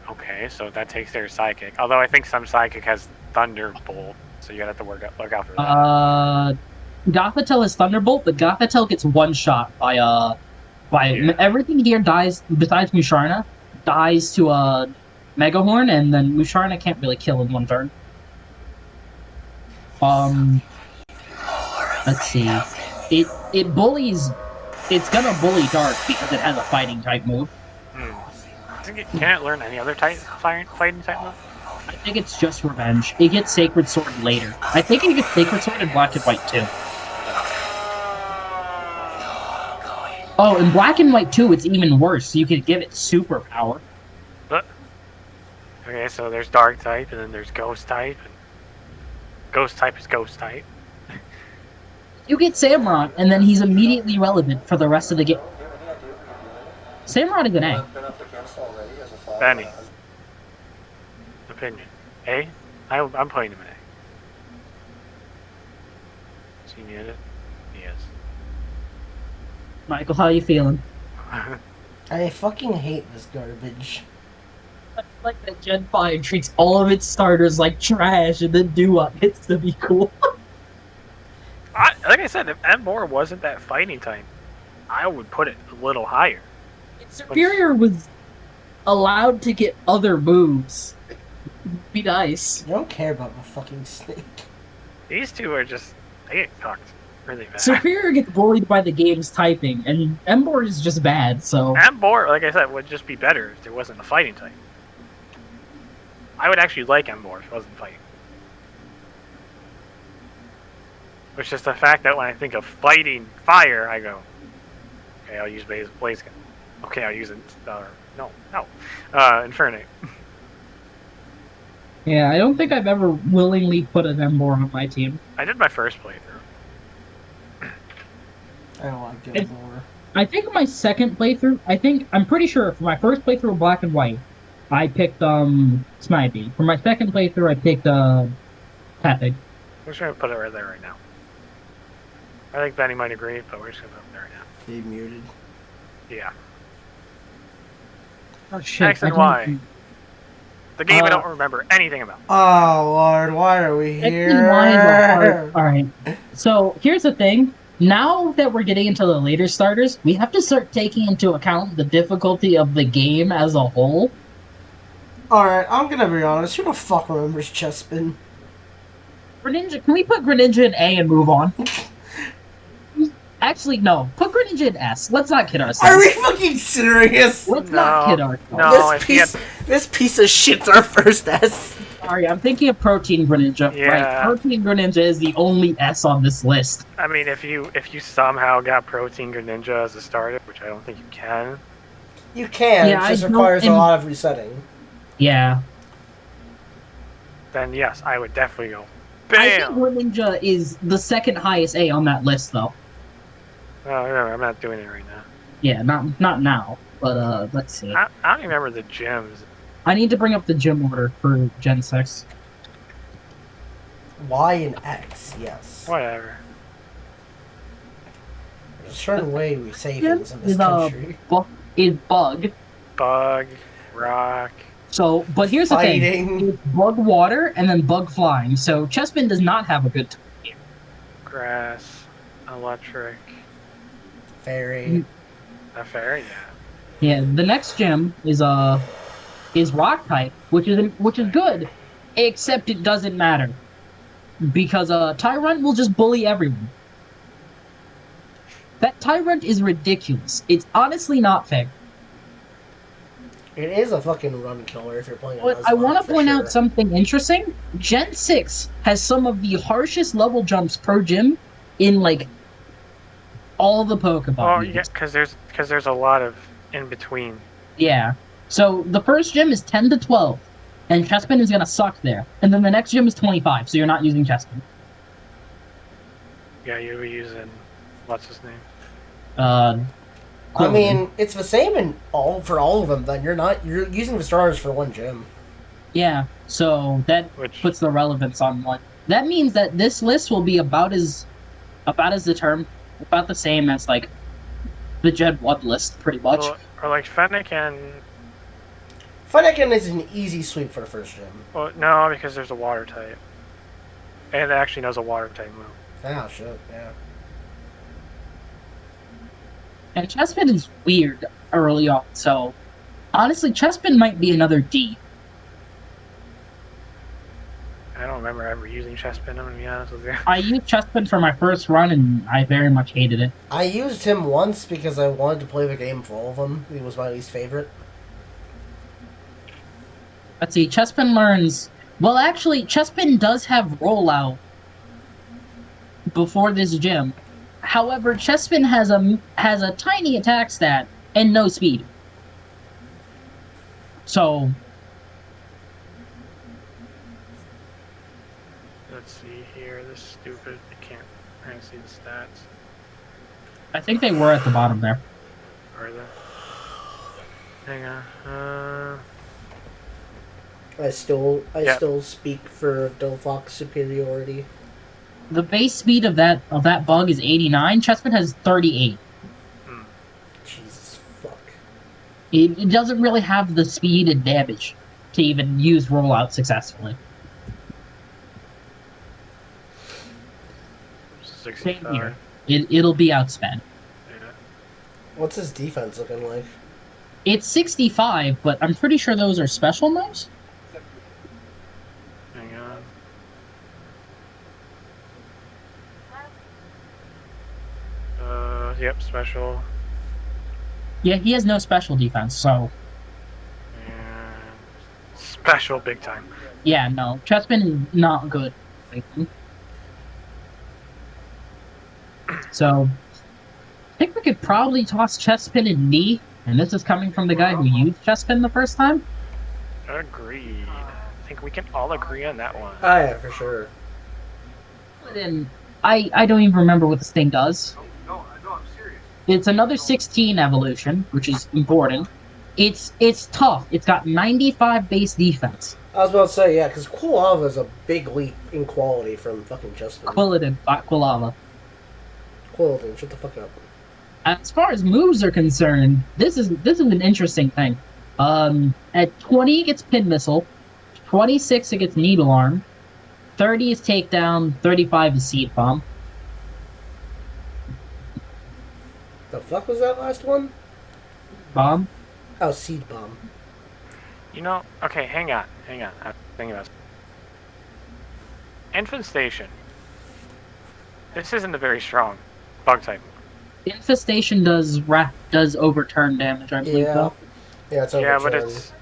Okay, so that takes their Psychic. Although I think some Psychic has Thunderbolt, so you have to look out for that. Gothitelle is Thunderbolt, but Gothitelle gets one shot by Yeah. everything here dies besides Musharna dies to Mega Horn, and then Musharna can't really kill in one turn. Let's see. It bullies. It's gonna bully Dark because it has a fighting type move. Can it learn any other fighting type move? I think it's just Revenge. It gets Sacred Sword later. I think it gets Sacred Sword in Black and White too. Oh, in Black and White 2, it's even worse. You could give it superpower. Okay, so there's Dark type, and then there's Ghost type. And Ghost type is Ghost type. You get Samurott, and then he's immediately relevant for the rest of the game. Samurott is an A. Benny. Opinion. A? I'm putting him in A. Is he muted? He is. Michael, how you feeling? I fucking hate this garbage. I like that Gen 5 treats all of its starters like trash, and then Duat gets to be cool. Like I said, if Embor wasn't that fighting type, I would put it a little higher. Superior was allowed to get other moves. Be nice. You don't care about the fucking snake. These two are just, they get cocked really bad. Superior gets bullied by the game's typing, and Embor is just bad, so... Embor, like I said, would just be better if there wasn't a fighting type. I would actually like Embor if it wasn't fighting. It's just the fact that when I think of fighting fire, I go, okay, I'll use Blaze Gun. Okay, I'll use it. Infernape. Yeah, I don't think I've ever willingly put an Embor on my team. I did my first playthrough. I don't like it more. I think my second playthrough, I'm pretty sure for my first playthrough of Black and White, I picked, Snipey. For my second playthrough, I picked, Tepig. We're just going to put it right there right now. I think Benny might agree, but we're just going to put it there right now. He muted. Yeah. Oh, shit. X and Y. The game I don't remember anything about. Oh, Lord, why are we here? X and Y is a hard... Alright. So, here's the thing. Now that we're getting into the later starters, we have to start taking into account the difficulty of the game as a whole. Alright, I'm gonna be honest. Who the fuck remembers Chespin? Greninja, can we put Greninja in A and move on? Actually, no. Put Greninja in S. Let's not kid ourselves. Are we fucking serious? Let's not kid ourselves. No, This piece of shit's our first S. Sorry, I'm thinking of Protein Greninja. Yeah. Right, Protein Greninja is the only S on this list. I mean, if you somehow got Protein Greninja as a starter, which I don't think you can. You can, Yeah, it just I don't- requires a and- lot of resetting. Yeah. Then yes, I would definitely go. I think Bam! Greninja is the second highest A on that list, though. Oh, remember, I'm not doing it right now. Yeah, not now, but let's see. I don't even remember the gyms. I need to bring up the gym order for Gen 6. Y and X, yes. Whatever. There's a certain way we say Gym things in this is, country. is Bug. Bug, Rock. So, but here's the thing. Fighting. It's Bug Water and then Bug Flying. So, Chespin does not have a good time here. Grass, Electric, Fairy. a Fairy, Yeah, the next gym is Rock type, which is good, except it doesn't matter because Tyrant will just bully everyone. That Tyrant is ridiculous. It's honestly not fair. It is a fucking run killer if you're playing. But I want to point out something interesting. Gen 6 has some of the harshest level jumps per gym in like all the Pokemon. Oh, games. yeah, because there's a lot of in between. Yeah. So the first gym is 10 to 12, and Chespin is gonna suck there. And then the next gym is 25, so you're not using Chespin. Yeah, you were using what's his name? I Quillian. mean, it's the same for all of them. Then you're using the stars for one gym. Yeah, so that puts the relevance on one. That means that this list will be about the same as like the Gen 1 list, pretty much. Or like Fennekin. Fennekin is an easy sweep for the first gym. Well, no, because there's a water type. And it actually knows a water type move. Oh shit, yeah. And Chespin is weird early on, so honestly, Chespin might be another D. I don't remember ever using Chespin, I'm gonna be honest with you. I used Chespin for my first run, and I very much hated it. I used him once because I wanted to play the game for all of them. He was my least favorite. Let's see, Chespin learns... Well, actually, Chespin does have rollout before this gym. However, Chespin has a tiny attack stat and no speed. So... Let's see here, this stupid, I can't see the stats. I think they were at the bottom there. Are they? Hang on, I still speak for Delphox superiority. The base speed of that bug is 89. Chespin has 38. Jesus fuck. It doesn't really have the speed and damage to even use rollout successfully. 65. It'll be outspent. Yeah. What's his defense looking like? It's 65, but I'm pretty sure those are special moves. Hang on. Yep, special. Yeah, he has no special defense, so... And special big time. Yeah, no. Chespin is not good. So, I think we could probably toss Chespin in knee, and this is coming from the guy who used Chespin the first time. Agreed. I think we can all agree on that one. Oh yeah, for sure. And I don't even remember what this thing does. No, I'm serious. It's another 16 evolution, which is important. It's tough. It's got 95 base defense. I was about to say, yeah, because Quilava is a big leap in quality from fucking Justin. Quilladin, not Quilava. Quilladin, shut the fuck up. As far as moves are concerned, this is an interesting thing. At 20 it gets Pin Missile, 26 it gets Needle Arm, 30 is Takedown, 35 is Seed Bomb. The fuck was that last one? Bomb? Oh, Seed Bomb. You know, okay, hang on. I'm thinking about Infestation. This isn't a very strong bug type. Infestation does overturn damage, I believe. Yeah. Though. Yeah, it's Yeah, overturned. but it's.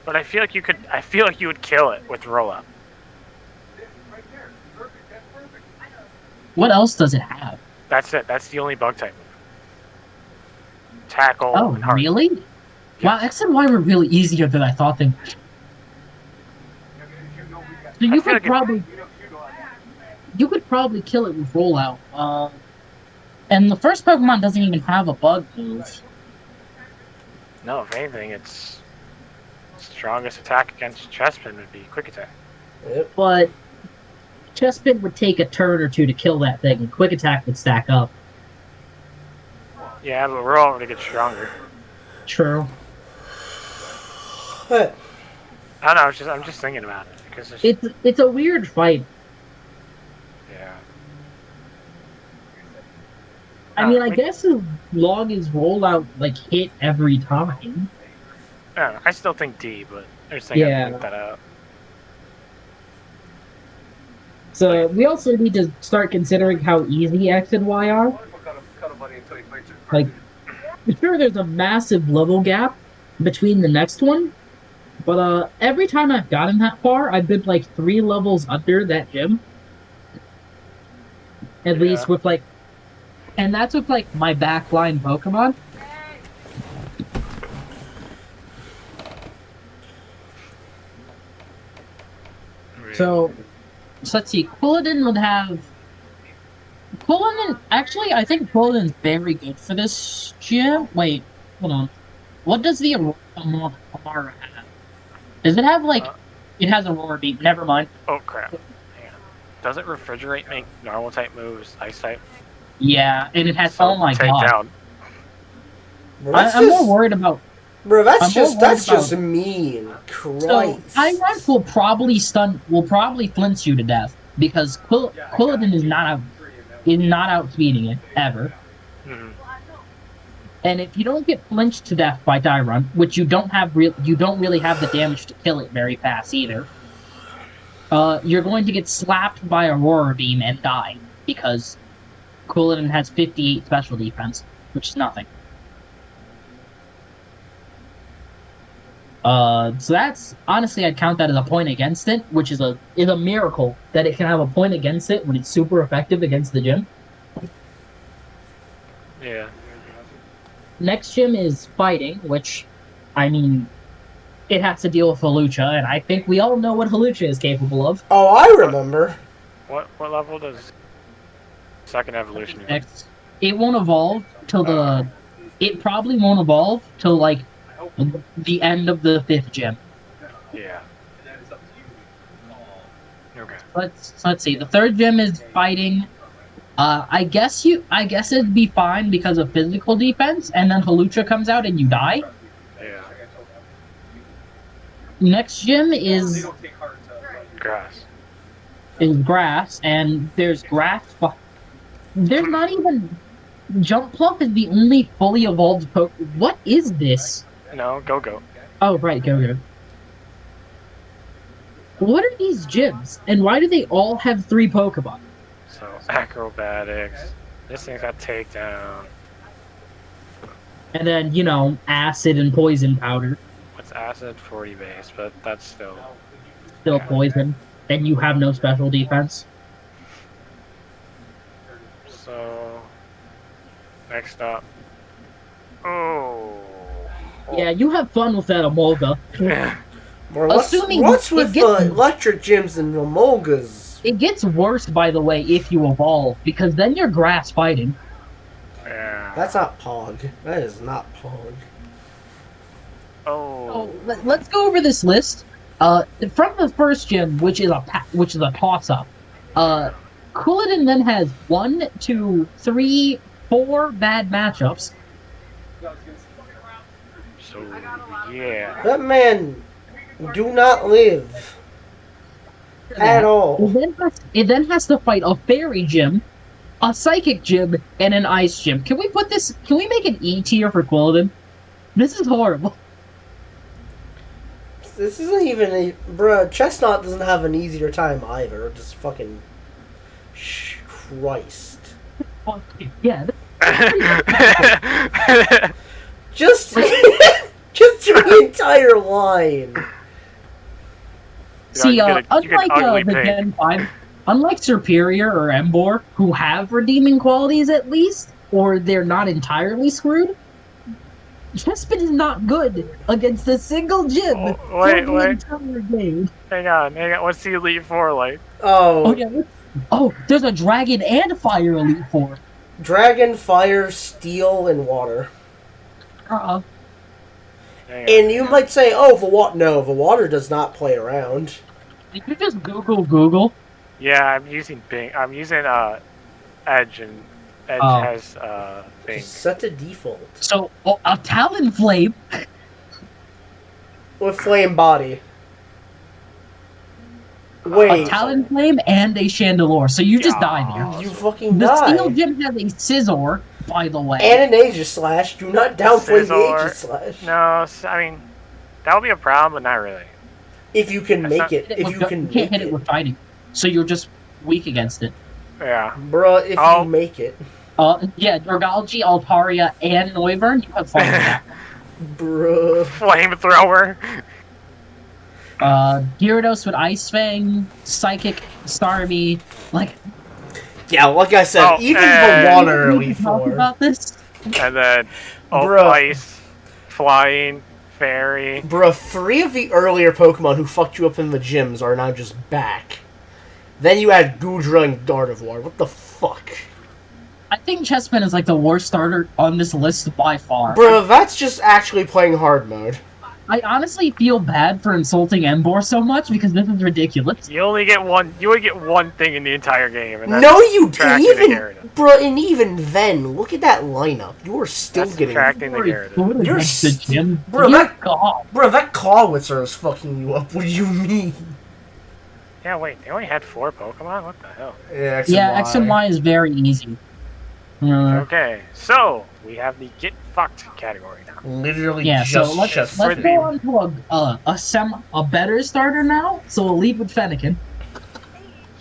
But I feel like you would kill it with roll up. Right there. Perfect. That's perfect. What else does it have? That's it. That's the only bug type move. Tackle. Oh, and heart. really? Wow, X and Y were really easier than I thought they were. So you could probably kill it with rollout. And the first Pokemon doesn't even have a bug move. No, if anything, its strongest attack against Chespin would be Quick Attack. Yep. But Chespin would take a turn or two to kill that thing, and Quick Attack would stack up. Yeah, but we're all going to get stronger. True. What? I don't know. I'm just thinking about it because It's a weird fight. Yeah. I mean, I guess as long as rollout hit every time. I don't know. I still think D, but I just think I Yeah. can look that up. So we also need to start considering how easy X and Y are. Like, sure, there's a massive level gap between the next one, but every time I've gotten that far, I've been 3 levels under that gym. At least with and that's with my backline Pokemon. So let's see. Quilladin would have. Quilladin, actually, I think Quilladin's very good for this gym. Wait, hold on. What does the Amara have? Does it have, like. Uh, It has Aurora Beam. Never mind. Oh crap! Hang on. Does it refrigerate make normal type moves? Ice type? Yeah, and it has. So Oh my take god. down. Bro, that's I'm just, more worried about. bro, I'm that's more just worried that's just about- mean. So Christ. Tyrant will probably flinch you to death because Quilladin is not outspeeding it ever. Mhm. And if you don't get flinched to death by Tyrant, which you don't really have the damage to kill it very fast either. You're going to get slapped by Aurora Beam and die because Quilladin has 58 special defense, which is nothing. So that's honestly, I'd count that as a point against it, which is a miracle that it can have a point against it when it's super effective against the gym. Yeah. Next gym is fighting, which, I mean, it has to deal with Halucha, and I think we all know what Halucha is capable of. Oh, I remember. What level does second evolution use? Next, it won't evolve till it probably won't evolve till like the end of the 5th gym. Yeah. Okay. Let's see. The 3rd gym is fighting. I guess it'd be fine because of physical defense, and then Halucha comes out and you die. Yeah. Next gym is Grass. grass, and there's grass. There's not even Jump Pluck is the only fully evolved Poke. What is this? No, go. Oh right, go. What are these gyms, and why do they all have 3 Pokemon? So acrobatics. This thing's got takedown. And then acid and poison powder. What's acid? 40 base, but that's still. Still poison, and you have no special defense. So next up. Oh. Yeah, you have fun with that Emolga. Bro, Assuming what's it with gets- the electric gyms and Emolgas? It gets worse, by the way, if you evolve, because then you're grass fighting. Yeah. That's not Pog. That is not Pog. Oh. Let's go over this list. From the first gym, which is a toss-up. Quilladin then has 1, 2, 3, 4 bad matchups. So yeah. That man do not live at all. It then has to fight a fairy gym, a psychic gym, and an ice gym. Can we make an E tier for Quilladin? This is horrible. This isn't even a... Bruh, Chestnut doesn't have an easier time either. Just fucking... Christ. Yeah. Just... just the entire line. See, you get unlike ugly the pig. Gen 5, unlike Superior or Embor, who have redeeming qualities at least, or they're not entirely screwed, Chespin is not good against a single gym Oh, for the wait. entire game. Hang on. What's the Elite Four like? Oh, Oh, yeah. Oh, there's a Dragon and Fire Elite Four. Dragon, Fire, Steel, and Water. Hang on. And you might say, oh, the water does not play around. Did you just Google? Yeah, I'm using Bing. I'm using Edge, and Edge Oh. has Bing. Just set to default. So, a Talonflame. With Flame Body. Wait, A Talonflame and a Chandelure. So you just die there. you fucking The Steel die. Gym has a Scizor, by the way. And an Aegis Slash. Do not downplay the Scizor. Aegis Slash. No, I mean that would be a problem, but not really. If you can That's make not- it. If you can can't make hit it with fighting. So you're just weak against it. Yeah. Bruh, if Oh. you make it. Yeah, Dragalge, Altaria, and Noivern, you have fun with that. Bruh. Flamethrower. Gyarados with Ice Fang, Psychic, Starmie, like... Yeah, like I said, Oh, even and- the Water we Elite talk Four. about this? And then Bruh. Ice, Flying, Fairy. Bruh, 3 of the earlier Pokemon who fucked you up in the gyms are now just back. Then you add Goodra and Gardevoir. What the fuck? I think Chessman is like the worst starter on this list by far. Bruh, that's just actually playing hard mode. I honestly feel bad for insulting Emboar so much because this is ridiculous. You only get one. You only get one thing in the entire game. And that's No, you subtracting didn't. the Gyarados. Bruh, and even then, look at that lineup. You are still That's getting... subtracting the Gyarados. You're next to Jim. Bro, Dear that- God. Bruh, that Clawitzer is fucking you up. What do you mean? Yeah, wait. They only had 4 Pokemon. What the hell? Yeah, X and Y is very easy. Okay, so we have the get fucked category now. Literally Yeah, so just let's go on to a better starter now. So we'll lead with Fennekin.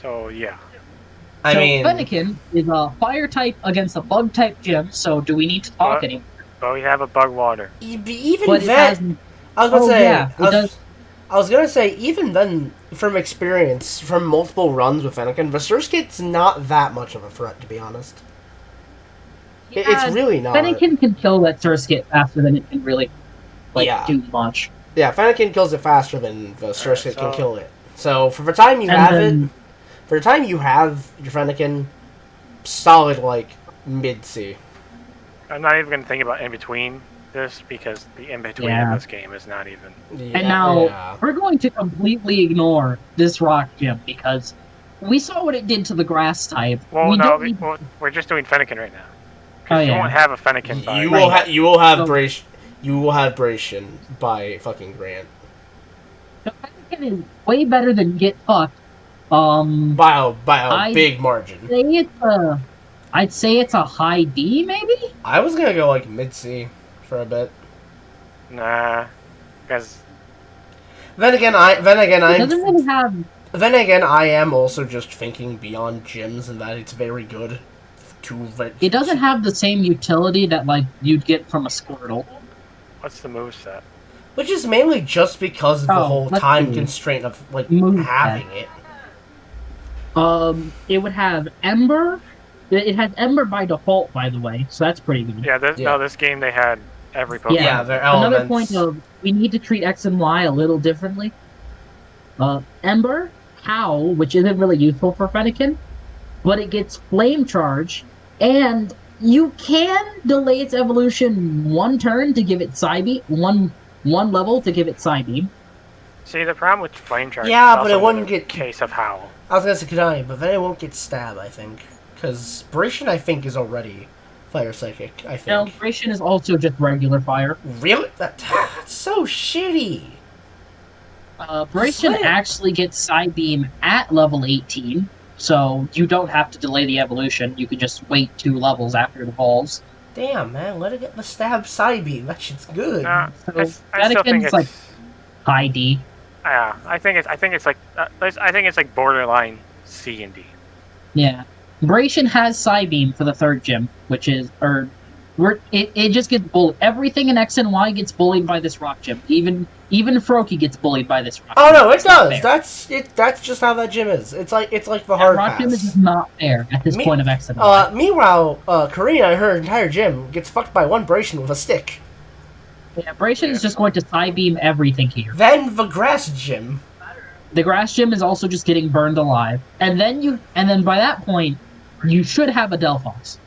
So yeah. I mean... Fennekin is a fire type against a bug type gym. So do we need to talk But- anymore? But we have a bug water. Even But it has, then... I was gonna oh say... yeah, it does. I was gonna say, even then, from experience, from multiple runs with Fennekin, Vesurskit's not that much of a threat, to be honest. It's really not. Fennekin can kill that Surskit faster than it can really Yeah. do much. Yeah, Fennekin kills it faster than Vesurskit so- can kill it. So, for the time you And have then- it, for the time you have your Fennekin, solid, like, mid-C. I'm not even gonna think about in between this because the in between Yeah. of this game is not even. Yeah, And now yeah. we're going to completely ignore this rock gym because we saw what it did to the grass type. Well, we no, don't need- we're just doing Fennekin right now. Oh, Because you yeah. won't have a Fennekin by. You Right. will have So- Bracian by fucking Grant. Fennekin is way better than Get Fucked. By a I- big margin. I'd say it's a high D, maybe? I was gonna go, like, mid-C for a bit. Nah, because Then again, It doesn't really have... I am also just thinking beyond gyms and that it's very good It doesn't have the same utility that, like, you'd get from a Squirtle. what's the moveset? Which is mainly just because of the Oh, whole let's time see. constraint of, like, Move having it. It would have Ember. It has Ember by default, by the way, so that's pretty good. Yeah, Yeah. no, this game they had every Pokemon. Yeah, they're Another elements. point of we need to treat X and Y a little differently. Ember, Howl, which isn't really useful for Fennekin, but it gets Flame Charge, and you can delay its evolution one turn to give it Psybeam, one level to give it Psybeam. See, the problem with Flame Charge Yeah, is but it also wouldn't the get- case of Howl. I was gonna say Kunai, but then it won't get stab, I think. Because Bracian, I think, is already Fire Psychic, I think. Celebration is also just regular fire. Really? That's so shitty. Bracian Swear. actually gets Psybeam at level 18, so you don't have to delay the evolution. You can just wait 2 levels after it evolves. Damn, man, let it get the stab Psybeam. That shit's good. Nah, So I still think Fennekin's it's like high D. yeah. I think it's like borderline C and D. Yeah. Bracian has Psybeam for the 3rd gym, which is, it just gets bullied. Everything in X and Y gets bullied by this rock gym. Even Froakie gets bullied by this rock Oh gym. no, it It's not does. fair. That's just how that gym is. It's like the That hard rock gym is pass. just not fair at this Me- point of X and Y. Meanwhile, Karina, her entire gym gets fucked by one Bracian with a stick. Yeah, Bracian is just going to Psybeam everything here. Then the grass gym. The grass gym is also just getting burned alive. And then by that point, you should have a Delphox.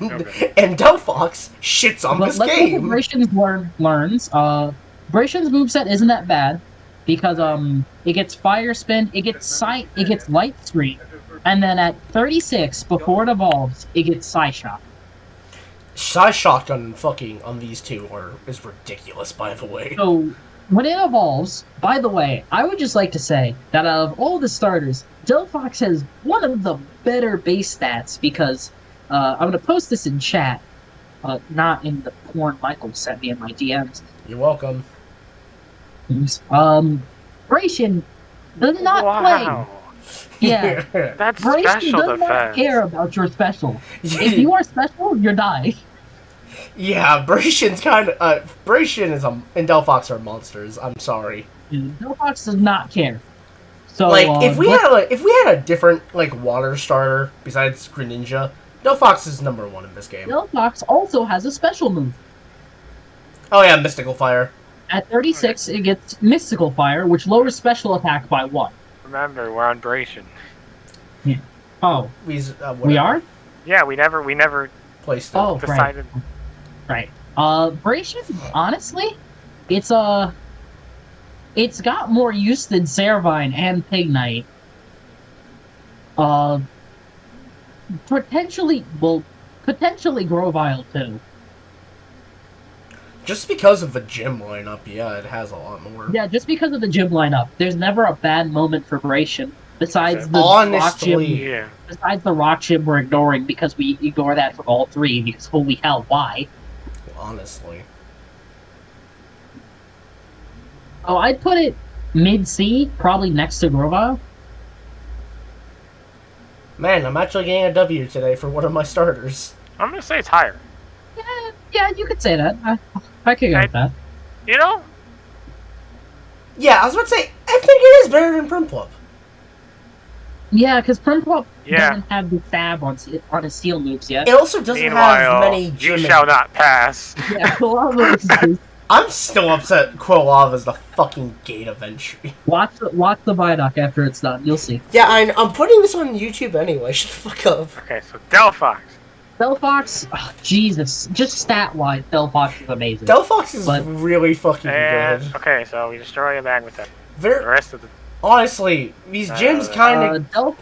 Okay. And Delphox shits on But this let's look at game. Bracian's learns. Bracian's moveset isn't that bad because it gets Fire Spin, it gets Light Screen, and then at 36 before it evolves, it gets Psy Shock. Psy Shotgun fucking on these two is ridiculous, by the way. So when it evolves, by the way, I would just like to say that out of all the starters, Delphox has one of the better base stats because I'm gonna post this in chat, not in the porn Michael sent me in my DMs. You're welcome. Bracian does not Wow, play. Yeah. that's Bracian special does not defense. care about your special. If you are special, you die. Yeah, Bracian's kind of... Bracian and Delphox are monsters. I'm sorry. Delphox does not care. So, Like, if we had a different, like, water starter besides Greninja, Delphox is number 1 in this game. Delphox also has a special move. Oh yeah, Mystical Fire. At 36, it gets Mystical Fire, which lowers special attack by 1. Remember, we're on Bration. Oh, we whatever. are? Yeah, we never Placed it. Oh, decided. right. Bration, honestly, it's got more use than Servine and Pignite. Potentially Grovyle too. Just because of the gym lineup, yeah, it has a lot more. Yeah, just because of the gym lineup, there's never a bad moment for Bration. Besides the Honestly, rock gym, besides the rock gym we're ignoring because we ignore that for all 3. Because holy hell, why? Honestly. Oh, I'd put it mid-C, probably next to Grovyle. Man, I'm actually getting a W today for one of my starters. I'm gonna say it's higher. Yeah, you could say that. I could go with that. You know? Yeah, I was about to say, I think it is better than Primplop. Yeah, because Primplop doesn't have the stab on his steel moves yet. It also doesn't have many gym... You shall not pass. Yeah, Quilava I'm still upset Quilava's the fucking gate of entry. Watch the Vidoc after it's done. You'll see. Yeah, I'm putting this on YouTube anyway. Shut the fuck up. Okay, so Delphox. Delphox, oh, Jesus, just stat-wise, Delphox is amazing. Delphox is really fucking good. Okay, so we destroy a bag with that. The rest of the... Honestly, these gyms kind of...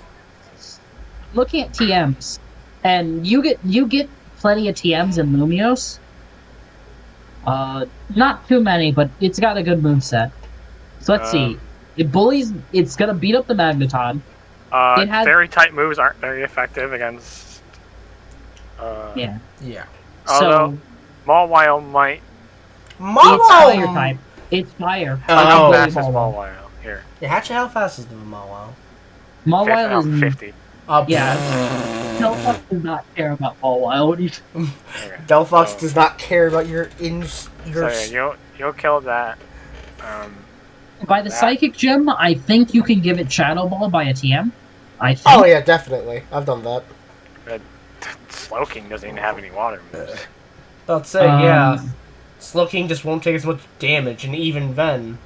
Looking at TMs, and you get plenty of TMs in Lumios. Not too many, but it's got a good moveset. So let's see. It bullies... It's gonna beat up the Magneton. It has... Very tight moves aren't very effective against... Yeah. Although, so, Mawile might... It's fire type. It's fire. How fast is Mawile? Here. Yeah, how fast is the Mawile? Mawile is... 50. Yeah. Delphox does not care about Mawile. What do you... Delphox does not care about your... So yeah, you'll kill that. By the Psychic Gem, I think you can give it Shadow Ball by a TM. I think. Oh yeah, definitely. I've done that. Slowking doesn't even have any water moves. I'll say, yeah. Slowking just won't take as much damage, and even then...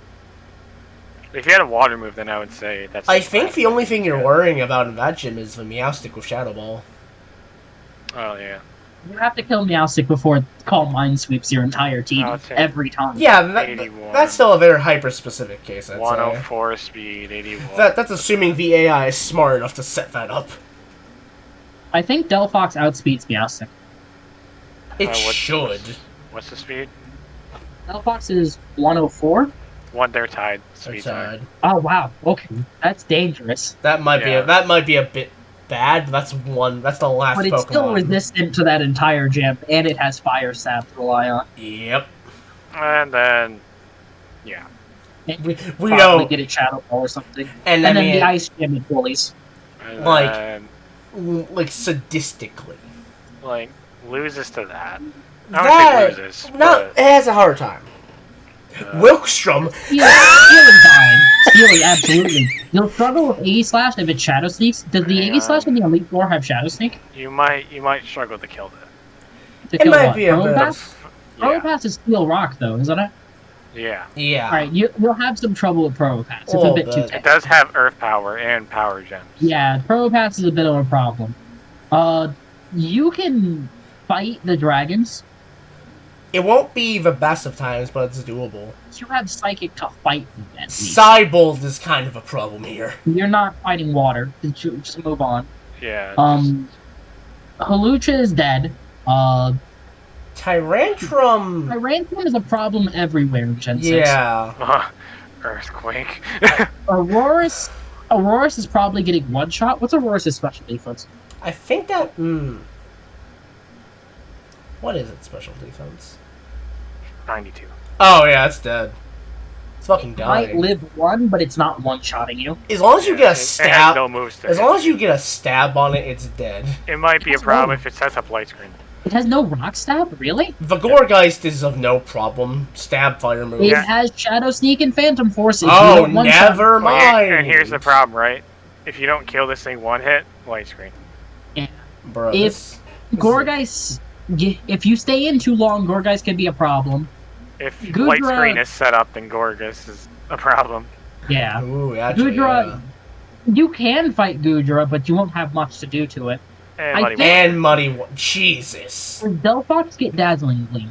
If you had a water move, then I would say that's... I think the only thing you're worrying about in that gym is the Meowstic with Shadow Ball. Oh, yeah. You have to kill Meowstic before Calm Mind sweeps your entire team every time. Yeah, that's still a very hyper-specific case, I'd 104 speed, 81. That's assuming the AI is smart enough to set that up. I think Delphox outspeeds Meowstic. It should. What's the speed? Delphox is 104. They're tied. Speed tied. Oh wow. Okay, that's dangerous. That might be a bit bad. That's the last. But it's Pokemon. Still resistant to that entire gym, and it has Fire Sap to rely on. Yep. And then, yeah. We know get a Shadow Ball or something, and then the Ice Gym it bullies. Like sadistically. Like loses to that. I don't think loses. No, it has a hard time. Wilkstrom. Stealing dying. Stealing, absolutely. You'll struggle with Aegis Slash if it Shadow Sneaks. Does the Aegis Slash in the Elite Four have Shadow Sneak? You might struggle to kill that. It might be a bit of... Probopass is Steel Rock, though, isn't it? Yeah. Yeah. Alright, you'll have some trouble with Probopass. It's a bit too tough. It does have Earth Power and Power Gems. Yeah, Probopass is a bit of a problem. You can fight the dragons. It won't be the best of times, but it's doable. You have Psychic to fight them, at least. Cybolt is kind of a problem here. You're not fighting water. Just move on. Yeah. Hawlucha is dead. Tyrantrum is a problem everywhere in Gen 6. Yeah. Earthquake. Aurorus is probably getting one shot. What's Aurorus' special defense? I think that... What is its special defense? 92. Oh yeah, it's dead. It's fucking dying. Might live one, but it's not one-shotting you. As long as you get a stab... It has no moves as long as you get a stab on it, it's dead. It might be a problem if it sets up light screen. It has no rock stab? Really? The Gorgeist is of no problem. Stab fire moves. It has Shadow Sneak and Phantom Force. Oh, never mind! And here's the problem, right? If you don't kill this thing one hit, light screen. Yeah. Bro, if Gorgeist... If you stay in too long, Gorgeist can be a problem. If Gudra- Light Screen is set up, then Gorgas is a problem. Yeah. Ooh, actually, Gudra, you can fight Gudra, but you won't have much to do to it. And I Muddy think- Water. And Muddy Jesus. Does Delphox get Dazzling Gleam?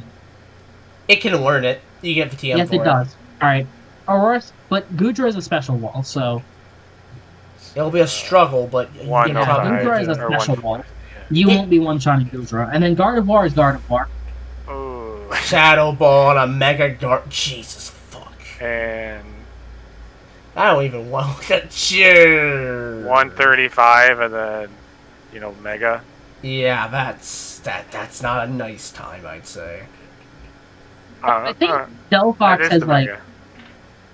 It can learn it. You get the TM Yes, for it does. Alright. But Gudra is a special wall, so... It'll be a struggle, but you One can or Yeah, probably five, Gudra is a do it. or special one- wall. You won't be one-shotting Gudra. And then Gardevoir is Gardevoir. Ooh. Shadow Ball and a Mega Guard. Jesus fuck. And I don't even want to look at you. 135 and then, Mega. Yeah, that's not a nice time, I'd say. I think that Delphox is has, the like... Mega.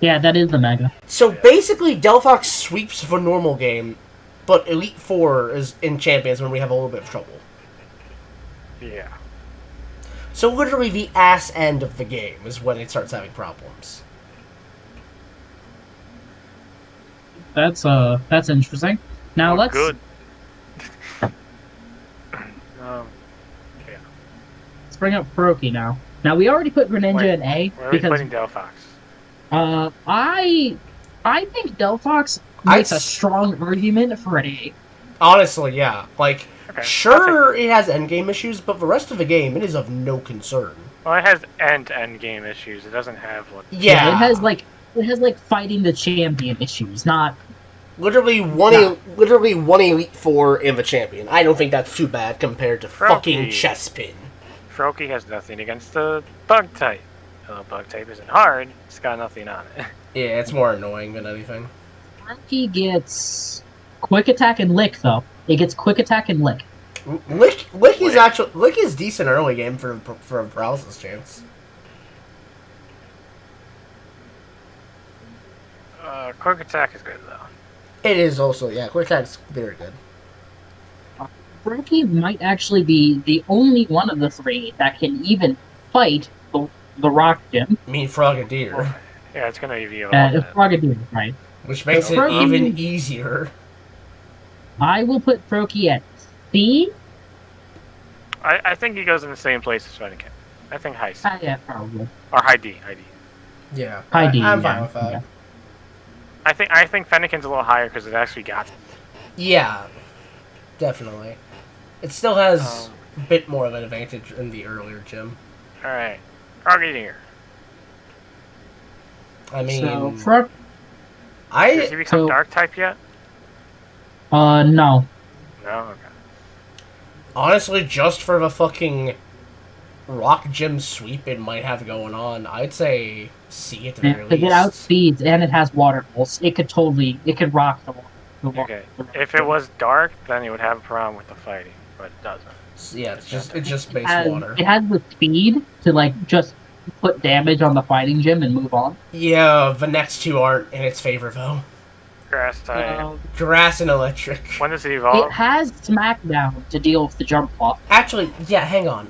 Yeah, that is the Mega. So basically, Delphox sweeps the normal game, but Elite Four is in Champions when we have a little bit of trouble. Yeah. So literally, the ass end of the game is when it starts having problems. That's interesting. Now Oh, let's... Good. Let's bring up Froakie now. Now, we already put Greninja Wait, in A, Where are we because... putting Delphox? I think Delphox makes a strong argument for an A. Honestly, yeah. Like, Okay. sure, it has endgame issues, but the rest of the game, it is of no concern. Well, it has end game issues. It doesn't have what. Yeah. It has like fighting the champion issues, not... Literally one Elite Four in the champion. I don't think that's too bad compared to fucking Froakie. Chespin. Froakie has nothing against the bug type. Bug type isn't hard. It's got nothing on it. Yeah, it's more annoying than anything. Froakie gets Quick Attack and Lick, though. It gets Quick Attack and Lick. Lick is decent early game for a paralysis chance. Quick attack is good though. It is also, yeah, quick attack's very good. Froakie might actually be the only one of the three that can even fight the Rock Gym. I mean, Frogadier, Yeah, it's gonna EV Frogadier, right? which makes it Froakie- even easier. I will put Froakie at C. I think he goes in the same place as Fennekin. I think high C. Yeah, probably. Or high D. High D. Yeah, High D, I'm yeah, fine with that. yeah. I think Fennekin's a little higher because it actually got. Yeah, definitely. It still has a bit more of an advantage in the earlier gym. All right, Frogadier. I mean, So, Does he become so- dark type yet? no. No. Okay. honestly, just for the fucking Rock Gym sweep it might have going on, I'd say C at the very Because least. it outspeeds and it has water pulse. It could rock the wall. Okay. If it was dark, then it would have a problem with the fighting, but it doesn't. Yeah, it's just base has, water. it has the speed to like just put damage on the fighting gym and move on. Yeah, the next two aren't in its favor though. Grass type. Grass and electric. When does it It evolve? has Smackdown to deal with the jump ball. Actually, yeah, hang on.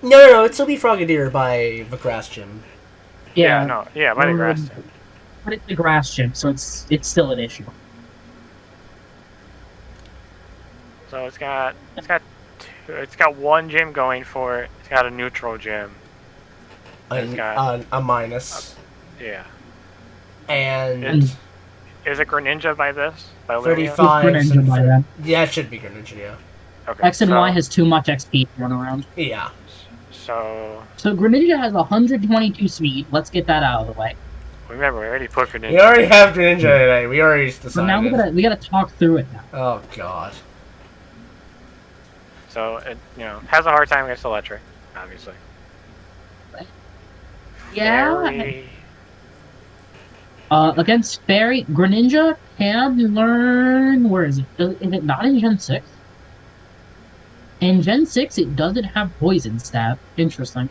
No, it'd still be Frogadier by the grass gym. Yeah, no. Yeah, by the grass type. But it's the grass gym, so it's still an issue. So it's got one gym going for it. It's got a neutral gym. It's got- A minus. Yeah. And It's- Is it Greninja by this? By Lugia? 35. It's Greninja by then. Yeah, it should be Greninja, yeah. Okay. X and so, Y has too much XP to run around. Yeah. So So Greninja has 122 speed. Let's get that out of the way. remember, we already put Greninja. We already have Greninja today. We already So decided. now we gotta talk through it now. Oh, God. So it has a hard time against electric, obviously. Yeah. Fairy- Against Fairy, Greninja can learn. Where is it? Is it not in Gen 6? In Gen 6, it doesn't have Poison Stab. Interesting.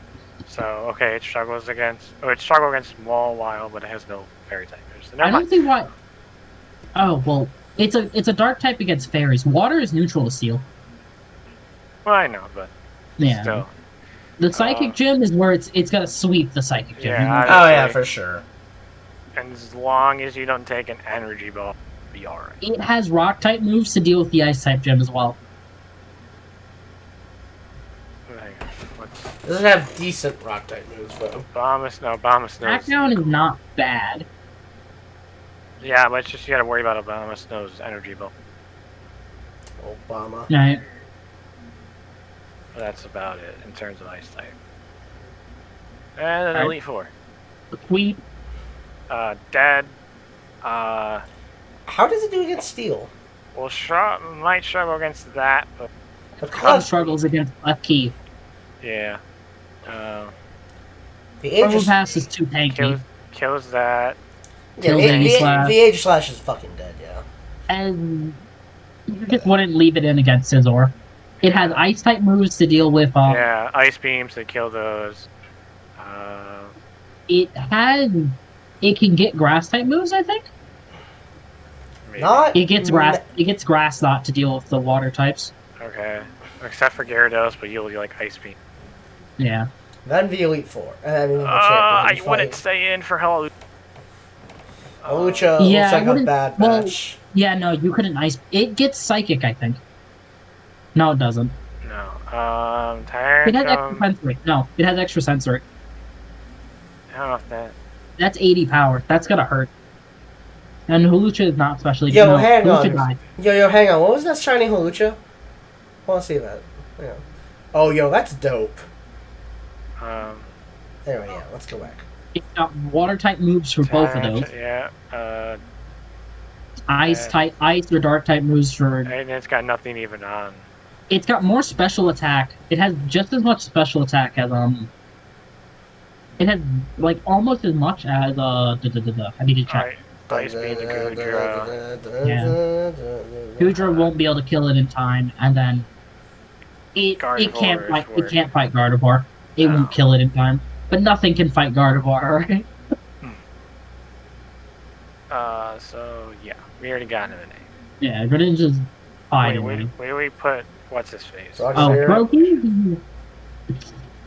So okay, it struggles against small while, but it has no fairy typers. So I never don't mind. see why. Oh well, it's a dark type against fairies. Water is neutral to steel. Well, I know, but Yeah. still. The psychic gym is where it's gonna sweep the psychic gym. Yeah, Oh, yeah, Honestly. for sure. And as long as you don't take an energy ball, you'll be alright. It has rock type moves to deal with the ice type gym as well. Hang on. Doesn't have decent rock type moves though. Bombus no. Smackdown is not bad. Yeah, but it's just you gotta worry about Obama Snow's energy bill. Obama. Right. That's about it in terms of ice type. And then Alright. Elite Four. Sweep. Dead. How does it do against steel? Well, might struggle against that, but But Club club, struggles against left key. yeah. the age Purple is, Pass is too tanky. Kills that. yeah, kills the, any the, slash. the age slash is fucking dead. Yeah. And you just wouldn't leave it in against Scizor. It has ice type moves to deal with. Yeah, ice beams to kill those. It can get grass type moves, I think. Maybe. Not It gets grass knot to deal with the water types. Okay. Except for Gyarados, but you'll like ice beam. Yeah. Then the Elite Four. I mean, I wouldn't stay in for Hell. Lucha Yeah, looks I like a wouldn't- bad well- match. Yeah, no, you couldn't ice. It gets psychic, I think. No, it doesn't. No. It has extra Tantrum. sensory. No, it has extra sensory. I don't know if that. That's 80 power. That's gonna hurt. And Hulucha is not specially. Yo, no, hang Hulucha on. died. Yo, hang on. What was that shiny Holucha? I want to see that. Yeah. Oh, yo, that's dope. Anyway, yeah, let's go back. It's got water type moves for both of those. Yeah. Ice type, ice or dark type moves for. And it's got nothing even on. It's got more special attack. It has just as much special attack as It has like almost as much as I need to check. Alright. Ice beam to Gudra. Gudra won't be able to kill it in time, and then it can't Gardevoir fight. is It can't fight Gardevoir. It No. won't kill it in time. But nothing can fight Gardevoir, right? So yeah, we already got him an A. Yeah, Greninja's fine. Wait, where do we put what's his face? So- Oh, Here. Brokey?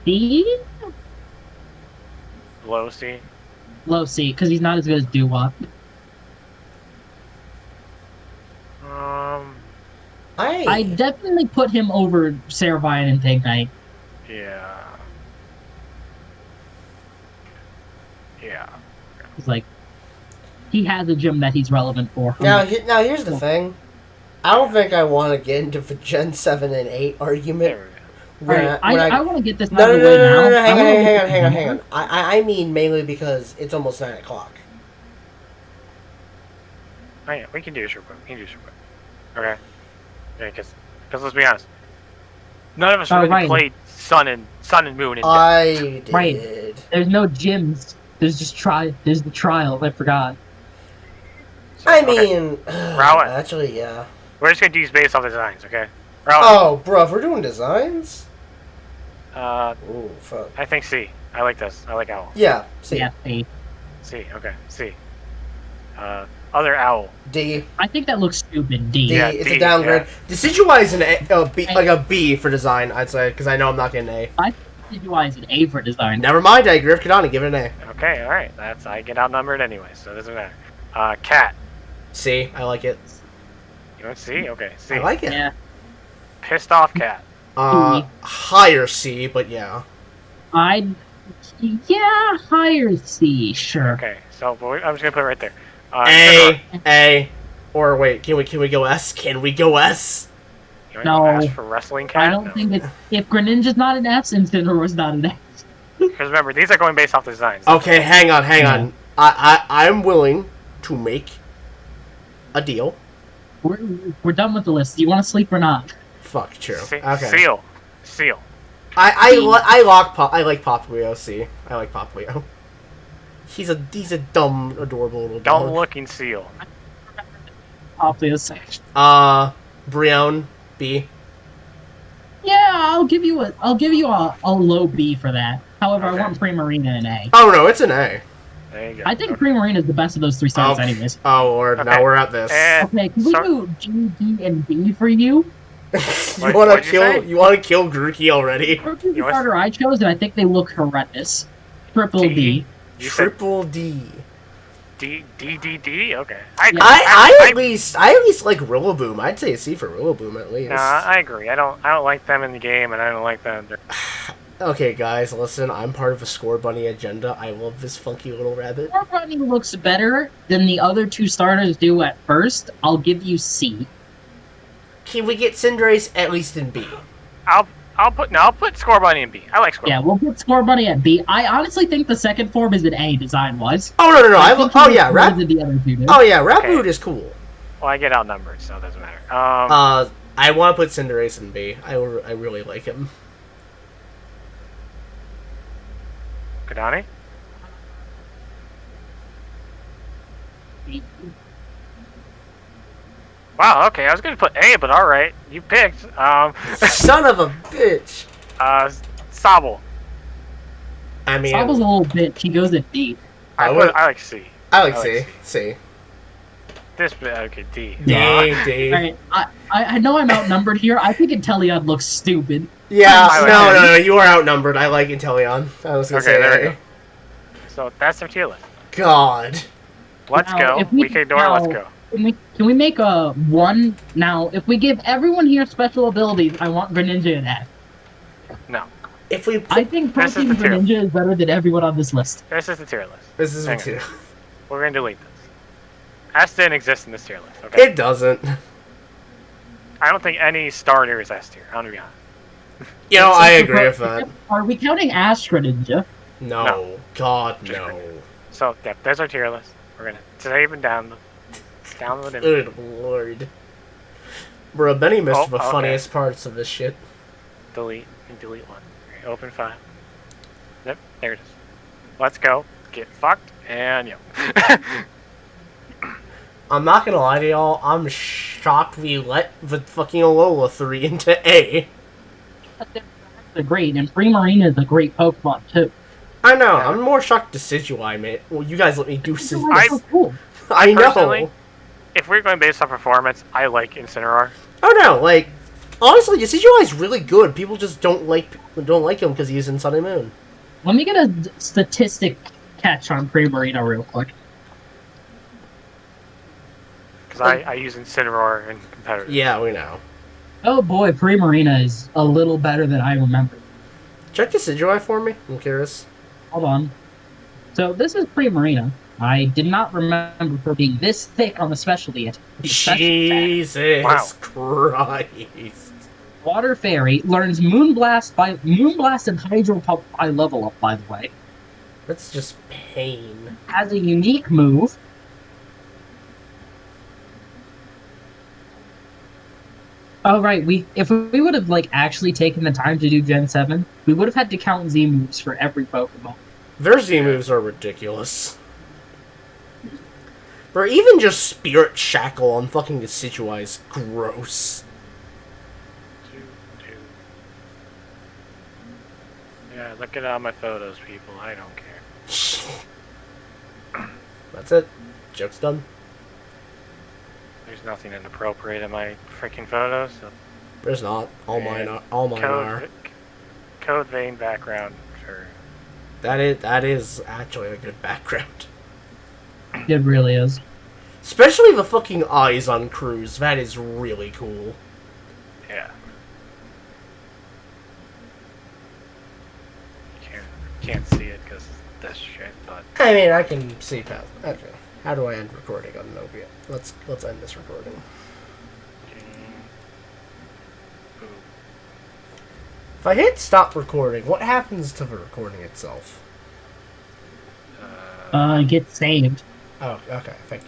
C? Low C. Low C, because he's not as good as Dewop. I definitely put him over Ceravine and Tanknight. Yeah. Yeah. It's like, he has a gym that he's relevant for. Now here's the thing. I don't think I want to get into the Gen 7 and 8 argument. There we go. Alright, I want to get this out No, of no, the way no, no, now. no, I wanna get this hang on, now. hang on. I mean mainly because it's almost 9 o'clock. Oh yeah, we can do this real quick. Okay. Yeah, because let's be honest, none of us Oh, really right. played Sun and Moon in depth. I did. Right. There's no gyms. There's just There's the trials. I forgot. So, I okay. mean, Rowan. actually, yeah. We're just gonna do these based off the designs, okay? Rowan. Oh, bro, if we're doing designs? Ooh, fuck. I think C. I like this. I like Owl. Yeah, C. Yeah, A. C. Okay. C. Other Owl. D. I think that looks stupid. D. D. Yeah, It's D, a downgrade. yeah. Decidueye is a B, like a B for design, I'd say, because I know I'm not getting an A. I think UI is an A for design. Never mind, I agree with Kadani, give it an A. Okay. All right. I get outnumbered anyway, so it doesn't matter. Cat. C, I like it. You want C? Okay. C. I like it. Yeah. Pissed off cat. Higher C, but yeah. Higher C, sure. Okay. So I'm just gonna put it right there. A. Or wait, can we go S? Can we go S? You No. want to ask for wrestling cat? I don't think that if Greninja's not an S, Incineroar's not an S. Because remember, these are going based off the designs. Okay, hang on. I'm willing to make a deal. We're done with the list. Do you want to sleep or not? Fuck, true. Se- Okay. Seal. I like Popplio. C. I like Popplio. He's a dumb, adorable little dog. Dumb looking seal. Obviously. Brion, B. Yeah, I'll give you a low B for that. However, Okay. I want Primarina an A. Oh no, it's an A. There you go. I think Primarina is the best of those three starters, anyways. Oh Lord, Okay. now we're at this. And Okay, can we do G, D, and B for you? You want what'd to you say? kill Grookey already? Grookey's the You want- starter I chose, and I think they look horrendous. Triple D? D. You said Triple D. D. Okay. I at least like Rillaboom. I'd say a C for Rillaboom at least. Nah, I agree. I don't like them in the game, and I don't like them. Okay, guys, listen. I'm part of a Score Bunny agenda. I love this funky little rabbit. Score Bunny looks better than the other two starters do at first. I'll give you C. Can we get Cinderace at least in B? I'll put Score Bunny in B. I like Score Yeah, Bunny. we'll put Score Bunny at B. I honestly think the second form is an A design-wise. Oh no! Oh yeah, The other two do. Oh yeah, Raboot is cool. Well, I get outnumbered, so it doesn't matter. I want to put Cinderace in B. I really like him. Kadani? Wow, okay, I was gonna put A, but alright. You picked. Son of a bitch. Sobble. I mean, Sabo's a little bitch. He goes at D. I like C. I like C. C. This bit, okay, D. D. Alright, I know I'm outnumbered here. I think Inteleon looks stupid. Yeah, I like no, you are outnumbered. I like Inteleon. I was gonna say there we A. go. So that's their tier list. God. Let's Now, go. if We can ignore. now, Let's go. Can we make a one now? If we give everyone here special abilities, I want Greninja in F. No, If we I think This is Protein the tier. Greninja is better than everyone on this list. this is the tier list. this is Hang what on. We're gonna delete this. S didn't exist in this tier list. Okay. It doesn't. I don't think any starter is S tier. I'm gonna be honest. You know, I Except for agree with Pro- that. Are we counting Ash Greninja? No. No. God, Just no. So yeah, there's our tier list. We're gonna save and download it. Good lord. Bro, Benny missed Oh, the okay. funniest parts of this shit. Delete and delete one. Okay, open file. Yep, there it is. Let's go. Get fucked and yep. I'm not gonna lie to y'all, I'm shocked we let the fucking Alola 3 into A. They're great, and Primarina is a great Pokemon too. I know, Yeah. I'm more shocked Decidueye, man. Well, you guys let me do Decidueye. It's so cool. I Personally, know. if we're going based on performance, I like Incineroar. Oh no, like, honestly, Decidueye is really good. People just don't like him because he's in Sun and Moon. Let me get a statistic catch on Primarina real quick. Because I use Incineroar in competitive. Yeah, we know. Oh boy, Primarina is a little better than I remember. Check Decidueye for me. I'm curious. Hold on. So this is Primarina. I did not remember her being this thick on the specialty yet. Jesus Wow. Christ. Water Fairy learns Moonblast and Hydro Pump by level up, by the way. That's just pain. Has a unique move. Oh right, if we would have like actually taken the time to do Gen 7, we would have had to count Z moves for every Pokemon. Their Z moves are ridiculous. Or even just Spirit Shackle on fucking Decidueye is gross. Yeah, look at all my photos, people. I don't care. That's it. Joke's done. There's nothing inappropriate in my freaking photos. So There's not. All mine are. Code vein background for. That is actually a good background. It really is. Especially the fucking eyes on Cruz. That is really cool. Yeah. Can't see it because this shit, but I mean, I can see past. Okay. How do I end recording on Novia? Let's end this recording. If I hit stop recording, what happens to the recording itself? Get saved. Oh, okay. Thank you.